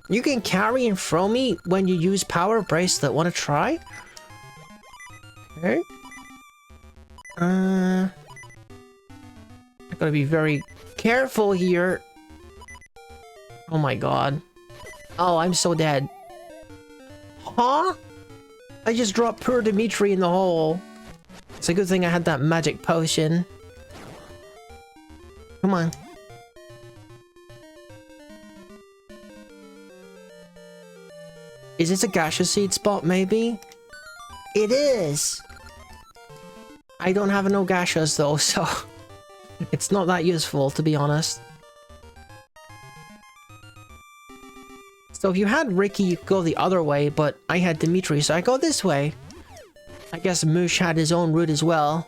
You can carry and throw me when you use power bracelet. Wanna try? Okay. I gotta be very careful here. Oh my god. Oh, I'm so dead. Huh? I just dropped poor Dimitri in the hole. It's a good thing I had that magic potion. Come on. Is this a gaseous seed spot, maybe? It is! I don't have no gaseous though, so... it's not that useful, to be honest. So if you had Ricky, you could go the other way, but I had Dimitri, so I go this way. I guess Moosh had his own route as well.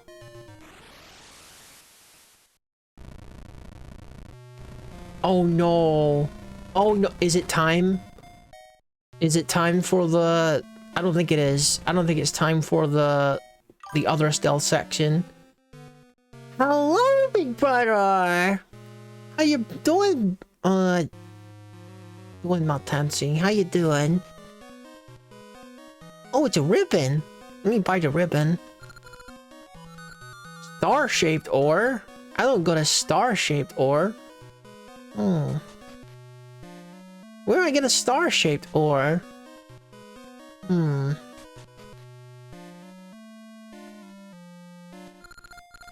Oh no. Oh no. Is it time? Is it time for the... I don't think it is. I don't think it's time for the other stealth section. Hello, big brother! How you doing? Doing Maltansi. How you doing? Oh, it's a ribbon. Let me buy the ribbon. Star-shaped ore? I don't go to star-shaped ore. Hmm. Where do I get a star-shaped ore? Hmm.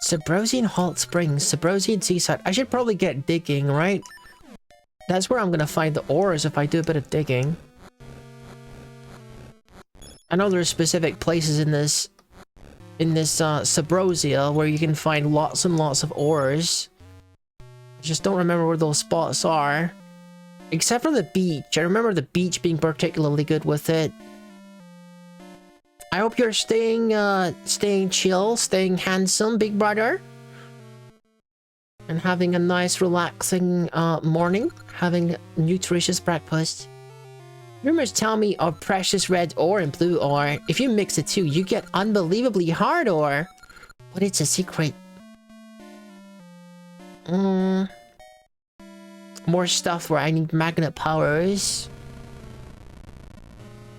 Sabrosian Hot Springs, Sabrosian Seaside. I should probably get digging, right? That's where I'm gonna find the ores if I do a bit of digging. I know there's specific places in this Sabrosia where you can find lots and lots of ores. I just don't remember where those spots are. Except for the beach. I remember the beach being particularly good with it. I hope you're staying chill, staying handsome, big brother. And having a nice, relaxing morning. Having a nutritious breakfast. Rumors tell me of precious red ore and blue ore. If you mix the two, you get unbelievably hard ore. But it's a secret. More stuff where I need magnet powers.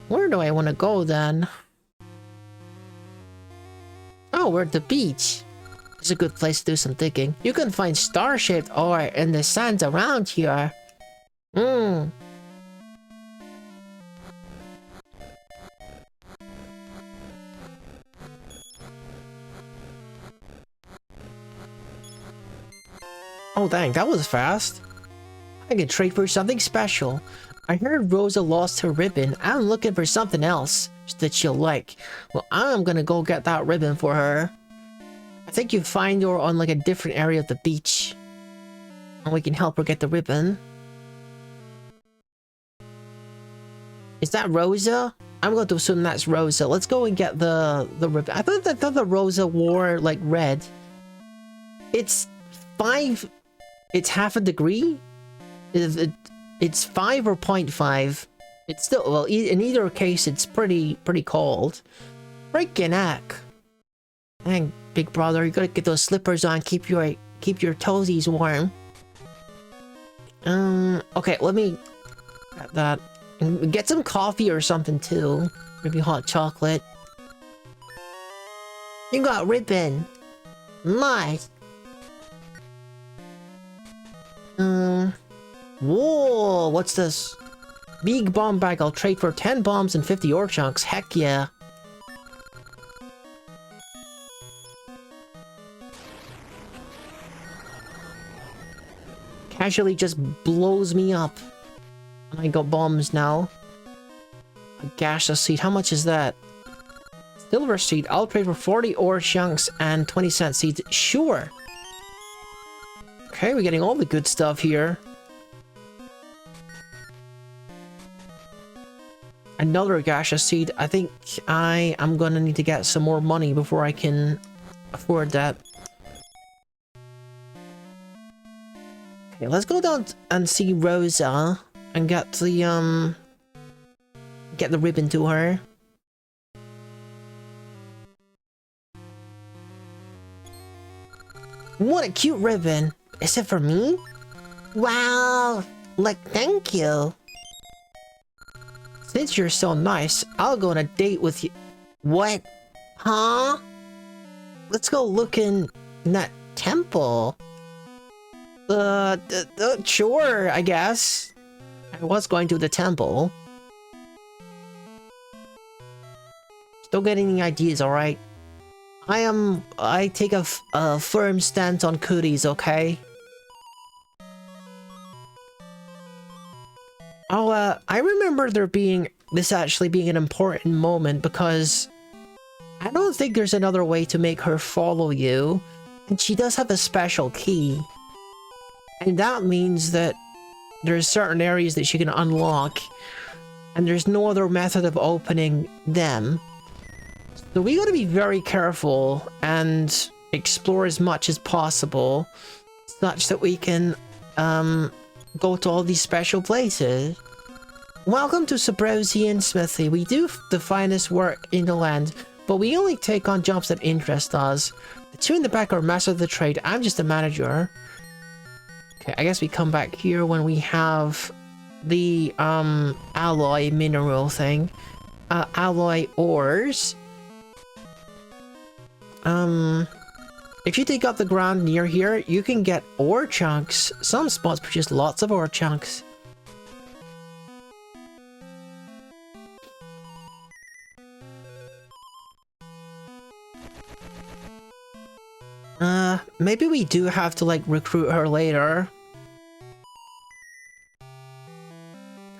Where do I want to go then? Oh, we're at the beach. It's a good place to do some digging. You can find star-shaped ore in the sands around here. Oh dang, that was fast. I can trade for something special. I heard Rosa lost her ribbon. I'm looking for something else that she'll like. Well, I'm gonna go get that ribbon for her. I think you find her on like a different area of the beach. And we can help her get the ribbon. Is that Rosa? I'm going to assume that's Rosa. Let's go and get the ribbon. I thought the Rosa wore like red. It's 5... It's half a degree? It's 5 or 0.5. It's still, well, in either case, it's pretty cold. Freaking heck. Dang, big brother, you gotta get those slippers on, keep your toesies warm. Okay, let me get that. And get some coffee or something too. Maybe hot chocolate. You got ribbon. Nice. Whoa, what's this? Big bomb bag, I'll trade for 10 bombs and 50 ore chunks. Heck yeah. Casually just blows me up. And I got bombs now. A gaseous seed, how much is that? Silver seed, I'll trade for 40 ore chunks and 20-cent seeds. Sure. Okay, we're getting all the good stuff here. Another gaseous seed. I think I am gonna need to get some more money before I can afford that. Okay, let's go down and see Rosa and get the ribbon to her. What a cute ribbon. Is it for me? Wow, like thank you. Since you're so nice, I'll go on a date with you. What? Huh? Let's go look in that temple. Sure, I guess. I was going to the temple. Don't get any ideas, alright? I take a firm stance on cooties, okay? Oh, I remember this actually being an important moment because I don't think there's another way to make her follow you, and she does have a special key. And that means that there's certain areas that she can unlock, and there's no other method of opening them. So we gotta be very careful and explore as much as possible, such that we can, go to all these special places. Welcome to Sabrosian Smithy. We do the finest work in the land, but we only take on jobs that interest us. The two in the back are master of the trade. I'm just a manager. Okay, I guess we come back here when we have the, alloy mineral thing. Alloy ores. If you dig up the ground near here, you can get ore chunks. Some spots produce lots of ore chunks. Maybe we do have to, like, recruit her later.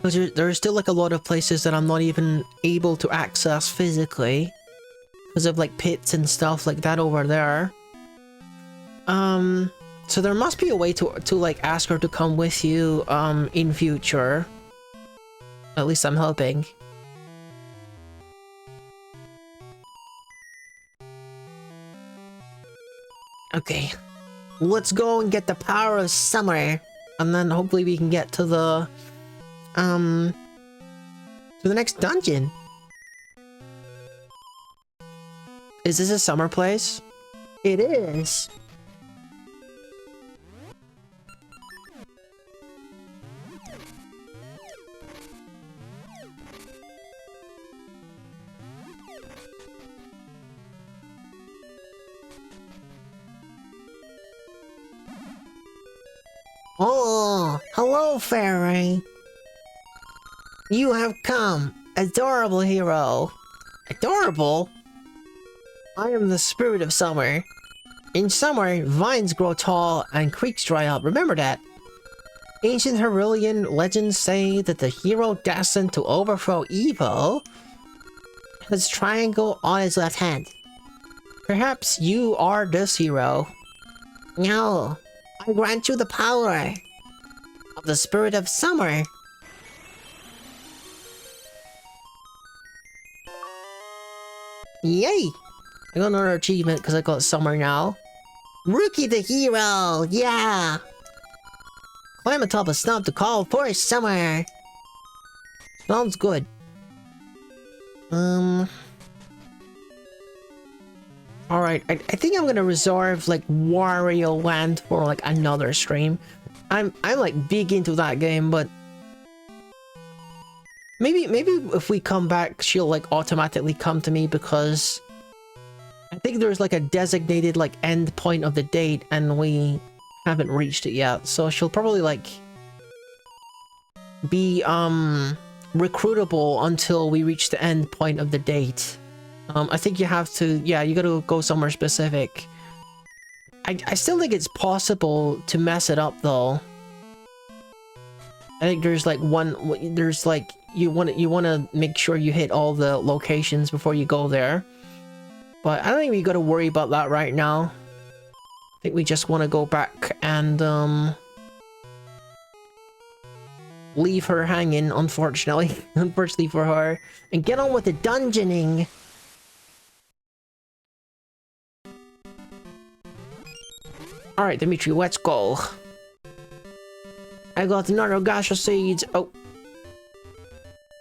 Because there's still, like, a lot of places that I'm not even able to access physically. Because of, like, pits and stuff like that over there. So there must be a way to like, ask her to come with you, in future. At least I'm hoping. Okay. Let's go and get the power of summer. And then hopefully we can get to the next dungeon. Is this a summer place? It is. Oh, hello, fairy. You have come, adorable hero. Adorable? I am the spirit of summer. In summer, vines grow tall and creeks dry up. Remember that. Ancient Hyrulean legends say that the hero destined to overthrow evil has triangle on his left hand. Perhaps you are this hero. No, I grant you the power of the spirit of summer. Yay! I got another achievement because I got summer now. Rookie the hero! Yeah! Climb atop a stump to call for summer! Sounds good. Alright, I think I'm gonna reserve, like, Wario Land for, like, another stream. I'm like, big into that game, but... Maybe if we come back, she'll, like, automatically come to me, because... I think there's, like, a designated, like, end point of the date, and we haven't reached it yet. So she'll probably, like... be, recruitable until we reach the end point of the date. I think you have to, yeah, you gotta go somewhere specific. I still think it's possible to mess it up, though. I think there's, like, there's, like, you wanna make sure you hit all the locations before you go there. But I don't think we gotta worry about that right now. I think we just wanna go back and, leave her hanging, unfortunately. Unfortunately for her. And get on with the dungeoning! Alright, Dimitri, let's go. I got another gash of seeds. Oh.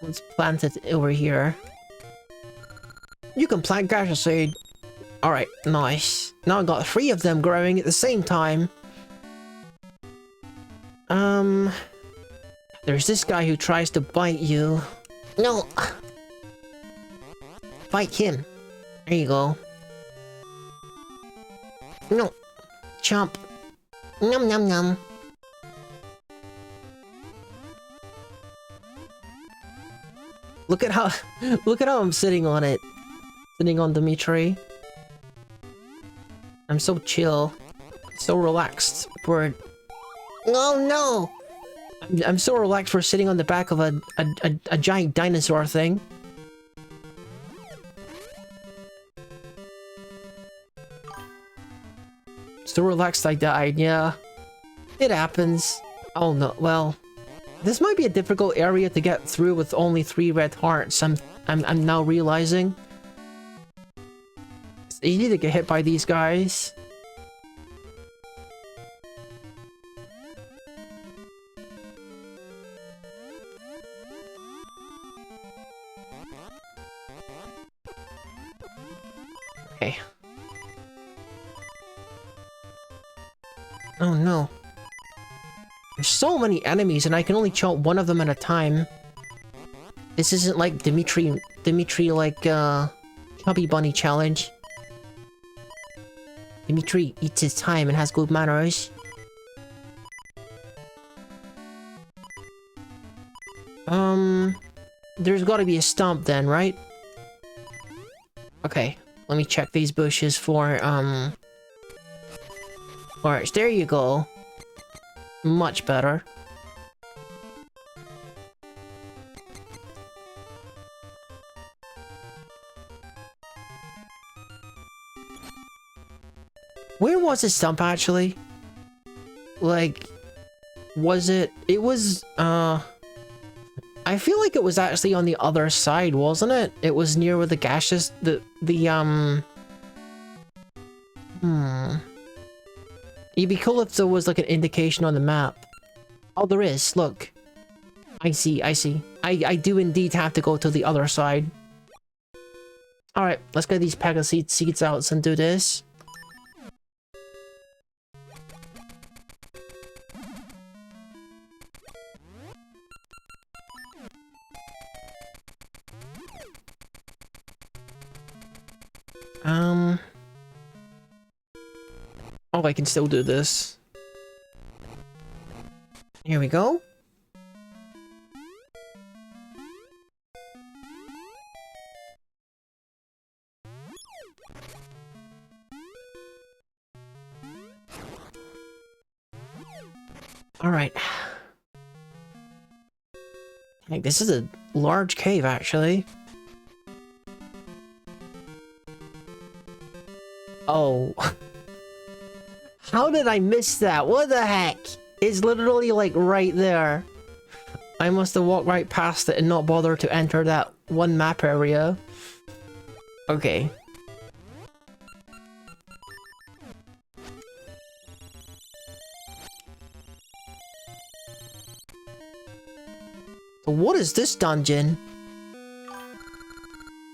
Let's plant it over here. You can plant gash of seed. Alright, nice. Now I got 3 of them growing at the same time. There's this guy who tries to bite you. No! Bite him. There you go. No. Chomp. Num num num. Look at how I'm sitting on it. Sitting on Dimitri. I'm so chill. So relaxed for... Oh no! I'm so relaxed for sitting on the back of a giant dinosaur thing. So relaxed I died, yeah. It happens. Oh no, well... This might be a difficult area to get through with only 3 red hearts, I'm now realizing. It's easy to get hit by these guys. Okay. Oh no. There's so many enemies and I can only chomp one of them at a time. This isn't like Dimitri like, Chubby Bunny challenge. Dimitri eats his time and has good manners. There's gotta be a stump then, right? Okay, let me check these bushes for, Alright, there you go. Much better. Where was the stump actually? Like, was it? It was, I feel like it was actually on the other side, wasn't it? It was near where the gashes, It'd be cool if there was like an indication on the map. Oh, there is, look. I see. I do indeed have to go to the other side. Alright, let's get these pack of seeds out and do this. Oh, I can still do this. Here we go. Alright. Like, this is a large cave, actually. Oh. How did I miss that? What the heck? It's literally like right there. I must have walked right past it and not bothered to enter that one map area. Okay. What is this dungeon?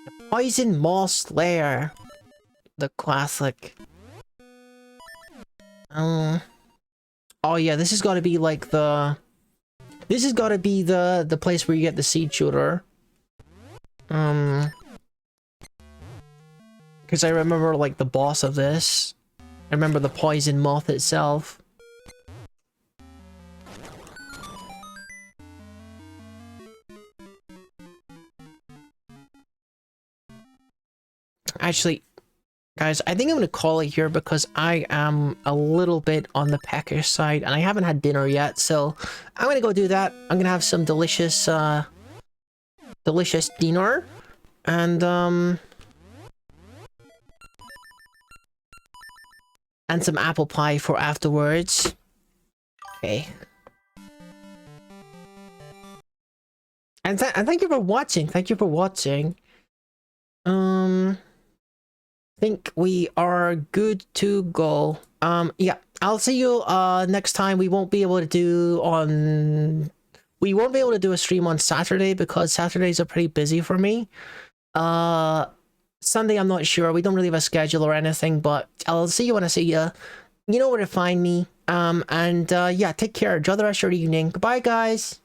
The Poison Moss Lair. The classic. Oh yeah, this has got to be like the... This has got to be the place where you get the seed shooter. Because I remember like the boss of this. I remember the poison moth itself. Actually, guys, I think I'm going to call it here because I am a little bit on the peckish side and I haven't had dinner yet, so I'm going to go do that. I'm going to have some delicious, delicious dinner and some apple pie for afterwards. Okay. And thank you for watching. Thank you for watching. Think we are good to go. Yeah, I'll see you next time. We won't be able to do a stream on Saturday because Saturdays are pretty busy for me. Sunday I'm not sure. We don't really have a schedule or anything, but I'll see you when I see you. You know where to find me. Yeah, take care. Enjoy the rest of your evening. Goodbye, guys.